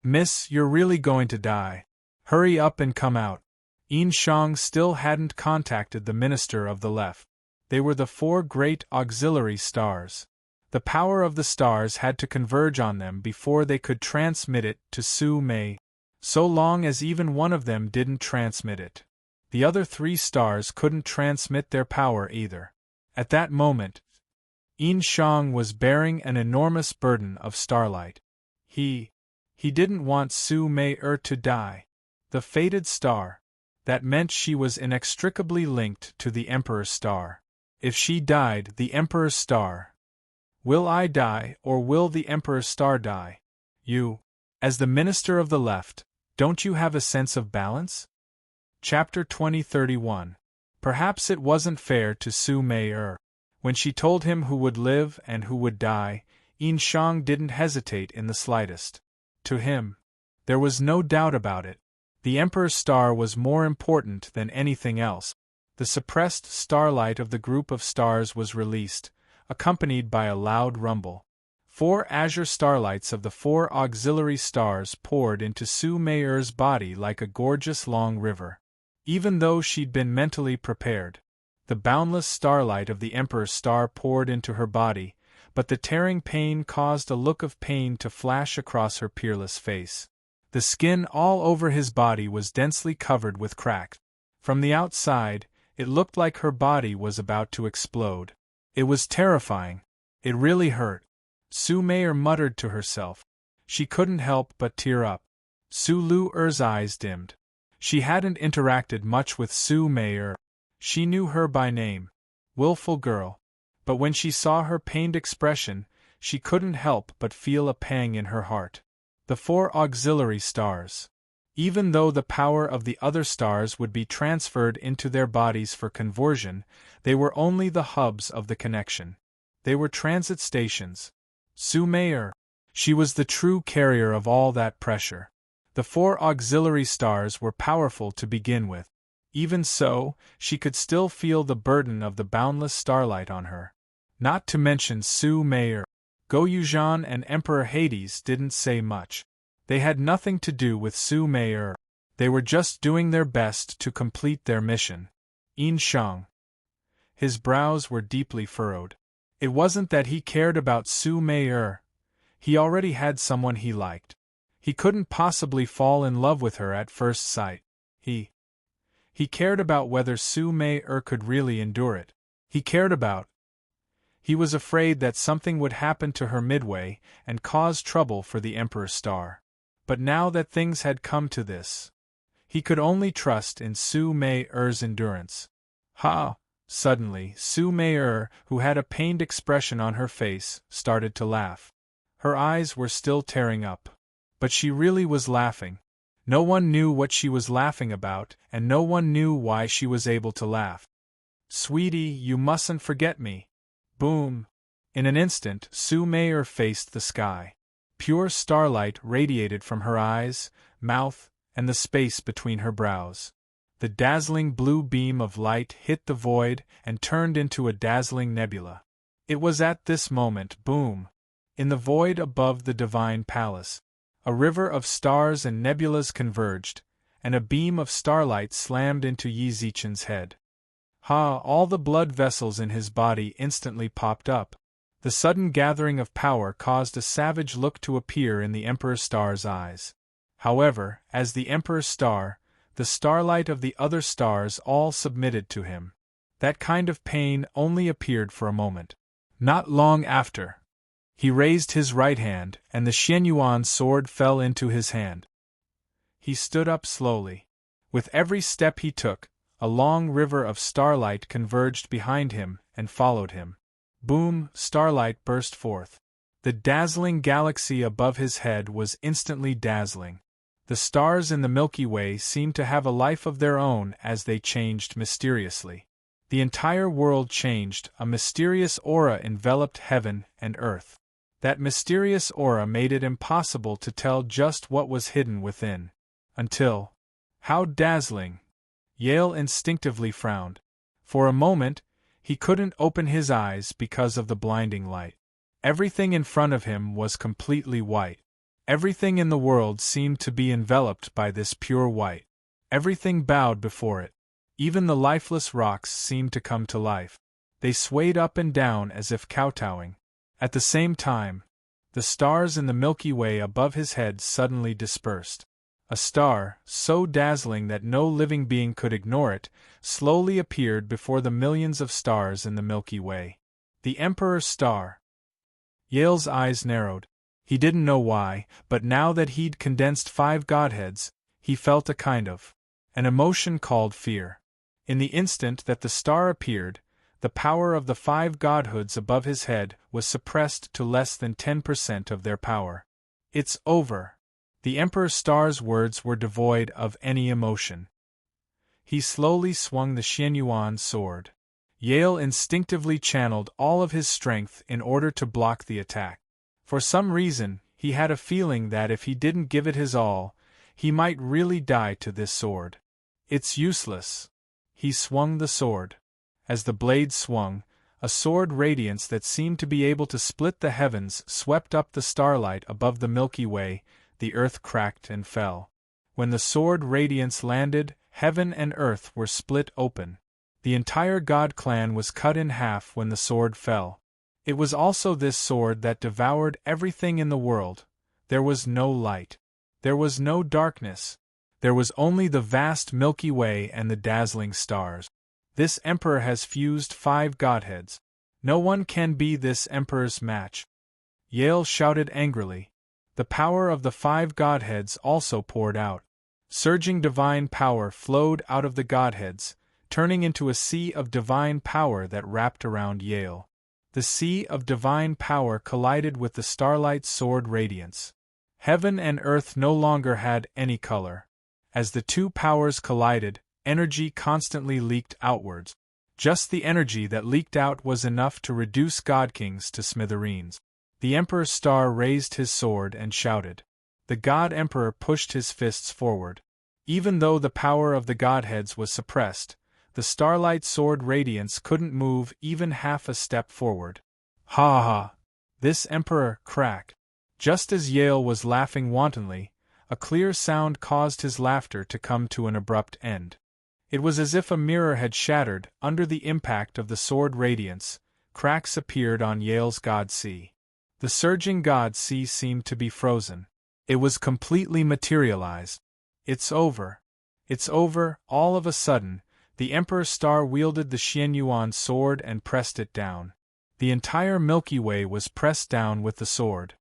Miss, you're really going to die. Hurry up and come out. Yinshang still hadn't contacted the Minister of the Left. They were the 4 great auxiliary stars. The power of the stars had to converge on them before they could transmit it to Su Mei. So long as even one of them didn't transmit it, the other 3 stars couldn't transmit their power either. At that moment, Yinshang was bearing an enormous burden of starlight. He didn't want Su Mei to die. The fated star. That meant she was inextricably linked to the Emperor's star. If she died, the Emperor's star. Will I die, or will the Emperor's star die? You, as the Minister of the Left, don't you have a sense of balance? Chapter 2031. Perhaps it wasn't fair to Su Mei. When she told him who would live and who would die, Yinshang didn't hesitate in the slightest. To him, there was no doubt about it. The Emperor's star was more important than anything else. The suppressed starlight of the group of stars was released, accompanied by a loud rumble. 4 azure starlights of the 4 auxiliary stars poured into Su Mei's body like a gorgeous long river. Even though she'd been mentally prepared, the boundless starlight of the Emperor's star poured into her body, but the tearing pain caused a look of pain to flash across her peerless face. The skin all over his body was densely covered with cracks. From the outside, it looked like her body was about to explode. It was terrifying. It really hurt. Su Mei muttered to herself. She couldn't help but tear up. Su Lu's eyes dimmed. She hadn't interacted much with Su Mei. She knew her by name. Willful girl. But when she saw her pained expression, she couldn't help but feel a pang in her heart. The 4 auxiliary stars. Even though the power of the other stars would be transferred into their bodies for conversion, they were only the hubs of the connection. They were transit stations. Su Mei, she was the true carrier of all that pressure. The 4 auxiliary stars were powerful to begin with. Even so, she could still feel the burden of the boundless starlight on her. Not to mention Su Mei. Go Yuzhan and Emperor Hades didn't say much. They had nothing to do with Su Mei. They were just doing their best to complete their mission. Yinshang. His brows were deeply furrowed. It wasn't that he cared about Su Mei. He already had someone he liked. He couldn't possibly fall in love with her at first sight. He cared about whether Su Mei could really endure it. He was afraid that something would happen to her midway and cause trouble for the Emperor's star. But now that things had come to this, he could only trust in Su Mei's endurance. Suddenly, Su Mei, who had a pained expression on her face, started to laugh. Her eyes were still tearing up. But she really was laughing. No one knew what she was laughing about, and no one knew why she was able to laugh. Sweetie, you mustn't forget me. Boom! In an instant, Su Mei faced the sky. Pure starlight radiated from her eyes, mouth, and the space between her brows. The dazzling blue beam of light hit the void and turned into a dazzling nebula. It was at this moment, boom! In the void above the divine palace, a river of stars and nebulas converged, and a beam of starlight slammed into Yi Zichen's head. All the blood vessels in his body instantly popped up. The sudden gathering of power caused a savage look to appear in the Emperor Star's eyes. However, as the Emperor Star, the starlight of the other stars all submitted to him. That kind of pain only appeared for a moment. Not long after, he raised his right hand, and the Xianyuan sword fell into his hand. He stood up slowly. With every step he took, a long river of starlight converged behind him and followed him. Boom! Starlight burst forth. The dazzling galaxy above his head was instantly dazzling. The stars in the Milky Way seemed to have a life of their own as they changed mysteriously. The entire world changed, a mysterious aura enveloped heaven and earth. That mysterious aura made it impossible to tell just what was hidden within. Until... How dazzling! Yale instinctively frowned. For a moment, he couldn't open his eyes because of the blinding light. Everything in front of him was completely white. Everything in the world seemed to be enveloped by this pure white. Everything bowed before it. Even the lifeless rocks seemed to come to life. They swayed up and down as if kowtowing. At the same time, the stars in the Milky Way above his head suddenly dispersed. A star, so dazzling that no living being could ignore it, slowly appeared before the millions of stars in the Milky Way. The Emperor Star. Yale's eyes narrowed. He didn't know why, but now that he'd condensed 5 godheads, he felt a kind of an emotion called fear. In the instant that the star appeared, the power of the 5 godhoods above his head was suppressed to less than 10% of their power. It's over. The Emperor Star's words were devoid of any emotion. He slowly swung the Xianyuan sword. Yale instinctively channeled all of his strength in order to block the attack. For some reason, he had a feeling that if he didn't give it his all, he might really die to this sword. It's useless. He swung the sword. As the blade swung, a sword radiance that seemed to be able to split the heavens swept up the starlight above the Milky Way. The earth cracked and fell. When the sword radiance landed, heaven and earth were split open. The entire god clan was cut in half when the sword fell. It was also this sword that devoured everything in the world. There was no light. There was no darkness. There was only the vast Milky Way and the dazzling stars. This emperor has fused 5 godheads. No one can be this emperor's match. Yale shouted angrily. The power of the 5 godheads also poured out. Surging divine power flowed out of the godheads, turning into a sea of divine power that wrapped around Yale. The sea of divine power collided with the starlight sword radiance. Heaven and earth no longer had any color. As the 2 powers collided, energy constantly leaked outwards. Just the energy that leaked out was enough to reduce God-Kings to smithereens. The Emperor Star raised his sword and shouted. The God Emperor pushed his fists forward. Even though the power of the Godheads was suppressed, the starlight sword radiance couldn't move even half a step forward. Ha ha! This Emperor, crack! Just as Yale was laughing wantonly, a clear sound caused his laughter to come to an abrupt end. It was as if a mirror had shattered under the impact of the sword radiance. Cracks appeared on Yale's God Sea. The surging God Sea seemed to be frozen. It was completely materialized. It's over. It's over. All of a sudden, the Emperor Star wielded the Xianyuan sword and pressed it down. The entire Milky Way was pressed down with the sword.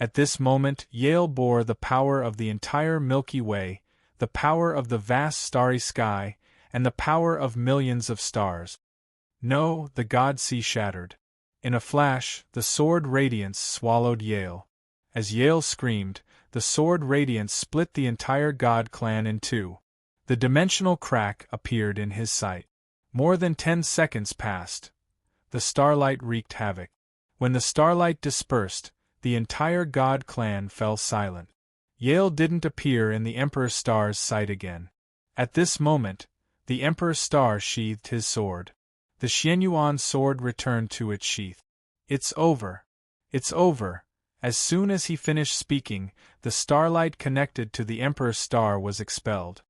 At this moment, Yale bore the power of the entire Milky Way, the power of the vast starry sky, and the power of millions of stars. No, the God Sea shattered. In a flash, the sword radiance swallowed Yale. As Yale screamed, the sword radiance split the entire God clan in 2. The dimensional crack appeared in his sight. More than 10 seconds passed. The starlight wreaked havoc. When the starlight dispersed, the entire God clan fell silent. Yale didn't appear in the Emperor Star's sight again. At this moment, the Emperor Star sheathed his sword. The Xianyuan sword returned to its sheath. It's over. It's over. As soon as he finished speaking, the starlight connected to the Emperor Star was expelled.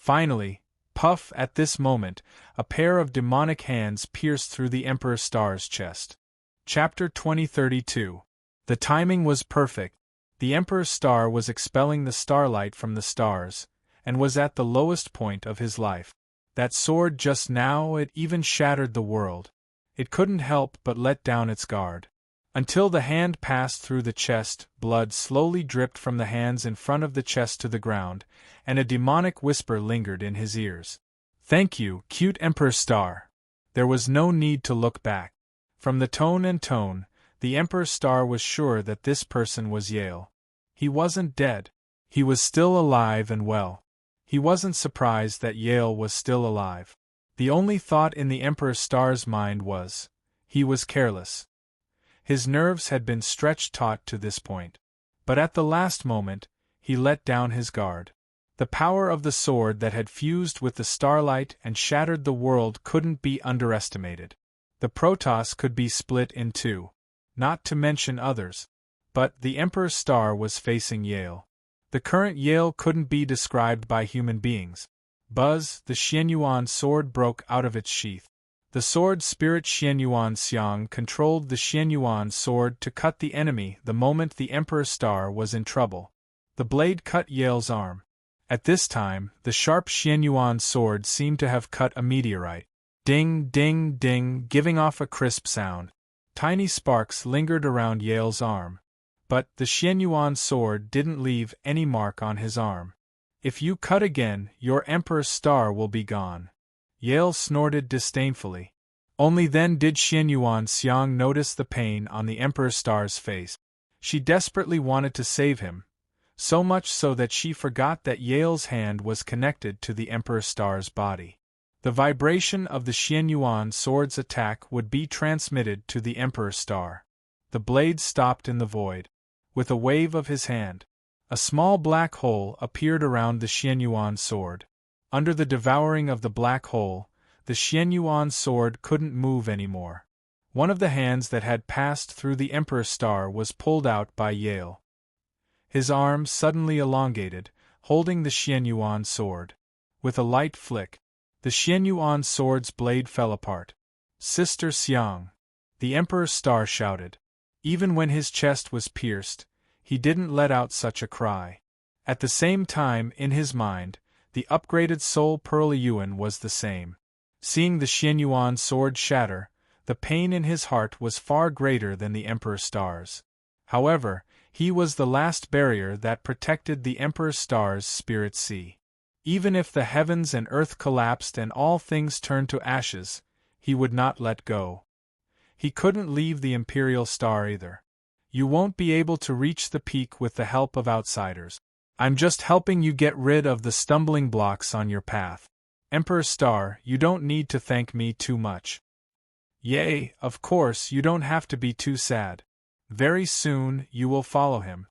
Finally, puff, at this moment, a pair of demonic hands pierced through the Emperor Star's chest. Chapter 2032. The timing was perfect. The Emperor Star was expelling the starlight from the stars, and was at the lowest point of his life. That sword just now, it even shattered the world. It couldn't help but let down its guard. Until the hand passed through the chest, blood slowly dripped from the hands in front of the chest to the ground, and a demonic whisper lingered in his ears. "Thank you, cute Emperor Star." There was no need to look back. From the tone, the Emperor Star was sure that this person was Yale. He wasn't dead. He was still alive and well. He wasn't surprised that Yale was still alive. The only thought in the Emperor Star's mind was, he was careless. His nerves had been stretched taut to this point. But at the last moment, he let down his guard. The power of the sword that had fused with the starlight and shattered the world couldn't be underestimated. The Protoss could be split in two. Not to mention others. But the Emperor Star was facing Yale. The current Yale couldn't be described by human beings. Buzz, the Xianyuan sword broke out of its sheath. The sword spirit Xianyuan Xiang controlled the Xianyuan sword to cut the enemy the moment the Emperor Star was in trouble. The blade cut Yale's arm. At this time, the sharp Xianyuan sword seemed to have cut a meteorite. Ding, ding, ding, giving off a crisp sound. Tiny sparks lingered around Yale's arm. But the Xianyuan sword didn't leave any mark on his arm. "If you cut again, your Emperor Star will be gone." Yale snorted disdainfully. Only then did Xianyuan Xiang notice the pain on the Emperor Star's face. She desperately wanted to save him, so much so that she forgot that Yale's hand was connected to the Emperor Star's body. The vibration of the Xianyuan sword's attack would be transmitted to the Emperor Star. The blade stopped in the void. With a wave of his hand, a small black hole appeared around the Xianyuan sword. Under the devouring of the black hole, the Xianyuan sword couldn't move anymore. One of the hands that had passed through the Emperor Star was pulled out by Yale. His arm suddenly elongated, holding the Xianyuan sword. With a light flick, the Xianyuan sword's blade fell apart. "Sister Xiang!" the Emperor Star shouted. Even when his chest was pierced, he didn't let out such a cry. At the same time, in his mind, the upgraded Soul Pearl Yuan was the same. Seeing the Xianyuan sword shatter, the pain in his heart was far greater than the Emperor Star's. However, he was the last barrier that protected the Emperor Star's spirit sea. Even if the heavens and earth collapsed and all things turned to ashes, he would not let go. He couldn't leave the Imperial Star either. "You won't be able to reach the peak with the help of outsiders. I'm just helping you get rid of the stumbling blocks on your path. Emperor Star, you don't need to thank me too much." "Yay, of course you don't have to be too sad. Very soon you will follow him."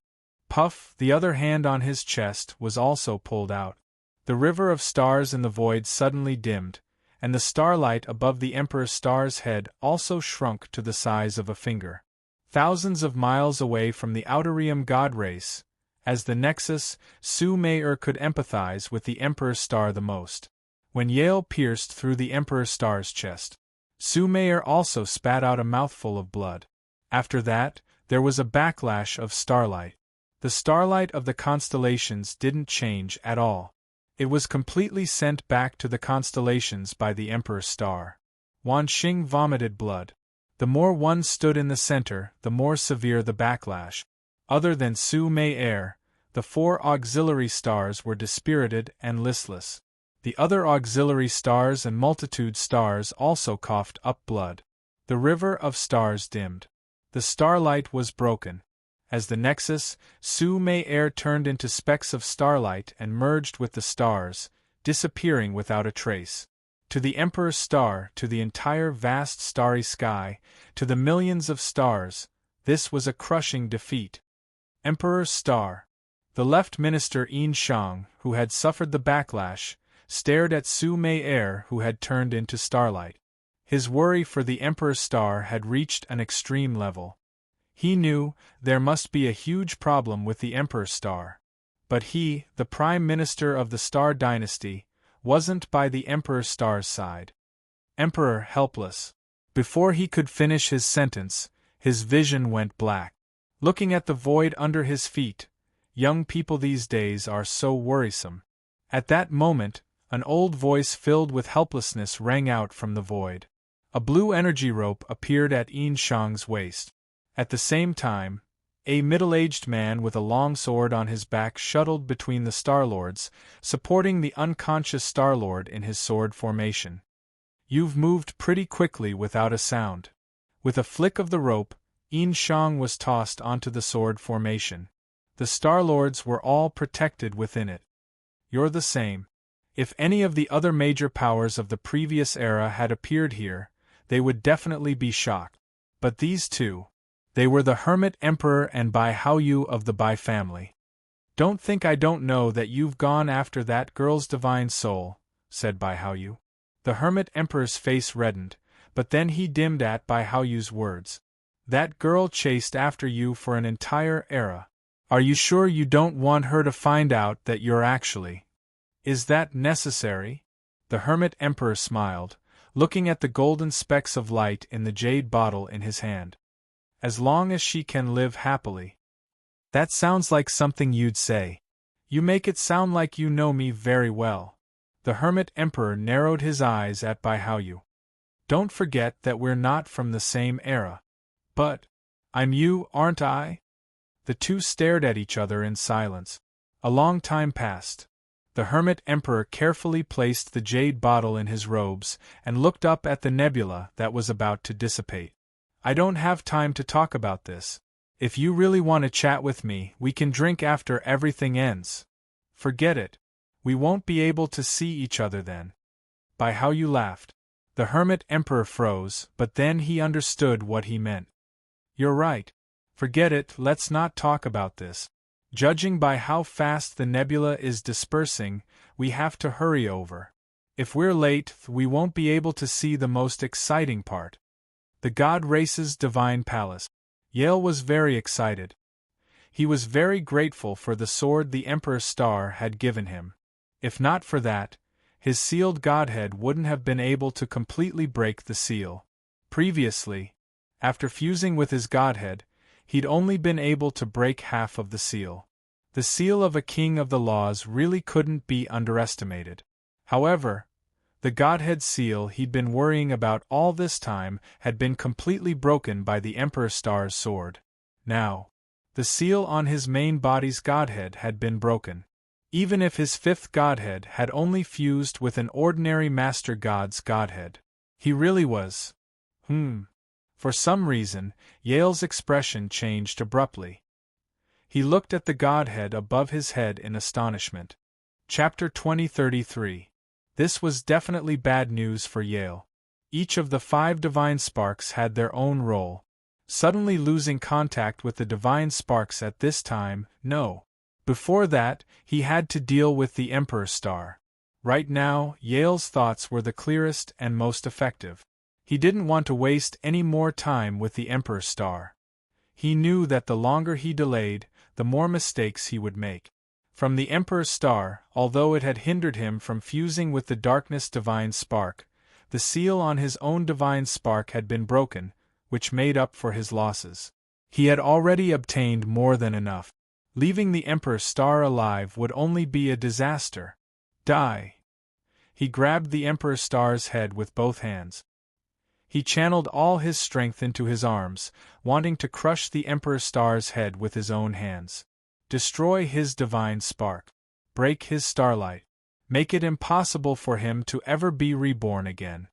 Puff, the other hand on his chest, was also pulled out. The river of stars in the void suddenly dimmed, and the starlight above the Emperor Star's head also shrunk to the size of a finger. Thousands of miles away from the Outterium God race, as the Nexus, Su Mei could empathize with the Emperor Star the most. When Yale pierced through the Emperor Star's chest, Su Mei also spat out a mouthful of blood. After that, there was a backlash of starlight. The starlight of the constellations didn't change at all. It was completely sent back to the constellations by the Emperor Star. Wan Xing vomited blood. The more one stood in the center, the more severe the backlash. Other than Su Mei, the 4 auxiliary stars were dispirited and listless. The other auxiliary stars and multitude stars also coughed up blood. The river of stars dimmed. The starlight was broken. As the Nexus, Su Mei turned into specks of starlight and merged with the stars, disappearing without a trace. To the Emperor Star, to the entire vast starry sky, to the millions of stars, this was a crushing defeat. Emperor Star. The left minister Yin Shang, who had suffered the backlash, stared at Su Mei who had turned into starlight. His worry for the Emperor Star had reached an extreme level. He knew there must be a huge problem with the Emperor Star. But he, the Prime Minister of the Star Dynasty, wasn't by the Emperor Star's side. Emperor helpless. Before he could finish his sentence, his vision went black. Looking at the void under his feet, young people these days are so worrisome. At that moment, an old voice filled with helplessness rang out from the void. A blue energy rope appeared at Yin Shang's waist. At the same time, a middle-aged man with a long sword on his back shuttled between the Star-Lords, supporting the unconscious Star-Lord in his sword formation. "You've moved pretty quickly without a sound." With a flick of the rope, Yin Shang was tossed onto the sword formation. The Star-Lords were all protected within it. "You're the same." If any of the other major powers of the previous era had appeared here, they would definitely be shocked. But these two, they were the Hermit Emperor and Bai Haoyu of the Bai family. "Don't think I don't know that you've gone after that girl's divine soul," said Bai Haoyu. The Hermit Emperor's face reddened, but then he dimmed at Bai Haoyu's words. "That girl chased after you for an entire era. Are you sure you don't want her to find out that you're actually... Is that necessary?" The Hermit Emperor smiled, looking at the golden specks of light in the jade bottle in his hand. "As long as she can live happily." "That sounds like something you'd say. You make it sound like you know me very well." The Hermit Emperor narrowed his eyes at Bai Haoyu. "Don't forget that we're not from the same era." "But I'm you, aren't I?" The two stared at each other in silence. A long time passed. The Hermit Emperor carefully placed the jade bottle in his robes and looked up at the nebula that was about to dissipate. "I don't have time to talk about this. If you really want to chat with me, we can drink after everything ends." "Forget it. We won't be able to see each other then." Bai Haoyu laughed. The Hermit Emperor froze, but then he understood what he meant. "You're right. Forget it, let's not talk about this. Judging by how fast the nebula is dispersing, we have to hurry over. If we're late, we won't be able to see the most exciting part. The God Race's Divine Palace." Yale was very excited. He was very grateful for the sword the Emperor Star had given him. If not for that, his sealed godhead wouldn't have been able to completely break the seal. Previously, after fusing with his godhead, he'd only been able to break half of the seal. The seal of a king of the laws really couldn't be underestimated. However, the godhead seal he'd been worrying about all this time had been completely broken by the Emperor Star's sword. Now, the seal on his main body's godhead had been broken. Even if his fifth godhead had only fused with an ordinary Master God's godhead, he really was. For some reason, Yale's expression changed abruptly. He looked at the godhead above his head in astonishment. Chapter 2033. This was definitely bad news for Yale. Each of the 5 divine sparks had their own role. Suddenly losing contact with the divine sparks at this time, no. Before that, he had to deal with the Emperor Star. Right now, Yale's thoughts were the clearest and most effective. He didn't want to waste any more time with the Emperor Star. He knew that the longer he delayed, the more mistakes he would make. From the Emperor Star, although it had hindered him from fusing with the Darkness Divine Spark, the seal on his own Divine Spark had been broken, which made up for his losses. He had already obtained more than enough. Leaving the Emperor Star alive would only be a disaster. Die! He grabbed the Emperor Star's head with both hands. He channeled all his strength into his arms, wanting to crush the Emperor Star's head with his own hands. Destroy his divine spark. Break his starlight. Make it impossible for him to ever be reborn again.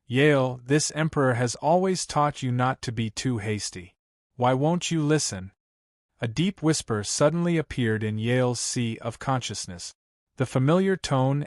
Yale, this Emperor has always taught you not to be too hasty. Why won't you listen? A deep whisper suddenly appeared in Yale's sea of consciousness. The familiar tone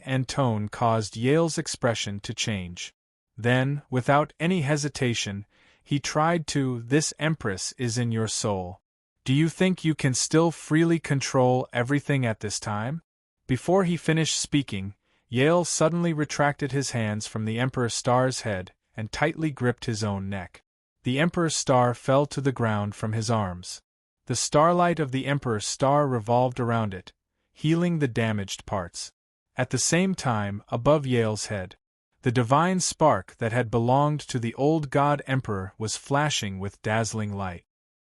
caused Yale's expression to change. Then, without any hesitation, he tried to, "This Empress is in your soul. Do you think you can still freely control everything at this time?" Before he finished speaking, Yale suddenly retracted his hands from the Emperor Star's head and tightly gripped his own neck. The Emperor Star fell to the ground from his arms. The starlight of the Emperor Star revolved around it, healing the damaged parts. At the same time, above Yale's head, the divine spark that had belonged to the old God Emperor was flashing with dazzling light.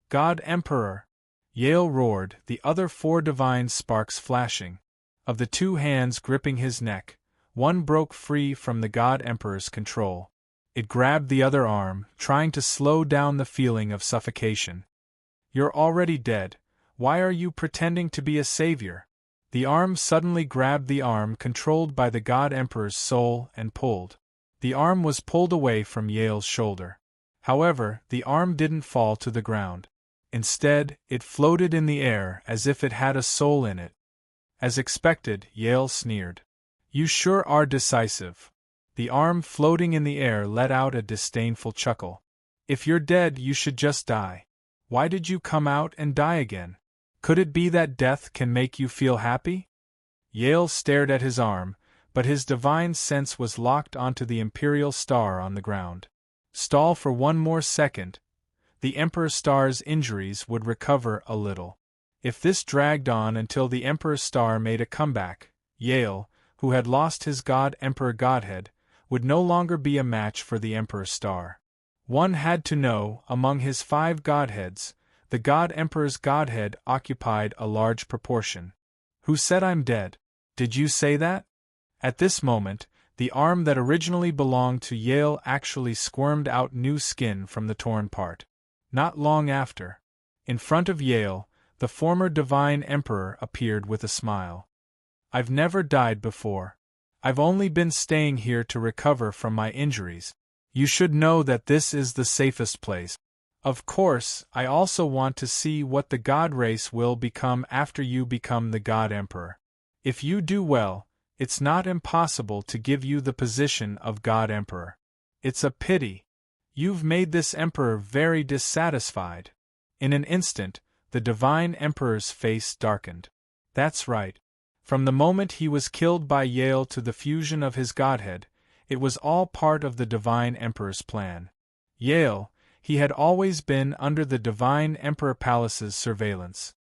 God Emperor! Yale roared, the other 4 divine sparks flashing. Of the 2 hands gripping his neck, one broke free from the God Emperor's control. It grabbed the other arm, trying to slow down the feeling of suffocation. You're already dead. Why are you pretending to be a savior? The arm suddenly grabbed the arm controlled by the God Emperor's soul and pulled. The arm was pulled away from Yale's shoulder. However, the arm didn't fall to the ground. Instead, it floated in the air as if it had a soul in it. As expected, Yale sneered. You sure are decisive. The arm floating in the air let out a disdainful chuckle. If you're dead, you should just die. Why did you come out and die again? Could it be that death can make you feel happy? Yale stared at his arm, but his divine sense was locked onto the imperial star on the ground. Stall for one more second. The Emperor Star's injuries would recover a little. If this dragged on until the Emperor Star made a comeback, Yale, who had lost his God Emperor Godhead, would no longer be a match for the Emperor Star. One had to know, among his 5 Godheads, the God Emperor's Godhead occupied a large proportion. Who said I'm dead? Did you say that? At this moment, the arm that originally belonged to Yale actually squirmed out new skin from the torn part. Not long after, in front of Yale, the former Divine Emperor appeared with a smile. I've never died before. I've only been staying here to recover from my injuries. You should know that this is the safest place. Of course, I also want to see what the God race will become after you become the God Emperor. If you do well, it's not impossible to give you the position of God Emperor. It's a pity. You've made this Emperor very dissatisfied. In an instant, the Divine Emperor's face darkened. That's right. From the moment he was killed by Yale to the fusion of his Godhead, it was all part of the Divine Emperor's plan. Yale, he had always been under the Divine Emperor Palace's surveillance.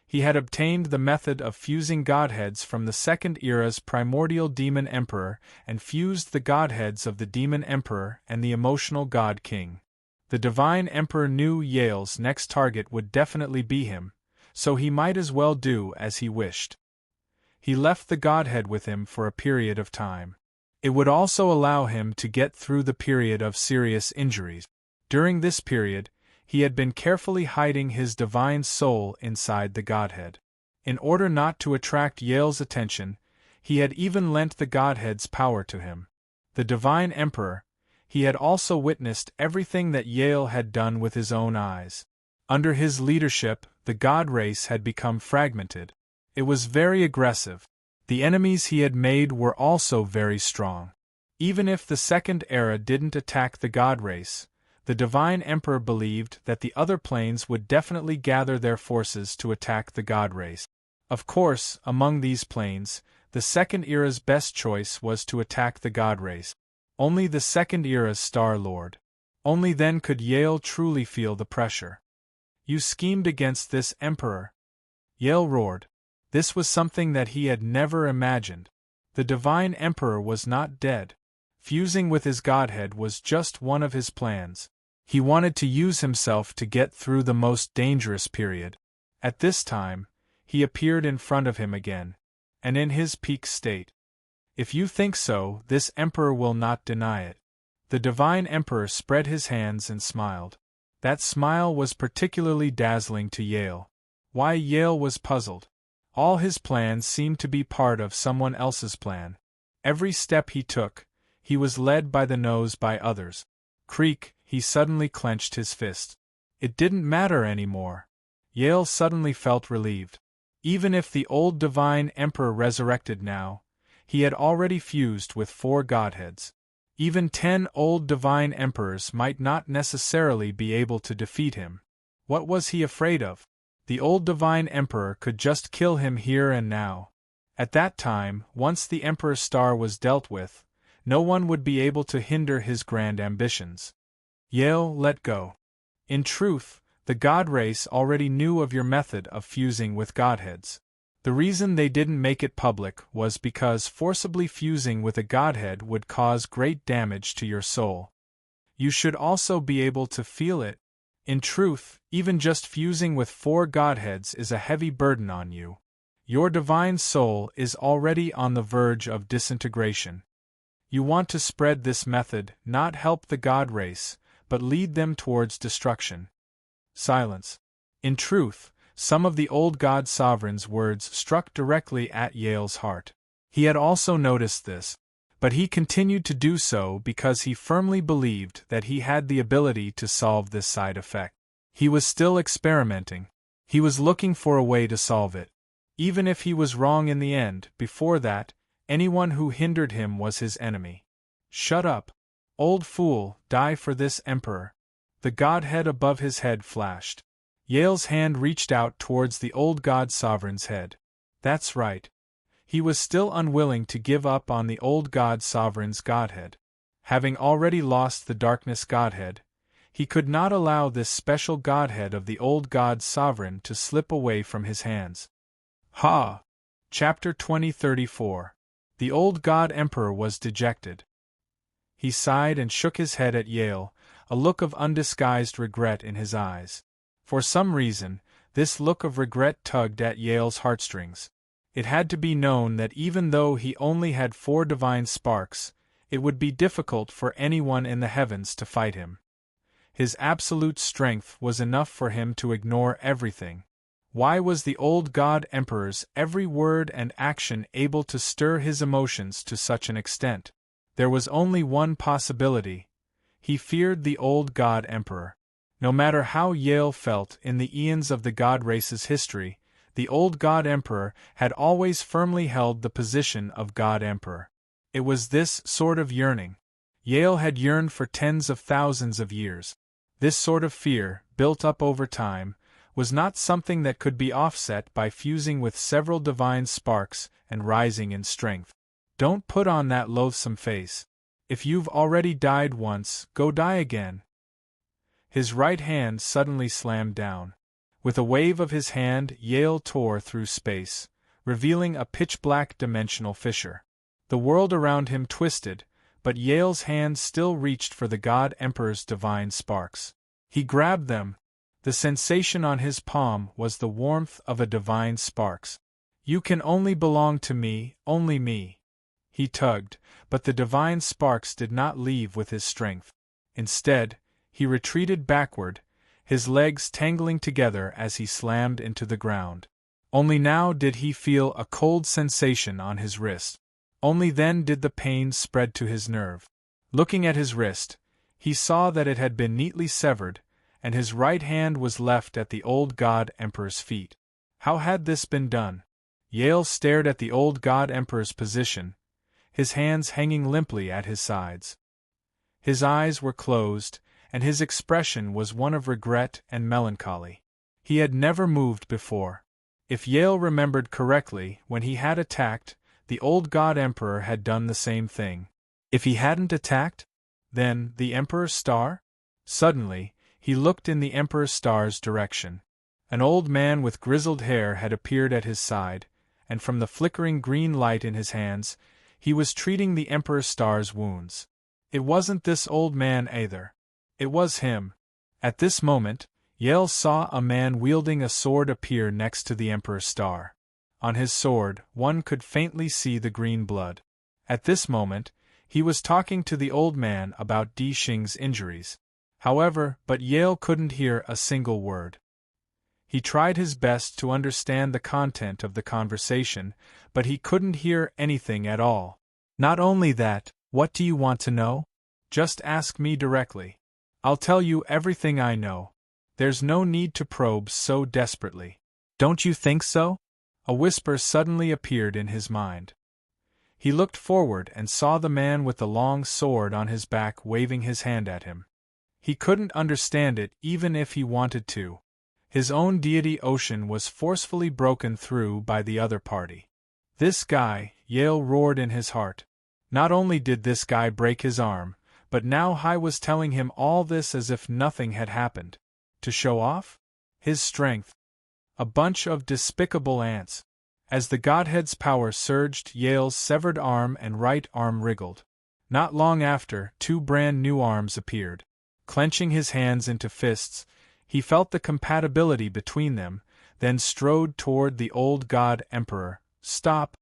He had obtained the method of fusing Godheads from the Second Era's primordial Demon Emperor and fused the Godheads of the Demon Emperor and the emotional God King. The Divine Emperor knew Yale's next target would definitely be him, so he might as well do as he wished. He left the Godhead with him for a period of time. It would also allow him to get through the period of serious injuries. During this period, he had been carefully hiding his divine soul inside the Godhead. In order not to attract Yale's attention, he had even lent the Godhead's power to him. The Divine Emperor, he had also witnessed everything that Yale had done with his own eyes. Under his leadership, the God race had become fragmented. It was very aggressive. The enemies he had made were also very strong. Even if the Second Era didn't attack the God race, the Divine Emperor believed that the other planes would definitely gather their forces to attack the God race. Of course, among these planes, the Second Era's best choice was to attack the God race. Only the Second Era's Star Lord. Only then could Yale truly feel the pressure. You schemed against this Emperor. Yale roared. This was something that he had never imagined. The Divine Emperor was not dead. Fusing with his Godhead was just one of his plans. He wanted to use himself to get through the most dangerous period. At this time, he appeared in front of him again, and in his peak state. If you think so, this Emperor will not deny it. The Divine Emperor spread his hands and smiled. That smile was particularly dazzling to Yale. Why, Yale was puzzled. All his plans seemed to be part of someone else's plan. Every step he took, he was led by the nose by others. Creak, he suddenly clenched his fist. It didn't matter anymore. Yale suddenly felt relieved. Even if the old Divine Emperor resurrected now, he had already fused with 4 Godheads. Even 10 old Divine Emperors might not necessarily be able to defeat him. What was he afraid of? The old Divine Emperor could just kill him here and now. At that time, once the Emperor's star was dealt with, no one would be able to hinder his grand ambitions. Yale let go. In truth, the God race already knew of your method of fusing with Godheads. The reason they didn't make it public was because forcibly fusing with a godhead would cause great damage to your soul. You should also be able to feel it. In truth, even just fusing with 4 godheads is a heavy burden on you. Your divine soul is already on the verge of disintegration. You want to spread this method, not help the god race, but lead them towards destruction. Silence. In truth, some of the old god sovereign's words struck directly at Yale's heart. He had also noticed this, but he continued to do so because he firmly believed that he had the ability to solve this side effect. He was still experimenting. He was looking for a way to solve it. Even if he was wrong in the end, before that, anyone who hindered him was his enemy. Shut up. Old fool, die for this emperor. The godhead above his head flashed. Yale's hand reached out towards the old god sovereign's head. That's right. He was still unwilling to give up on the old god sovereign's godhead. Having already lost the darkness godhead, he could not allow this special godhead of the old god sovereign to slip away from his hands. Ha! Chapter 20:34. The old god emperor was dejected. He sighed and shook his head at Yale, a look of undisguised regret in his eyes. For some reason, this look of regret tugged at Yale's heartstrings. It had to be known that even though he only had 4 divine sparks, it would be difficult for anyone in the heavens to fight him. His absolute strength was enough for him to ignore everything. Why was the old god emperor's every word and action able to stir his emotions to such an extent? There was only one possibility. He feared the old god emperor. No matter how Yale felt in the eons of the god race's history, the old god emperor had always firmly held the position of god emperor. It was this sort of yearning. Yale had yearned for tens of thousands of years. This sort of fear, built up over time, was not something that could be offset by fusing with several divine sparks and rising in strength. Don't put on that loathsome face. If you've already died once, go die again. His right hand suddenly slammed down. With a wave of his hand, Yale tore through space, revealing a pitch-black dimensional fissure. The world around him twisted, but Yale's hand still reached for the God Emperor's divine sparks. He grabbed them. The sensation on his palm was the warmth of a divine sparks. You can only belong to me, only me. He tugged, but the divine sparks did not leave with his strength. Instead, he retreated backward, his legs tangling together as he slammed into the ground. Only now did he feel a cold sensation on his wrist. Only then did the pain spread to his nerve. Looking at his wrist, he saw that it had been neatly severed, and his right hand was left at the old God Emperor's feet. How had this been done? Yale stared at the old God Emperor's position, his hands hanging limply at his sides. His eyes were closed, and his expression was one of regret and melancholy. He had never moved before. If Yale remembered correctly, when he had attacked, the old God Emperor had done the same thing. If he hadn't attacked, then the Emperor's star? Suddenly, he looked in the Emperor's star's direction. An old man with grizzled hair had appeared at his side, and from the flickering green light in his hands, he was treating the Emperor's star's wounds. It wasn't this old man either. It was him. At this moment, Yale saw a man wielding a sword appear next to the Emperor's star. On his sword, one could faintly see the green blood. At this moment, he was talking to the old man about Di Xing's injuries. However, but Yale couldn't hear a single word. He tried his best to understand the content of the conversation, but he couldn't hear anything at all. Not only that, what do you want to know? Just ask me directly. I'll tell you everything I know. There's no need to probe so desperately. Don't you think so? A whisper suddenly appeared in his mind. He looked forward and saw the man with the long sword on his back waving his hand at him. He couldn't understand it even if he wanted to. His own deity ocean was forcefully broken through by the other party. This guy, Yale roared in his heart. Not only did this guy break his arm, but now Hai was telling him all this as if nothing had happened. To show off? His strength. A bunch of despicable ants. As the Godhead's power surged, Yale's severed arm and right arm wriggled. Not long after, two brand new arms appeared. Clenching his hands into fists, he felt the compatibility between them, then strode toward the old God Emperor. Stop!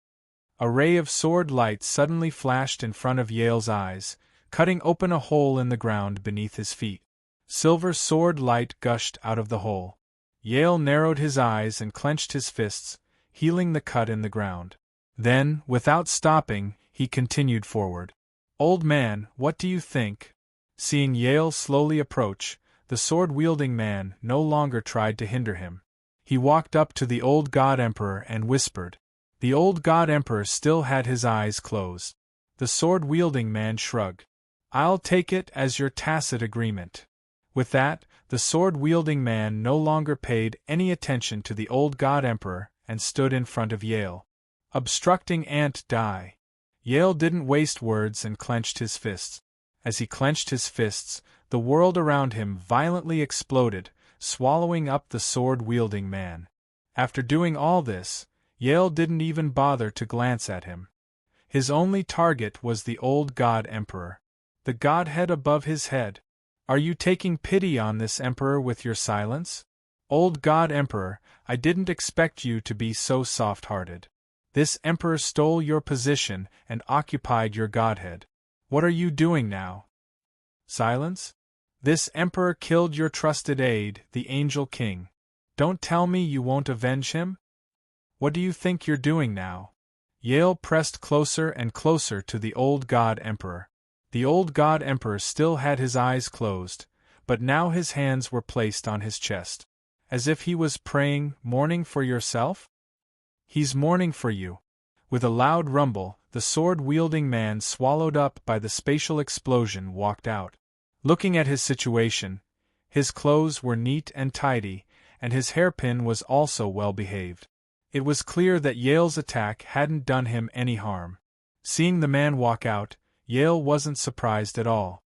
A ray of sword light suddenly flashed in front of Yale's eyes, cutting open a hole in the ground beneath his feet. Silver sword light gushed out of the hole. Yale narrowed his eyes and clenched his fists, healing the cut in the ground. Then, without stopping, he continued forward. "Old man, what do you think?" Seeing Yale slowly approach, the sword-wielding man no longer tried to hinder him. He walked up to the old God Emperor and whispered. The old God Emperor still had his eyes closed. The sword-wielding man shrugged. "I'll take it as your tacit agreement." With that, the sword-wielding man no longer paid any attention to the old God Emperor and stood in front of Yale. Obstructing Aunt Di. Yale didn't waste words and clenched his fists. As he clenched his fists, the world around him violently exploded, swallowing up the sword-wielding man. After doing all this, Yale didn't even bother to glance at him. His only target was the old God Emperor. The Godhead above his head. "Are you taking pity on this Emperor with your silence? Old God Emperor, I didn't expect you to be so soft-hearted. This Emperor stole your position and occupied your Godhead. What are you doing now? Silence? This Emperor killed your trusted aide, the Angel King. Don't tell me you won't avenge him? What do you think you're doing now?" Yale pressed closer and closer to the old God Emperor. The old God Emperor still had his eyes closed, but now his hands were placed on his chest. As if he was praying, "Mourning for yourself?" "He's mourning for you." With a loud rumble, the sword-wielding man, swallowed up by the spatial explosion, walked out. Looking at his situation, his clothes were neat and tidy, and his hairpin was also well behaved. It was clear that Yale's attack hadn't done him any harm. Seeing the man walk out, Yale wasn't surprised at all.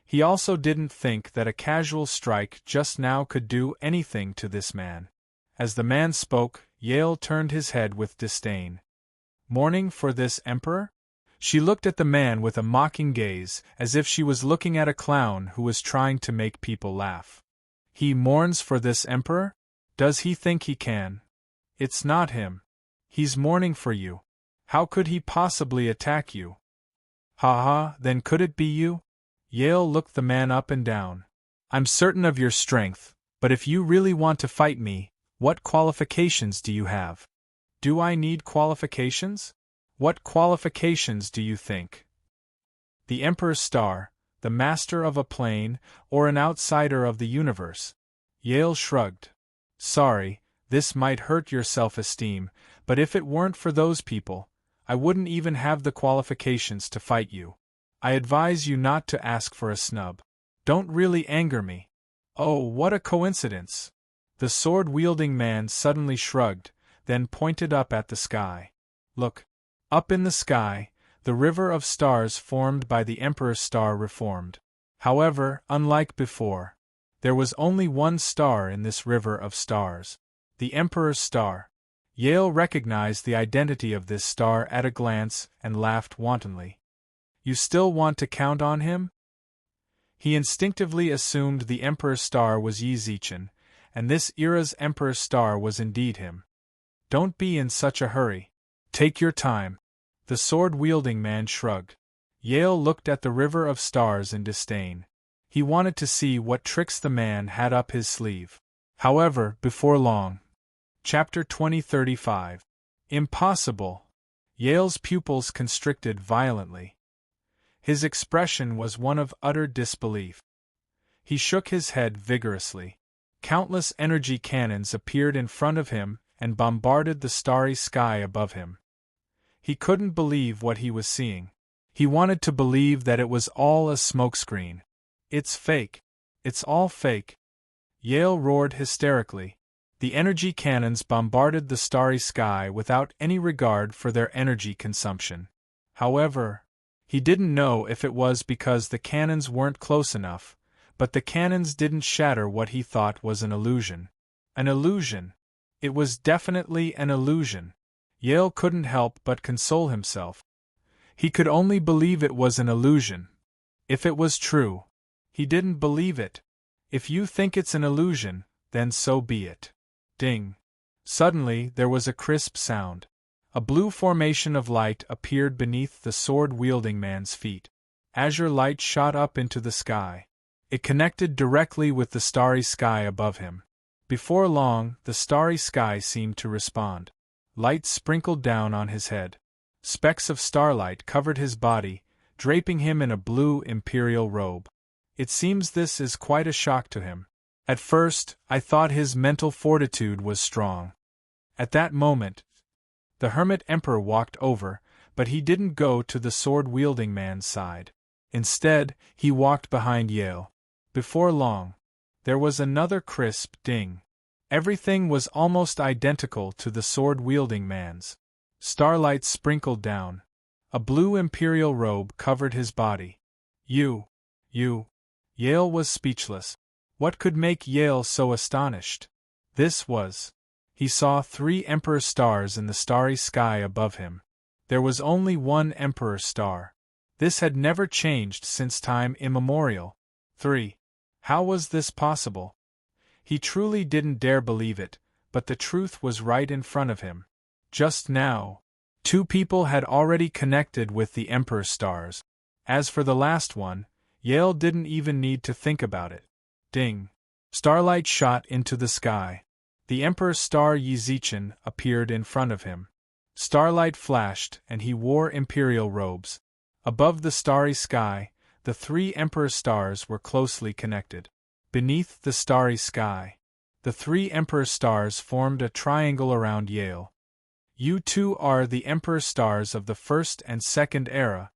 He also didn't think that a casual strike just now could do anything to this man. As the man spoke, Yale turned his head with disdain. "Mourning for this Emperor?" She looked at the man with a mocking gaze, as if she was looking at a clown who was trying to make people laugh. "He mourns for this Emperor? Does he think he can? It's not him. He's mourning for you. How could he possibly attack you?" "Ha ha, then could it be you?" Yale looked the man up and down. "I'm certain of your strength, but if you really want to fight me, what qualifications do you have?" "Do I need qualifications? What qualifications do you think? The Emperor's star, the master of a plane, or an outsider of the universe?" Yale shrugged. "Sorry, this might hurt your self-esteem, but if it weren't for those people, I wouldn't even have the qualifications to fight you. I advise you not to ask for a snub. Don't really anger me." "Oh, what a coincidence!" The sword-wielding man suddenly shrugged, then pointed up at the sky. "Look. Up in the sky, the river of stars formed by the Emperor's star reformed. However, unlike before, there was only one star in this river of stars. The Emperor's star." Yale recognized the identity of this star at a glance and laughed wantonly. "You still want to count on him?" He instinctively assumed the Emperor's star was Yi Zichen, and this era's Emperor's star was indeed him. "Don't be in such a hurry. Take your time." The sword-wielding man shrugged. Yale looked at the river of stars in disdain. He wanted to see what tricks the man had up his sleeve. However, before long. Chapter 2035. Impossible! Yale's pupils constricted violently. His expression was one of utter disbelief. He shook his head vigorously. Countless energy cannons appeared in front of him and bombarded the starry sky above him. He couldn't believe what he was seeing. He wanted to believe that it was all a smokescreen. "It's fake. It's all fake!" Yale roared hysterically. The energy cannons bombarded the starry sky without any regard for their energy consumption. However, he didn't know if it was because the cannons weren't close enough, but the cannons didn't shatter what he thought was an illusion. An illusion! It was definitely an illusion. Yale couldn't help but console himself. He could only believe it was an illusion. If it was true. He didn't believe it. If you think it's an illusion, then so be it. Ding. Suddenly there was a crisp sound. A blue formation of light appeared beneath the sword-wielding man's feet. Azure light shot up into the sky. It connected directly with the starry sky above him. Before long, the starry sky seemed to respond. Light sprinkled down on his head. Specks of starlight covered his body, draping him in a blue imperial robe. It seems this is quite a shock to him. At first, I thought his mental fortitude was strong. At that moment, the Hermit Emperor walked over, but he didn't go to the sword-wielding man's side. Instead, he walked behind Yale. Before long, there was another crisp ding. Everything was almost identical to the sword-wielding man's. Starlight sprinkled down. A blue imperial robe covered his body. You. Yale was speechless. What could make Yale so astonished? This was. He saw 3 Emperor stars in the starry sky above him. There was only one Emperor star. This had never changed since time immemorial. 3. How was this possible? He truly didn't dare believe it, but the truth was right in front of him. Just now, 2 people had already connected with the Emperor stars. As for the last one, Yale didn't even need to think about it. Ding. Starlight shot into the sky. The Emperor star Yizichin appeared in front of him. Starlight flashed and he wore imperial robes. Above the starry sky, the 3 Emperor stars were closely connected. Beneath the starry sky, the 3 Emperor stars formed a triangle around Yale. You 2 are the Emperor stars of the first and second era.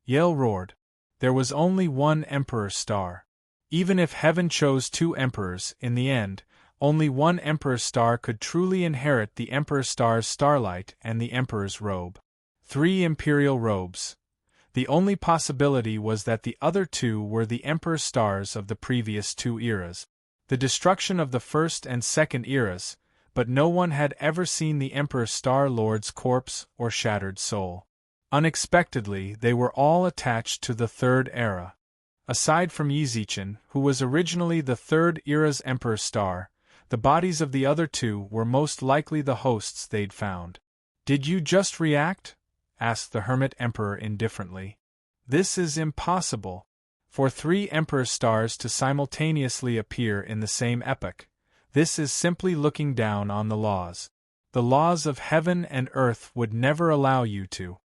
Yale roared. There was only one Emperor star. Even if heaven chose 2 emperors, in the end, only one Emperor star could truly inherit the Emperor star's starlight and the Emperor's robe. 3 imperial robes. The only possibility was that the other 2 were the Emperor stars of the previous 2 eras. The destruction of the first and second eras, but no one had ever seen the Emperor Star Lord's corpse or shattered soul. Unexpectedly, they were all attached to the third era. Aside from Yizichin, who was originally the third era's Emperor Star, the bodies of the other 2 were most likely the hosts they'd found. Did you just react? Asked the Hermit Emperor indifferently. This is impossible. For 3 Emperor stars to simultaneously appear in the same epoch, this is simply looking down on the laws. The laws of heaven and earth would never allow you to.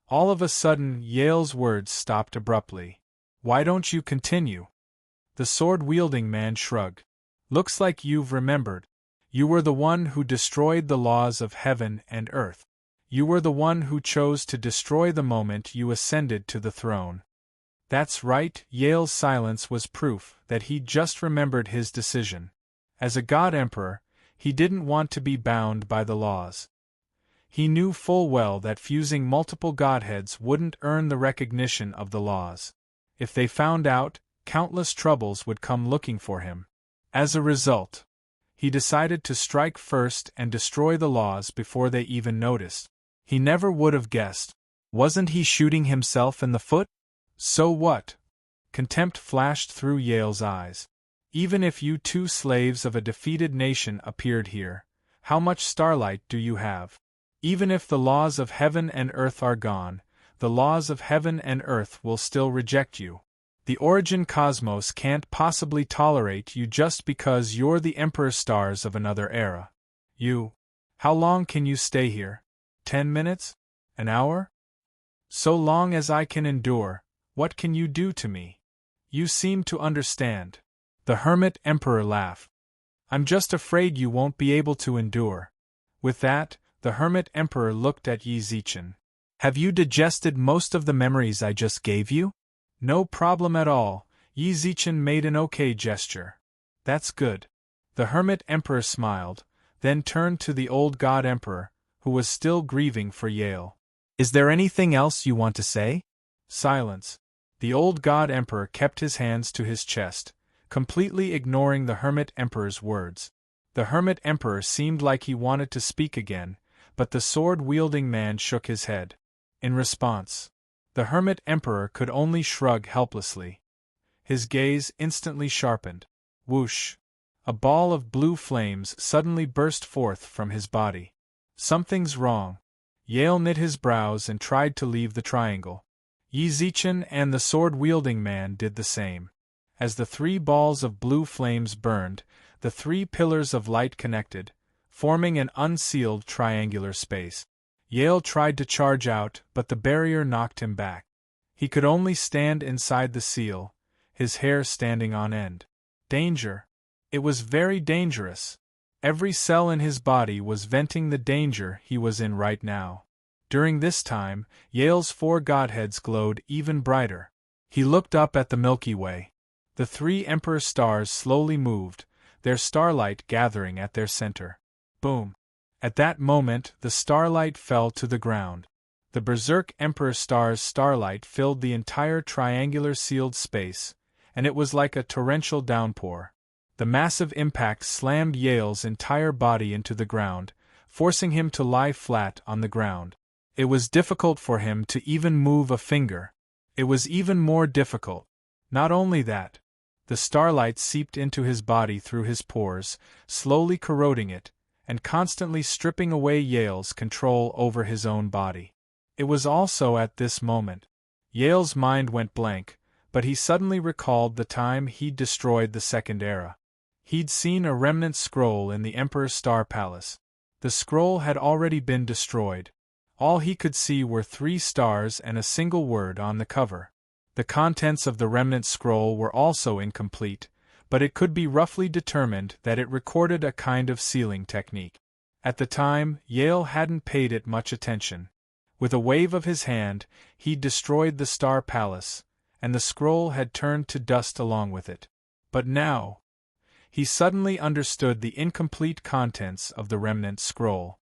All of a sudden, Yale's words stopped abruptly. Why don't you continue? The sword-wielding man shrugged. Looks like you've remembered. You were the one who destroyed the laws of heaven and earth. You were the one who chose to destroy the moment you ascended to the throne. That's right. Yale's silence was proof that he'd just remembered his decision. As a god emperor, he didn't want to be bound by the laws. He knew full well that fusing multiple godheads wouldn't earn the recognition of the laws. If they found out, countless troubles would come looking for him. As a result, he decided to strike first and destroy the laws before they even noticed. He never would have guessed. Wasn't he shooting himself in the foot? So what? Contempt flashed through Yale's eyes. Even if you 2 slaves of a defeated nation appeared here, how much starlight do you have? Even if the laws of heaven and earth are gone, the laws of heaven and earth will still reject you. The origin cosmos can't possibly tolerate you just because you're the Emperor stars of another era. How long can you stay here? 10 minutes? An hour? So long as I can endure. What can you do to me? You seem to understand. The Hermit Emperor laughed. I'm just afraid you won't be able to endure. With that, the Hermit Emperor looked at Yizichin. Have you digested most of the memories I just gave you? No problem at all. Yizichin made an okay gesture. That's good. The Hermit Emperor smiled, then turned to the old God Emperor, who was still grieving for Yale. Is there anything else you want to say? Silence. The old God Emperor kept his hands to his chest, completely ignoring the Hermit Emperor's words. The Hermit Emperor seemed like he wanted to speak again, but the sword-wielding man shook his head. In response, the hermit emperor could only shrug helplessly. His gaze instantly sharpened. Whoosh! A ball of blue flames suddenly burst forth from his body. Something's wrong. Yale knit his brows and tried to leave the triangle. Yi Zichen and the sword-wielding man did the same. As the 3 balls of blue flames burned, the 3 pillars of light connected, forming an unsealed triangular space. Yale tried to charge out, but the barrier knocked him back. He could only stand inside the seal, his hair standing on end. Danger. It was very dangerous. Every cell in his body was venting the danger he was in right now. During this time, Yale's 4 godheads glowed even brighter. He looked up at the Milky Way. The 3 emperor stars slowly moved, their starlight gathering at their center. Boom! At that moment, the starlight fell to the ground. The Berserk Emperor star's starlight filled the entire triangular sealed space, and it was like a torrential downpour. The massive impact slammed Yale's entire body into the ground, forcing him to lie flat on the ground. It was difficult for him to even move a finger. It was even more difficult. Not only that, the starlight seeped into his body through his pores, slowly corroding it, and constantly stripping away Yale's control over his own body. It was also at this moment. Yale's mind went blank, but he suddenly recalled the time he'd destroyed the Second Era. He'd seen a remnant scroll in the Emperor's Star Palace. The scroll had already been destroyed. All he could see were 3 stars and a single word on the cover. The contents of the remnant scroll were also incomplete, but it could be roughly determined that it recorded a kind of sealing technique. At the time, Yale hadn't paid it much attention. With a wave of his hand, he'd destroyed the Star Palace, and the scroll had turned to dust along with it. But now, he suddenly understood the incomplete contents of the remnant scroll.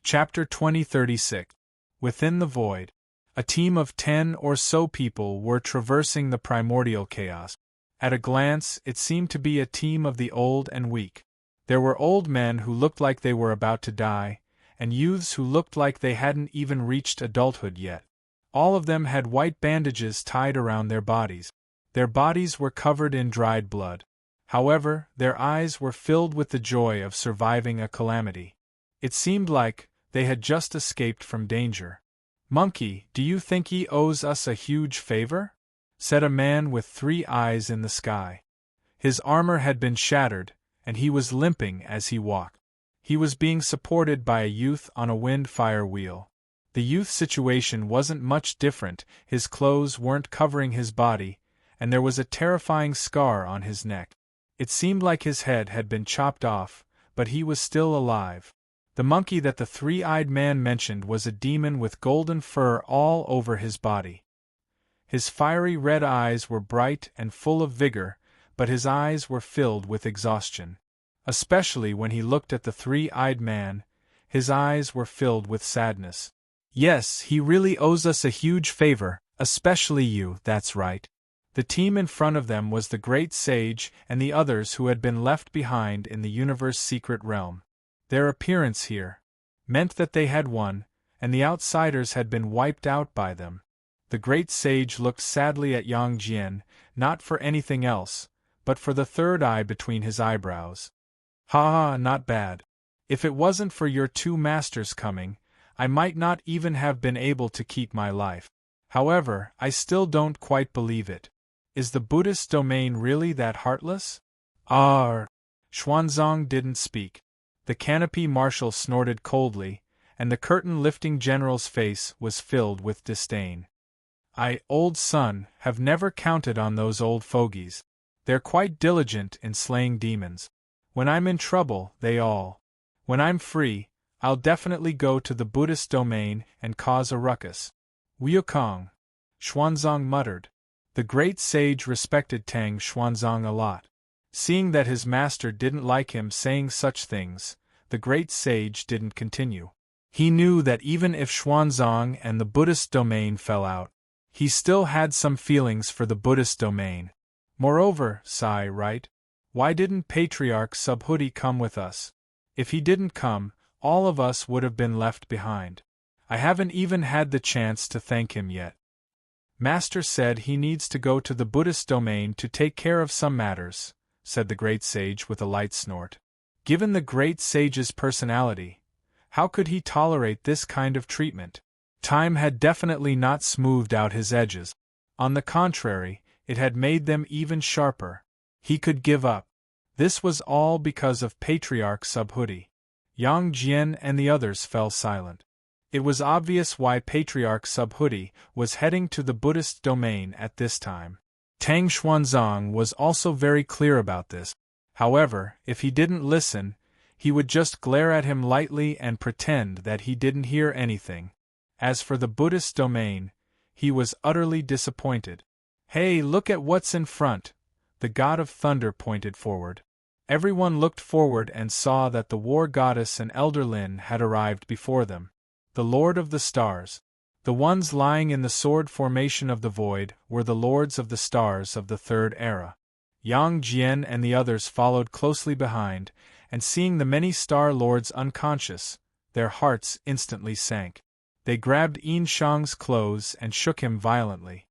Chapter 2036. Within the Void. A team of 10 or so people were traversing the primordial chaos. At a glance, it seemed to be a team of the old and weak. There were old men who looked like they were about to die, and youths who looked like they hadn't even reached adulthood yet. All of them had white bandages tied around their bodies. Their bodies were covered in dried blood. However, their eyes were filled with the joy of surviving a calamity. It seemed like they had just escaped from danger. "Monkey, do you think he owes us a huge favor?" said a man with 3 eyes in the sky. His armor had been shattered, and he was limping as he walked. He was being supported by a youth on a wind-fire wheel. The youth's situation wasn't much different. His clothes weren't covering his body, and there was a terrifying scar on his neck. It seemed like his head had been chopped off, but he was still alive. The monkey that the 3-eyed man mentioned was a demon with golden fur all over his body. His fiery red eyes were bright and full of vigor, but his eyes were filled with exhaustion. Especially when he looked at the 3-eyed man, his eyes were filled with sadness. "Yes, he really owes us a huge favor, especially you, that's right." The team in front of them was the great sage and the others who had been left behind in the universe's secret realm. Their appearance here meant that they had won, and the outsiders had been wiped out by them. The great sage looked sadly at Yang Jian, not for anything else, but for the 3rd eye between his eyebrows. "Ha ha, not bad. If it wasn't for your 2 masters coming, I might not even have been able to keep my life. However, I still don't quite believe it. Is the Buddhist domain really that heartless?" Xuanzang didn't speak. The canopy marshal snorted coldly, and the curtain-lifting general's face was filled with disdain. "I, old son, have never counted on those old fogies. They're quite diligent in slaying demons. When I'm in trouble, when I'm free, I'll definitely go to the Buddhist domain and cause a ruckus." "Wukong," Xuanzang muttered. The great sage respected Tang Xuanzang a lot. Seeing that his master didn't like him saying such things, the great sage didn't continue. He knew that even if Xuanzang and the Buddhist domain fell out, he still had some feelings for the Buddhist domain. Moreover, right? Why didn't Patriarch Subhuti come with us? If he didn't come, all of us would have been left behind. I haven't even had the chance to thank him yet. Master said he needs to go to the Buddhist domain to take care of some matters, said the great sage with a light snort. Given the great sage's personality, how could he tolerate this kind of treatment? Time had definitely not smoothed out his edges. On the contrary, it had made them even sharper. He could give up. This was all because of Patriarch Subhuti. Yang Jian and the others fell silent. It was obvious why Patriarch Subhuti was heading to the Buddhist domain at this time. Tang Xuanzang was also very clear about this. However, if he didn't listen, he would just glare at him lightly and pretend that he didn't hear anything. As for the Buddhist domain, he was utterly disappointed. Hey, look at what's in front! The god of thunder pointed forward. Everyone looked forward and saw that the war goddess and Elder Lin had arrived before them. The Lord of the Stars. The ones lying in the sword formation of the void were the Lords of the Stars of the Third Era. Yang Jian and the others followed closely behind, and seeing the many Star Lords unconscious, their hearts instantly sank. They grabbed Yin Shang's clothes and shook him violently.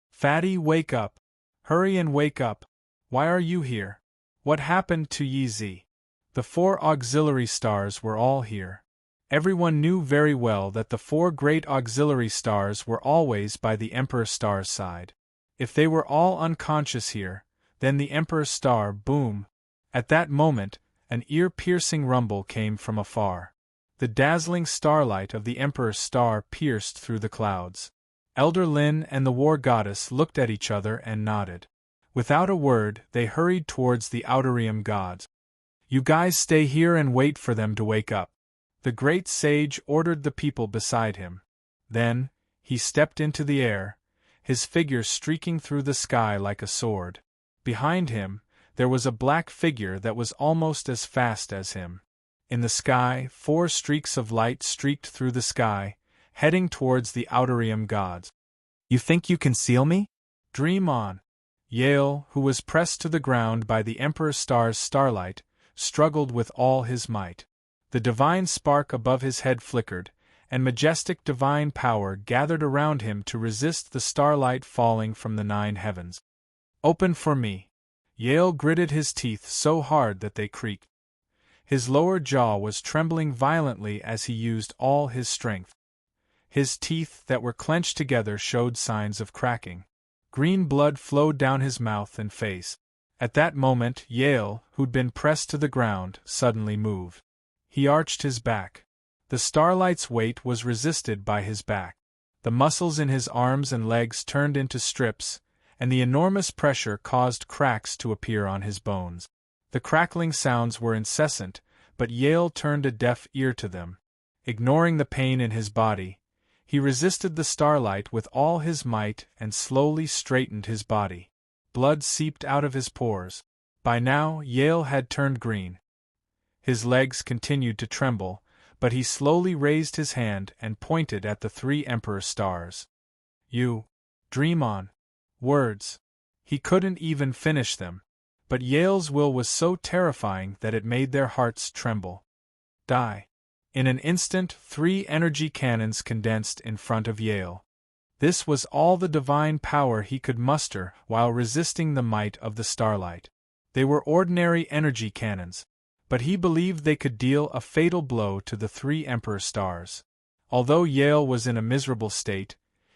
Fatty, wake up! Hurry and wake up! Why are you here? What happened to Yi Zi? The 4 auxiliary stars were all here. Everyone knew very well that the 4 great auxiliary stars were always by the Emperor Star's side. If they were all unconscious here, then the Emperor Star, boom! At that moment, an ear-piercing rumble came from afar. The dazzling starlight of the Emperor's star pierced through the clouds. Elder Lin and the war goddess looked at each other and nodded. Without a word, they hurried towards the Outerium gods. You guys stay here and wait for them to wake up. The great sage ordered the people beside him. Then, he stepped into the air, his figure streaking through the sky like a sword. Behind him, there was a black figure that was almost as fast as him. In the sky, 4 streaks of light streaked through the sky, heading towards the Outerium gods. You think you can seal me? Dream on. Yale, who was pressed to the ground by the Emperor Star's starlight, struggled with all his might. The divine spark above his head flickered, and majestic divine power gathered around him to resist the starlight falling from the 9 heavens. Open for me. Yale gritted his teeth so hard that they creaked. His lower jaw was trembling violently as he used all his strength. His teeth that were clenched together showed signs of cracking. Green blood flowed down his mouth and face. At that moment, Yale, who'd been pressed to the ground, suddenly moved. He arched his back. The starlight's weight was resisted by his back. The muscles in his arms and legs turned into strips, and the enormous pressure caused cracks to appear on his bones. The crackling sounds were incessant, but Yale turned a deaf ear to them. Ignoring the pain in his body, he resisted the starlight with all his might and slowly straightened his body. Blood seeped out of his pores. By now, Yale had turned green. His legs continued to tremble, but he slowly raised his hand and pointed at the 3 Emperor stars. You. Dream on. Words. He couldn't even finish them. But Yale's will was so terrifying that it made their hearts tremble. Die. In an instant, 3 energy cannons condensed in front of Yale. This was all the divine power he could muster while resisting the might of the starlight. They were ordinary energy cannons, but he believed they could deal a fatal blow to the 3 Emperor stars. Although Yale was in a miserable state,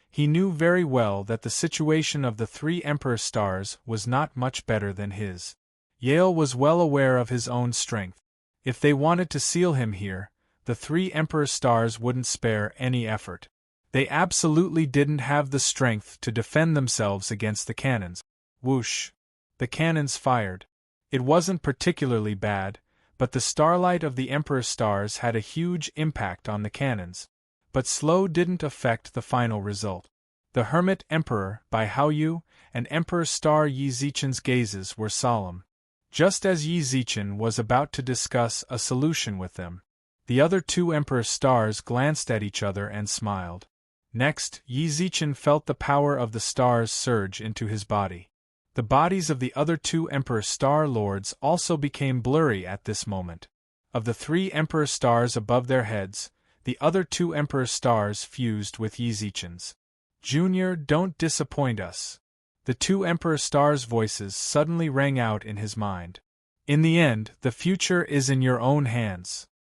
he knew very well that the situation of the 3 Emperor stars was not much better than his. Yale was well aware of his own strength. If they wanted to seal him here, the 3 Emperor stars wouldn't spare any effort. They absolutely didn't have the strength to defend themselves against the cannons. Whoosh! The cannons fired. It wasn't particularly bad, but the starlight of the Emperor stars had a huge impact on the cannons. But slow didn't affect the final result. The Hermit Emperor, Bai Haoyu, and Emperor Star Yi Zichen's gazes were solemn. Just as Yi Zichen was about to discuss a solution with them, the other 2 Emperor stars glanced at each other and smiled. Next, Yi Zichen felt the power of the stars surge into his body. The bodies of the other 2 Emperor Star Lords also became blurry at this moment. Of the 3 Emperor stars above their heads, the other 2 Emperor stars fused with Yizichan's. Junior, don't disappoint us. The 2 Emperor stars' voices suddenly rang out in his mind. In the end, the future is in your own hands.